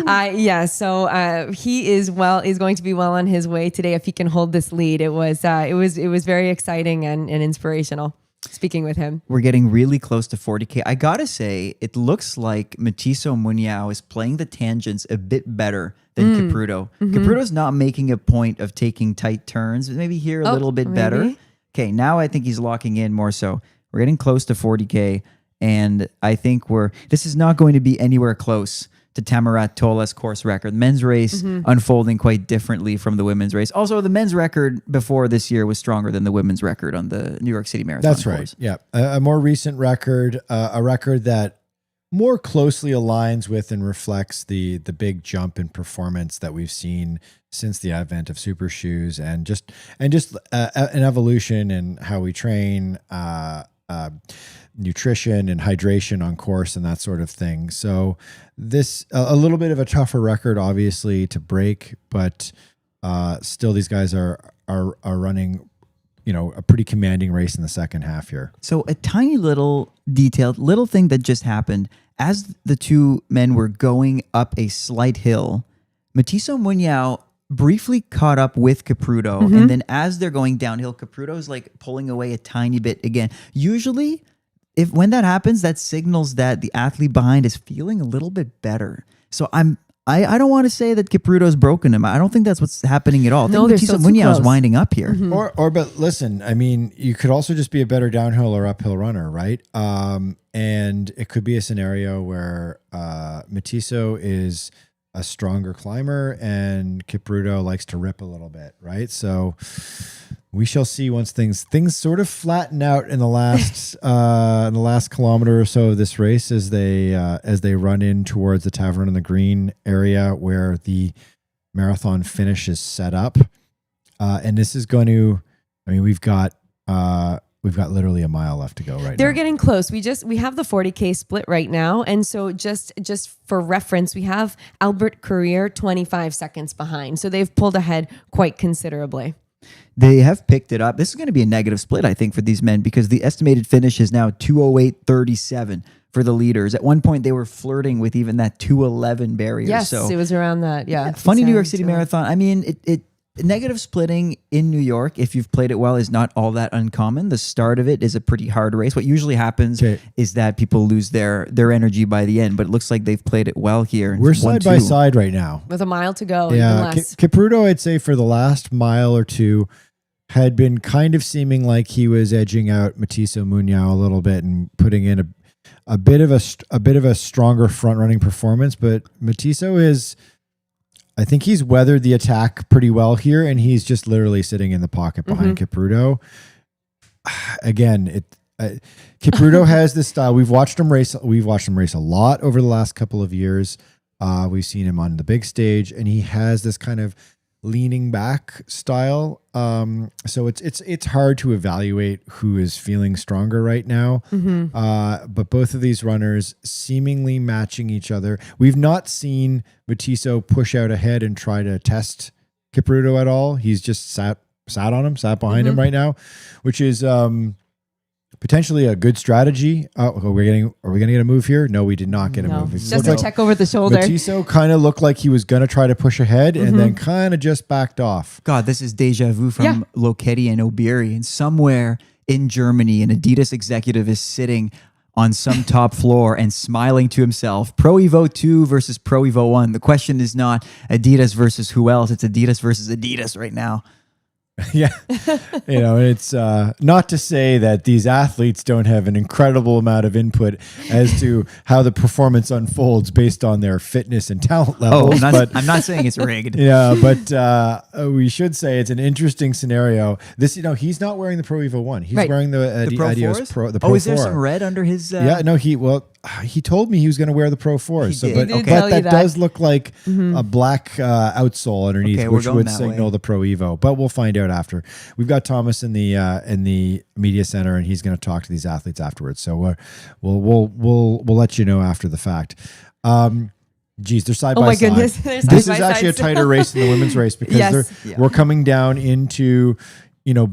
B: is going to be well on his way today if he can hold this lead. It was very exciting and inspirational speaking with him.
C: We're getting really close to 40K. I gotta say, it looks like Matisse Muñoz is playing the tangents a bit better than Kipruto. Kipruto's not making a point of taking tight turns. Maybe here a little bit better. Okay, now I think he's locking in more so. We're getting close to 40K, and I think this is not going to be anywhere close to Tamarat Tola's course record. Men's race unfolding quite differently from the women's race. Also, the men's record before this year was stronger than the women's record on the New York City Marathon.
A: That's right. Yeah. A more recent record, a record that more closely aligns with and reflects the big jump in performance that we've seen since the advent of super shoes and just an evolution in how we train, nutrition and hydration on course and that sort of thing. So this a little bit of a tougher record, obviously, to break, but still these guys are running, a pretty commanding race in the second half here.
C: So a tiny little detailed little thing that just happened as the two men were going up a slight hill. Matisse Muñoz briefly caught up with Kipruto, and then as they're going downhill, Kipruto's like pulling away a tiny bit again. Usually, when that happens, that signals that the athlete behind is feeling a little bit better. So I don't want to say that Kipruto's broken him. I don't think that's what's happening at all. I think Matisse Muñoz is winding up here.
A: But listen, you could also just be a better downhill or uphill runner, right? And it could be a scenario where Matisse is a stronger climber and Kipruto likes to rip a little bit, right? So we shall see once things sort of flatten out in the last kilometer or so of this race as they run in towards the Tavern on the Green area where the marathon finish is set up. And this is going to, we've got literally a mile left to go right now.
B: They're getting close. We have the 40K split right now. And so just for reference, we have Albert Courier 25 seconds behind. So they've pulled ahead quite considerably.
C: They have picked it up. This is going to be a negative split, I think, for these men because the estimated finish is now 2:08:37 for the leaders. At one point, they were flirting with even that 2:11 barrier.
B: Yes,
C: so,
B: it was around that. Yeah.
C: Funny New York City Marathon. Negative splitting in New York, if you've played it well, is not all that uncommon. The start of it is a pretty hard race. What usually happens is that people lose their energy by the end, but it looks like they've played it well here.
A: We're side by side right now.
B: With a mile to go.
A: Yeah, Kipruto, I'd say for the last mile or two, had been kind of seeming like he was edging out Matisse Muñoz a little bit and putting in a bit of a stronger front running performance, but Matisse is, I think he's weathered the attack pretty well here, and he's just literally sitting in the pocket behind Kipruto. Again, Kipruto has this style. We've watched him race a lot over the last couple of years. We've seen him on the big stage, and he has this kind of leaning back style. So it's hard to evaluate who is feeling stronger right now. But both of these runners seemingly matching each other. We've not seen Matisse push out ahead and try to test Kipruto at all. He's just sat behind him right now, which is potentially a good strategy. Are we going to get a move here? No, we did not get a move.
B: Just a check over the shoulder.
A: Matiso kind of looked like he was going to try to push ahead and then kind of just backed off.
C: God, this is deja vu from Lochetti and Obiri. And somewhere in Germany, an Adidas executive is sitting on some top floor and smiling to himself. Pro Evo 2 versus Pro Evo 1. The question is not Adidas versus who else. It's Adidas versus Adidas right now.
A: Yeah. It's not to say that these athletes don't have an incredible amount of input as to how the performance unfolds based on their fitness and talent levels.
C: I'm not saying it's rigged.
A: Yeah, but we should say it's an interesting scenario. This, he's not wearing the Pro Evo 1. He's wearing the
C: Pro
A: Adios
C: 4s?
A: Pro, the Pro 4.
C: Is there some red under his...
A: he told me he was going to wear the Pro 4. But that does look like a black outsole underneath, which would signal the Pro Evo. But we'll find out after. We've got Thomas in the media center, and he's going to talk to these athletes afterwards. So we'll let you know after the fact. Geez, they're side by side. Oh my goodness, this is actually a tighter race than the women's race because we're coming down into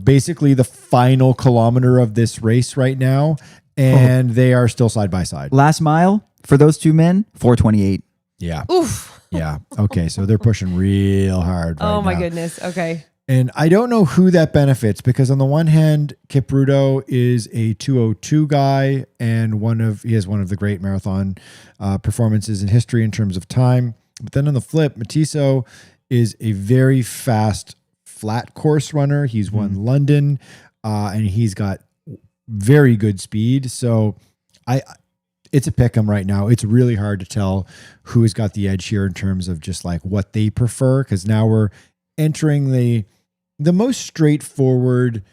A: basically the final kilometer of this race right now. And they are still side by side.
C: Last mile for those two men, 4:28.
A: Yeah. Oof. Yeah. Okay. So they're pushing real hard right now.
B: Oh my goodness. Okay.
A: And I don't know who that benefits because on the one hand, Kipruto is a 2:02 guy and he has one of the great marathon performances in history in terms of time. But then on the flip, Matiso is a very fast flat course runner. He's won London and he's got very good speed. So it's a pick 'em right now. It's really hard to tell who has got the edge here in terms of just like what they prefer. Cause now we're entering the most straightforward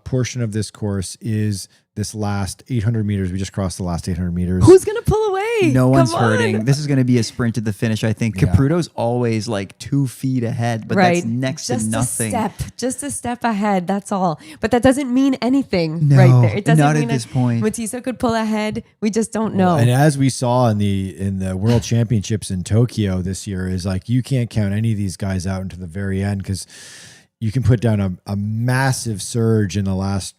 A: portion of this course is this last 800 meters. We just crossed the last 800 meters.
B: Who's going to pull away?
C: No one's hurting. This is going to be a sprint to the finish, I think. Kipruto's always like 2 feet ahead, but that's next to nothing.
B: Just a step ahead. That's all. But that doesn't mean anything right there. It doesn't
C: not
B: mean
C: at this point.
B: Matiso could pull ahead. We just don't know.
A: And as we saw in the World Championships in Tokyo this year, is like you can't count any of these guys out until the very end because you can put down a massive surge in the last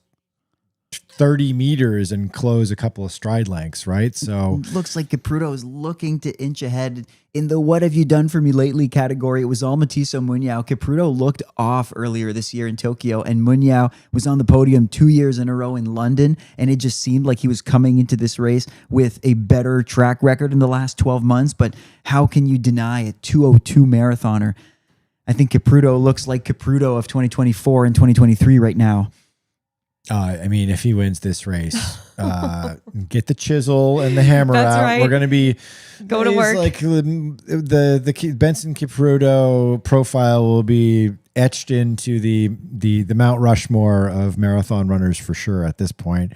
A: 30 meters and close a couple of stride lengths, right? So
C: looks like Kipruto is looking to inch ahead in the "what have you done for me lately" category. It was all Matiso Munyao. Kipruto looked off earlier this year in Tokyo, and Munyao was on the podium 2 years in a row in London, and it just seemed like he was coming into this race with a better track record in the last 12 months. But how can you deny a 2:02 marathoner? I think Kipruto looks like Kipruto of 2024 and 2023 right now.
A: I mean, if he wins this race, get the chisel and the hammer out.
B: Right.
A: We're going to be
B: go to work.
A: Like the Benson Kipruto profile will be etched into the Mount Rushmore of marathon runners for sure at this point.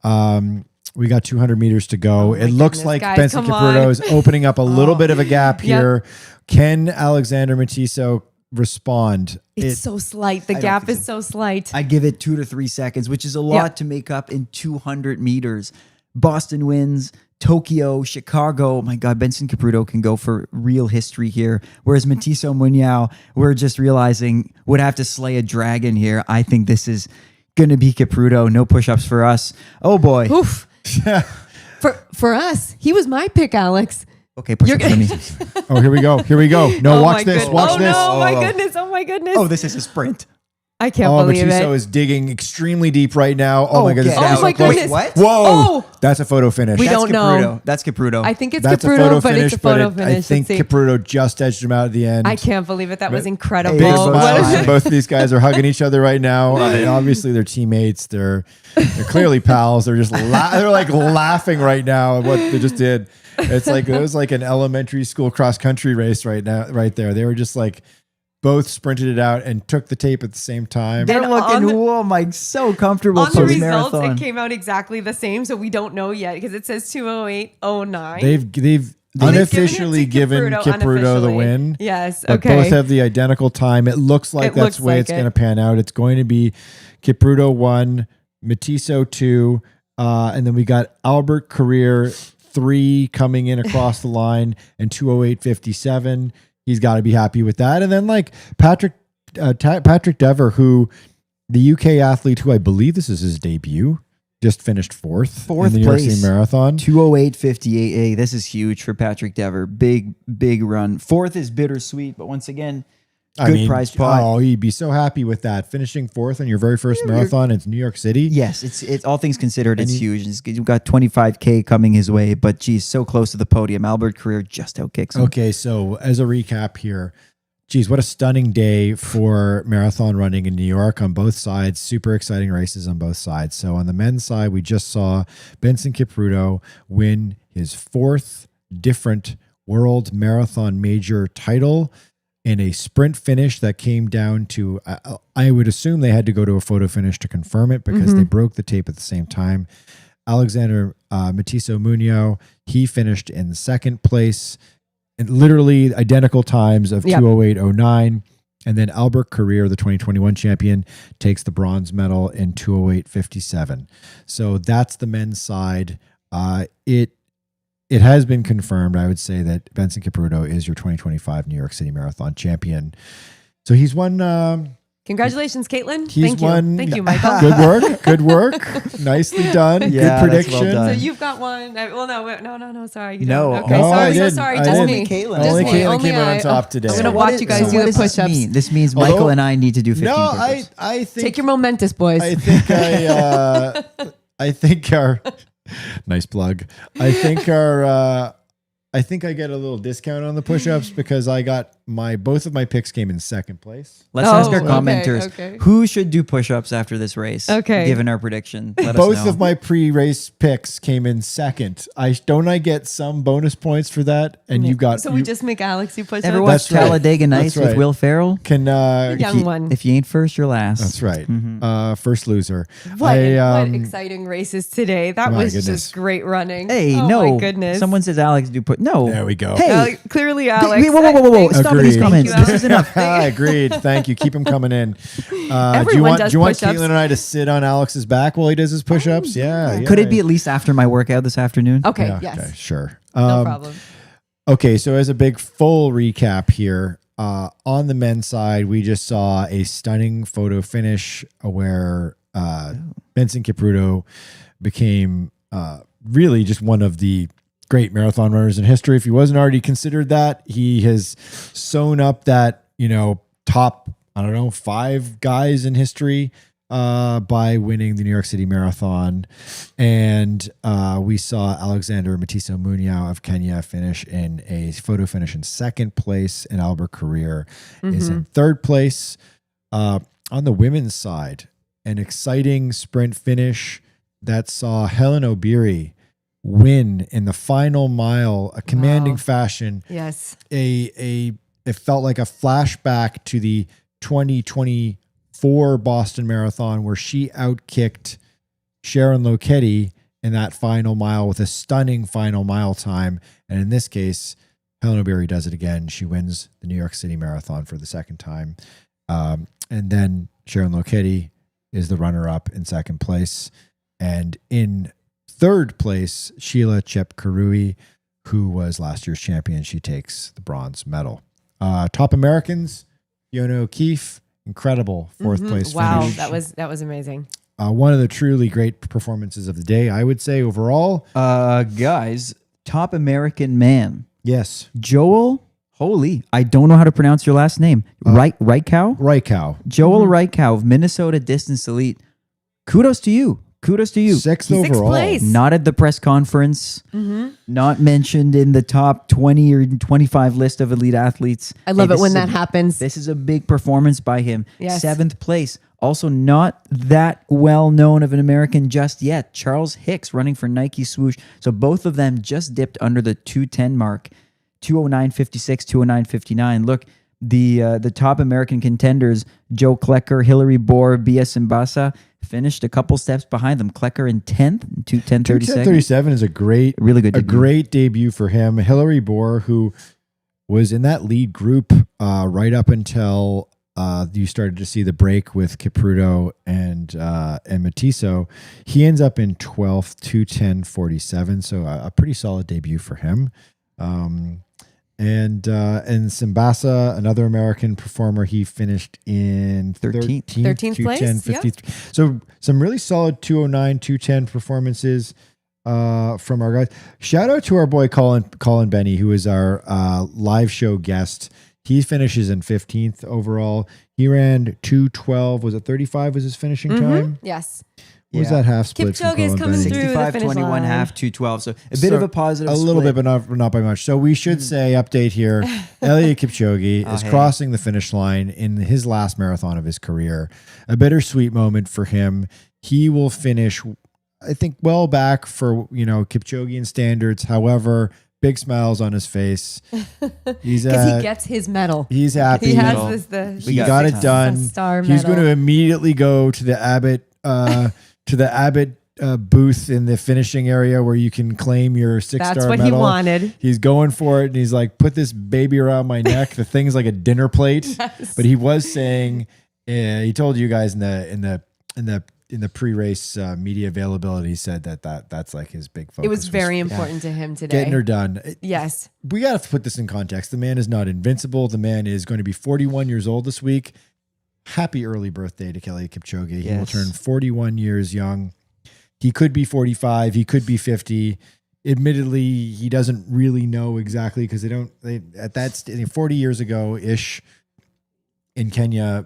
A: We got 200 meters to go. It looks like
B: guys,
A: Benson Kipruto is opening up a little bit of a gap here. Can Alexander Matiso respond?
B: It's so slight. The gap is so slight.
C: I give it 2 to 3 seconds, which is a lot to make up in 200 meters. Boston wins, Tokyo, Chicago. My God, Benson Kipruto can go for real history here. Whereas Matiso Munyao, we're just realizing would have to slay a dragon here. I think this is going to be Kipruto. No push-ups for us. Oh boy.
B: Oof. For us, he was my pick, Alex.
C: Okay, push-ups for me.
A: Oh, here we go. No, watch this. Watch this.
B: Oh my goodness. Oh my goodness.
C: Oh, this is a sprint.
B: I can't believe
A: Matiso
B: it.
A: is digging extremely deep right now. Oh my goodness.
B: Oh my goodness.
C: What?
A: Whoa.
B: Oh.
A: That's a photo finish.
B: We don't know.
C: That's Kipruto.
B: I think it's
A: That's
B: Kipruto, but it's a photo finish.
A: I think Kipruto just edged him out at the end.
B: I can't believe it. That was incredible.
A: Big smiles, and both of these guys are hugging each other right now. Obviously, they're teammates. They're clearly pals. They're just they're like laughing right now at what they just did. It's like it was like an elementary school cross country race right there. They were just like both sprinted it out and took the tape at the same time.
C: They're looking so comfortable.
B: On the results, it came out exactly the same, so we don't know yet because it says 2:08:09.
A: They've unofficially given Kipruto the win.
B: Yes,
A: but both have the identical time. It looks like that's the way it's going to pan out. It's going to be Kipruto 1, Matiso 2, and then we got Albert Carrier 3 coming in across the line and 2:08:57. he's got to be happy with that. And then like Patrick Dever, who the UK athlete, who I believe this is his debut, just finished fourth in the New York City Marathon.
C: 2:08:58. This is huge for Patrick Dever. Big run. Fourth is bittersweet, but once again, good prize pot.
A: Oh, he'd be so happy with that. Finishing fourth on your very first marathon in New York City.
C: Yes, it's all things considered, it's huge. You've got 25K coming his way, but geez, so close to the podium. Albert Career just outkicks him.
A: Okay, so as a recap here, geez, what a stunning day for marathon running in New York on both sides. Super exciting races on both sides. So on the men's side, we just saw Benson Kipruto win his fourth different world marathon major title in a sprint finish that came down to, I would assume they had to go to a photo finish to confirm it because they broke the tape at the same time. Alexander Matiso Munoz, he finished in second place. And literally identical times of 2:08:09, and then Albert Career, the 2021 champion, takes the bronze medal in 2:08:57. So that's the men's side. It has been confirmed, I would say, that Benson Kipruto is your 2025 New York City Marathon champion. So he's won.
B: Congratulations, Katelyn.
A: Thank
B: you, Michael.
A: Good work. Nicely done.
C: Yeah,
A: good
C: that's
A: prediction.
C: well done.
B: So you've got one. No, sorry. You
C: No.
B: don't. Okay,
A: No,
B: sorry.
A: I didn't.
B: Sorry,
A: I
B: just
A: didn't.
B: me.
C: Only Katelyn.
B: Just
A: Only
B: me.
A: Katelyn
B: Only
A: came out
B: I.
A: on top today.
B: I'm going to
C: what
B: watch you guys do the
C: does
B: push-ups.
C: this mean? This means Michael and I need to do 15 push-ups.
A: I think
B: Take your momentous, boys.
A: I think our nice plug. I think I get a little discount on the push-ups because I got both of my picks came in second place.
C: Let's ask our
B: okay,
C: commenters
B: okay.
C: who should do push-ups after this race.
B: Okay.
C: Given our prediction, let us
A: Both
C: know.
A: of my pre-race picks came in second. I get some bonus points for that, and you got.
B: So we just make Alex do push-ups?
C: Ever watch
A: That's right.
C: Talladega Nights
A: That's right.
C: with Will Ferrell?
A: can
B: Young one.
C: If you ain't first, you're last.
A: That's right. First loser.
B: What exciting races today. That
A: my
B: was
A: goodness.
B: just great running.
C: Hey,
B: oh
C: no.
B: my goodness.
C: Someone says Alex do put. No.
A: There we go.
C: Hey.
B: Clearly, Alex.
C: Whoa.
B: Thanks.
C: Stop with these
A: Agreed.
C: comments.
B: Thank you,
C: This is enough.
A: Agreed. Thank you. Keep them coming in. Do you
B: Everyone
A: want
B: does
A: Caitlin
B: push-ups.
A: and I to sit on Alex's back while he does his push-ups? Yeah.
C: Could it be at least after my workout this afternoon?
B: Okay,
A: Yeah,
B: yes.
A: okay, sure.
B: No problem.
A: Okay, so as a big full recap here, on the men's side, we just saw a stunning photo finish where Benson Kipruto became really just one of the great marathon runners in history. If he wasn't already considered that, he has sewn up that, top, 5 guys in history by winning the New York City Marathon. And we saw Alexander Matiso Munoz of Kenya finish in a photo finish in second place, and Albert Career is in third place. On the women's side, an exciting sprint finish that saw Helen Obiri win in the final mile, a commanding fashion.
B: Yes.
A: It felt like a flashback to the 2024 Boston Marathon where she outkicked Sharon Lokedi in that final mile with a stunning final mile time. And in this case, Helen Obiri does it again. She wins the New York City Marathon for the second time. And then Sharon Lokedi is the runner-up in second place. And in third place, Sheila Chepkarui, who was last year's champion. She takes the bronze medal. Top Americans, Fiona O'Keefe, incredible fourth place
B: Wow,
A: finish.
B: that was amazing.
A: One of the truly great performances of the day, I would say overall.
C: Guys, top American man.
A: Yes.
C: Joel, I don't know how to pronounce your last name. Reichow?
A: Reichow.
C: Joel Reichow of Minnesota Distance Elite. Kudos to you.
A: Sixth overall.
B: place.
C: Not at the press conference. Not mentioned in the top 20 or 25 list of elite athletes.
B: I love it
C: this
B: when
C: is
B: that happens.
C: This is a big performance by him.
B: Yes.
C: 7th place. Also not that well known of an American just yet. Charles Hicks running for Nike Swoosh. So both of them just dipped under the 210 mark. 209.56, 209.59. Look, the top American contenders, Joe Klecker, Hillary Bohr, B.S. Mbassa, finished a couple steps behind them. Klecker in 10th, 210.36.
A: 10:37 is a
C: Really good debut.
A: great debut for him. Hillary Bohr, who was in that lead group right up until you started to see the break with Kipruto and Matiso. He ends up in 12th, 210.47. So a pretty solid debut for him. And Simbasa, another American performer, he finished in
B: 13th place.
A: 53. So some really solid 209, 210 performances from our guys. Shout out to our boy Colin Benny, who is our live show guest. He finishes in 15th overall. He ran 2:12. Was it 35 was his finishing time?
B: Yes.
A: What was that half split?
B: Kipchoge is coming through.
C: 65,
B: the finish
C: 21
B: line.
C: half, 212. So a bit of a positive
A: A little
C: split.
A: bit, but not by much. So we should say, update here, Eliud Kipchoge is crossing the finish line in his last marathon of his career. A bittersweet moment for him. He will finish, I think, well back for, Kipchogean standards. However, big smiles on his face. He's
B: because he gets his medal.
A: He's happy.
B: He has
A: He got it done.
B: Star
A: He's
B: medal.
A: going to immediately go to the Abbott booth in the finishing area where you can claim your 6-star medal.
B: That's what he wanted.
A: He's going for it, and he's like, "Put this baby around my neck." The thing's like a dinner plate.
B: Yes.
A: But he was saying, he told you guys in the pre-race media availability, he said that's like his big focus.
B: It was very important to him today.
A: Getting her done.
B: Yes.
A: We got to put this in context. The man is not invincible. The man is going to be 41 years old this week. Happy early birthday to Eliud Kipchoge. He will turn 41 years young. He could be 45. He could be 50. Admittedly, he doesn't really know exactly because at that 40 years ago ish in Kenya,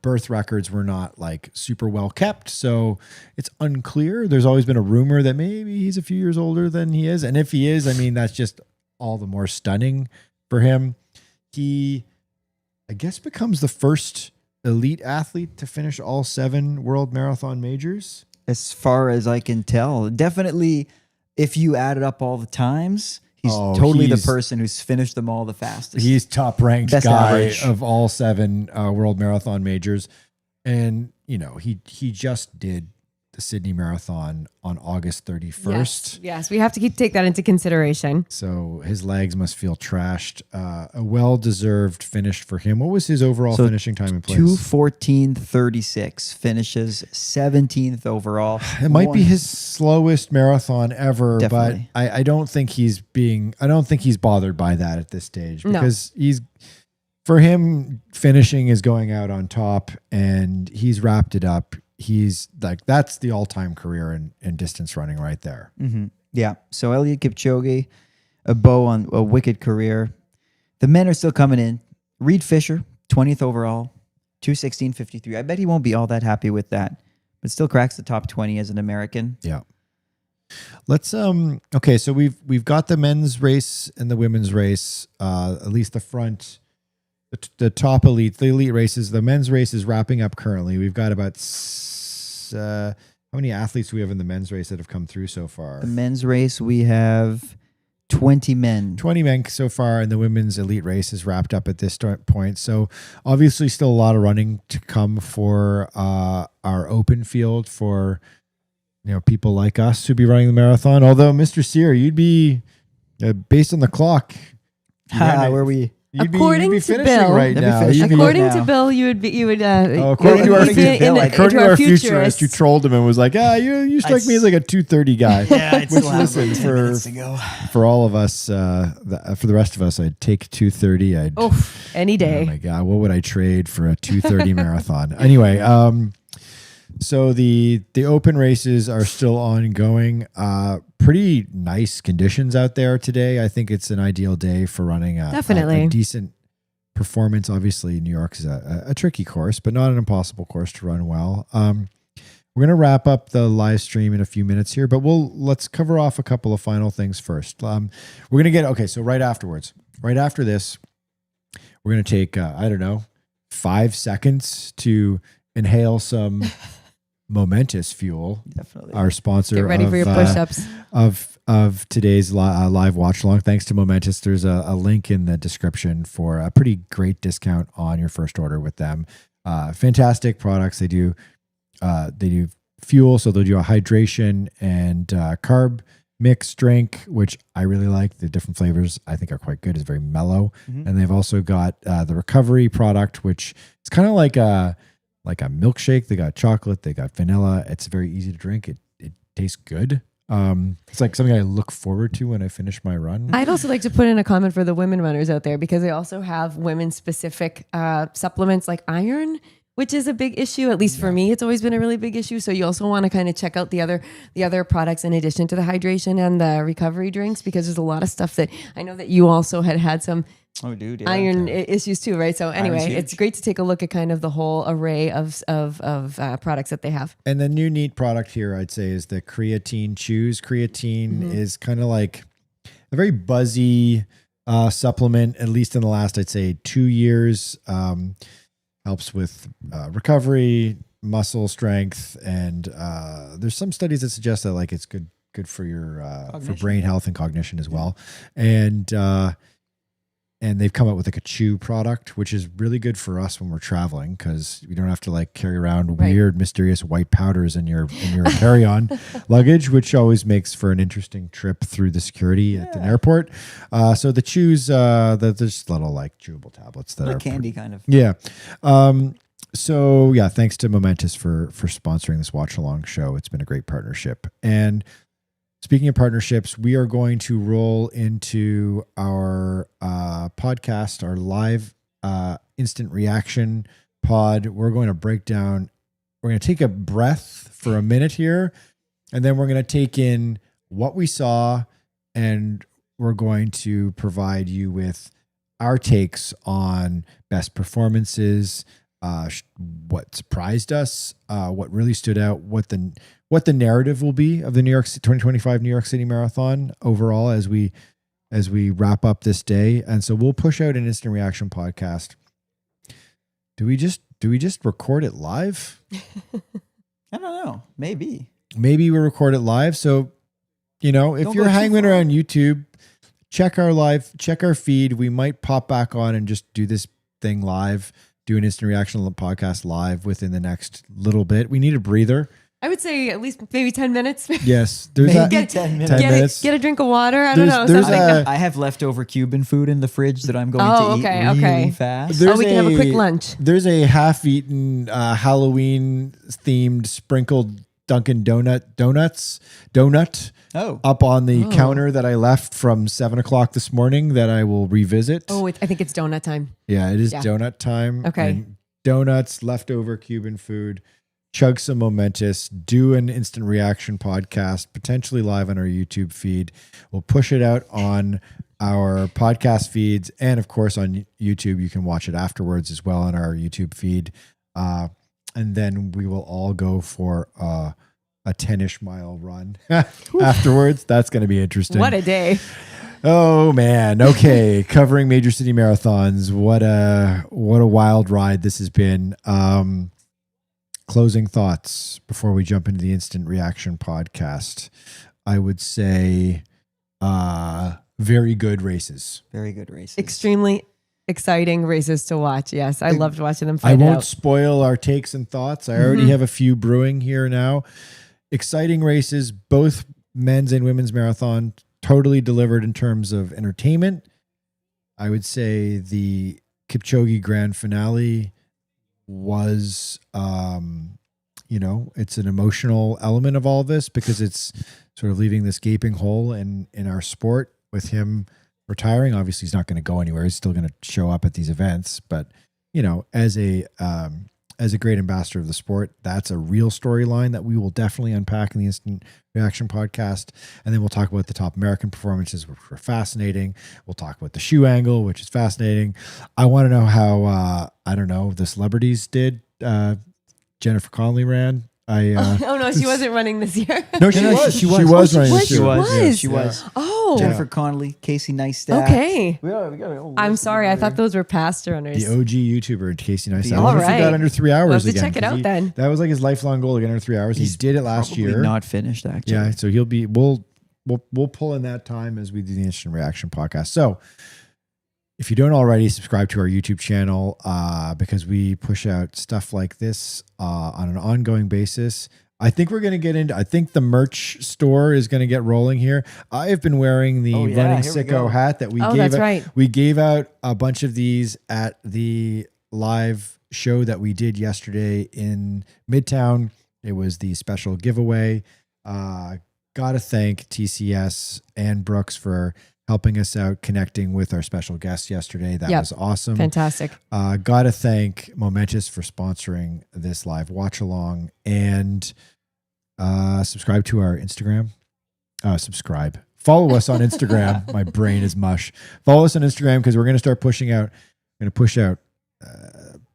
A: birth records were not like super well kept. So it's unclear. There's always been a rumor that maybe he's a few years older than he is. And if he is, I mean, that's just all the more stunning for him. He, I guess, becomes the first elite athlete to finish all 7 world marathon majors.
C: As far as I can tell, definitely if you added up all the times, he's totally the person who's finished them all the fastest.
A: He's top ranked
C: Best
A: guy
C: average.
A: of all 7 world marathon majors. And, he just did the Sydney Marathon on August 31st.
B: Yes. We have to take that into consideration.
A: So his legs must feel trashed. A well-deserved finish for him. What was his overall finishing time in place?
C: 2:14:36 finishes 17th overall.
A: It might be his slowest marathon ever,
C: Definitely.
A: but I don't think he's bothered by that at this stage because for him, finishing is going out on top and he's wrapped it up. He's like, that's the all-time career in distance running right there.
C: Mm-hmm. Yeah. So Eliud Kipchoge, a bow on a wicked career. The men are still coming in. Reed Fisher, 20th overall, 2:16:53. I bet he won't be all that happy with that, but still cracks the top 20 as an American.
A: Yeah. Let's okay, so we've got the men's race and the women's race, at least the front, the top elite, the elite races. The men's race is wrapping up currently. We've got about how many athletes do we have in the men's race that have come through so far?
C: The men's race, we have 20 men.
A: 20 men so far, and the women's elite race is wrapped up at this point. So obviously still a lot of running to come for our open field for people like us who be running the marathon. Although, Mr. Cyr, you'd be, based on the clock,
C: Where we...
A: you'd
B: According
A: be
B: to
A: finishing
B: Bill-
A: right
C: You'd be
A: now.
C: finishing
A: You'd be-
B: According
C: now.
B: to Bill,
A: according to our,
B: into
A: our futurist, you trolled him and was like, you strike me as like a 2:30 guy.
C: Yeah, I'd
A: Which,
C: still have
A: listen,
C: 10 minutes to go.
A: for all of us, for the rest of us, I'd take 2:30.
B: Any
A: Oh
B: day.
A: my God, what would I trade for a 2:30 marathon? Anyway, so the open races are still ongoing. Pretty nice conditions out there today. I think it's an ideal day for running
B: Definitely.
A: a decent performance. Obviously, New York is a tricky course, but not an impossible course to run well. We're going to wrap up the live stream in a few minutes here, but let's cover off a couple of final things first. We're going to get, so right after this, we're going to take, 5 seconds to inhale some Momentous Fuel,
C: Definitely.
A: our sponsor.
B: Get ready for your push-ups.
A: Of today's live watch along. Thanks to Momentous. There's a link in the description for a pretty great discount on your first order with them. Fantastic products. They do fuel, so they'll do a hydration and carb mix drink, which I really like. The different flavors I think are quite good. It's very mellow.
C: Mhm.
A: And they've also got the recovery product, which is kind of like a milkshake. They got chocolate, they got vanilla. It's very easy to drink. It tastes good. It's like something I look forward to when I finish my run.
B: I'd also like to put in a comment for the women runners out there, because they also have women specific supplements like iron, which is a big issue. At least for me, it's always been a really big issue. So you also want to kind of check out the other products in addition to the hydration and the recovery drinks, because there's a lot of stuff that I know that you also had some iron issues too, right? So anyway, it's great to take a look at kind of the whole array of products that they have.
A: And the new neat product here, I'd say, is the creatine chews. Creatine is kind of like a very buzzy supplement, at least in the last, I'd say, 2 years. Helps with recovery, muscle strength, and there's some studies that suggest that like it's good for your for brain health and cognition as well. And they've come up with like a chew product, which is really good for us when we're traveling, because we don't have to like carry around weird, mysterious white powders in your carry-on luggage, which always makes for an interesting trip through the security at an airport. So the chews, there's little like chewable tablets that
C: like
A: are
C: candy kind of.
A: Yeah. So yeah, thanks to Momentous for sponsoring this watch along show. It's been a great partnership. And speaking of partnerships, we are going to roll into our podcast, our live instant reaction pod. We're going to break down, we're going to take a breath for a minute here, and then we're going to take in what we saw, and we're going to provide you with our takes on best performances, what surprised us, what really stood out, what the narrative will be of the 2025 New York City Marathon overall as we wrap up this day. And so we'll push out an instant reaction podcast. Do we just record it live?
C: I don't know. Maybe
A: we record it live. So, if you're hanging around YouTube, check our feed. We might pop back on and just do this thing live, do an instant reaction podcast live within the next little bit. We need a breather.
B: I would say at least maybe 10 minutes.
A: Yes. There's
C: maybe 10 minutes.
B: Get a drink of water. I don't know.
C: I have leftover Cuban food in the fridge that I'm going to eat really fast.
B: We can have a quick lunch.
A: There's a half-eaten Halloween-themed sprinkled Dunkin' donut up on the counter that I left from 7:00 this morning that I will revisit.
B: I think it's donut time.
A: Yeah, it is donut time.
B: Okay.
A: And donuts, leftover Cuban food. Chug some Momentous, do an instant reaction podcast, potentially live on our YouTube feed. We'll push it out on our podcast feeds, and of course on YouTube. You can watch it afterwards as well on our YouTube feed. And then we will all go for a 10-ish mile run afterwards. That's going to be interesting.
B: What a day.
A: Oh man. Okay. Covering major city marathons. What a wild ride this has been. Closing thoughts before we jump into the instant reaction podcast. I would say very good races.
C: Very good races.
B: Extremely exciting races to watch. Yes, I loved watching them fight
A: I won't
B: out.
A: spoil our takes and thoughts. I already have a few brewing here now. Exciting races, both men's and women's marathon, totally delivered in terms of entertainment. I would say the Kipchoge grand finale was, it's an emotional element of all of this, because it's sort of leaving this gaping hole in our sport with him retiring. Obviously he's not going to go anywhere. He's still going to show up at these events, but as a great ambassador of the sport, that's a real storyline that we will definitely unpack in the instant reaction podcast. And then we'll talk about the top American performances, which were fascinating. We'll talk about the shoe angle, which is fascinating. I want to know how, the celebrities did. Jennifer Connelly ran.
B: Oh no, she wasn't running this year.
A: No, she was. She was running this year.
C: She was.
B: Oh,
C: Jennifer Connelly, Casey Neistat.
B: okay.
C: We got
B: I'm sorry. I thought those were past runners.
A: The OG YouTuber, Casey Neistat. I
B: All
A: wonder if he
B: right.
A: got under 3 hours
B: We'll have to
A: again.
B: check it out then.
A: That was like his lifelong goal to get under 3 hours. He did it last year.
C: Not finished actually.
A: Yeah, so we'll pull in that time as we do the instant reaction podcast. So if you don't already, subscribe to our YouTube channel because we push out stuff like this on an ongoing basis. I think we're going to get into, I think the merch store is going to get rolling here. I have been wearing the Running Sicko hat that we gave
B: that's
A: out.
B: right.
A: We gave out a bunch of these at the live show that we did yesterday in Midtown. It was the special giveaway. Gotta thank TCS and Brooks for helping us out, connecting with our special guests yesterday. That was awesome.
B: Fantastic.
A: Gotta thank Momentous for sponsoring this live watch along, and subscribe to our Instagram. Follow us on Instagram. My brain is mush. Follow us on Instagram because we're going to start pushing out. Going to push out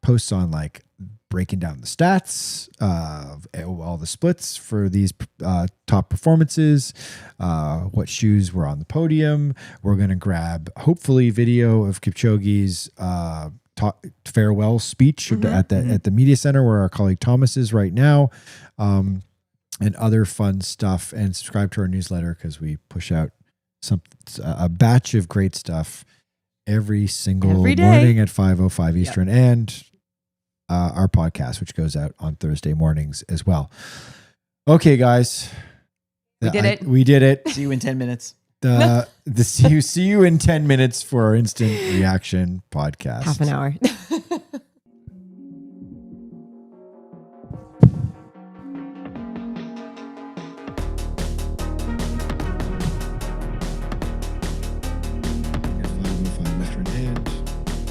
A: posts on like breaking down the stats of all the splits for these top performances, what shoes were on the podium. We're going to grab hopefully video of Kipchoge's farewell speech at the media center where our colleague Thomas is right now, and other fun stuff. And subscribe to our newsletter because we push out a batch of great stuff every single morning at 5:05 Eastern, and our podcast, which goes out on Thursday mornings as well. Okay, guys.
B: We
C: did it. See you in 10 minutes.
A: See you in 10 minutes for our instant reaction podcast.
B: Half an hour.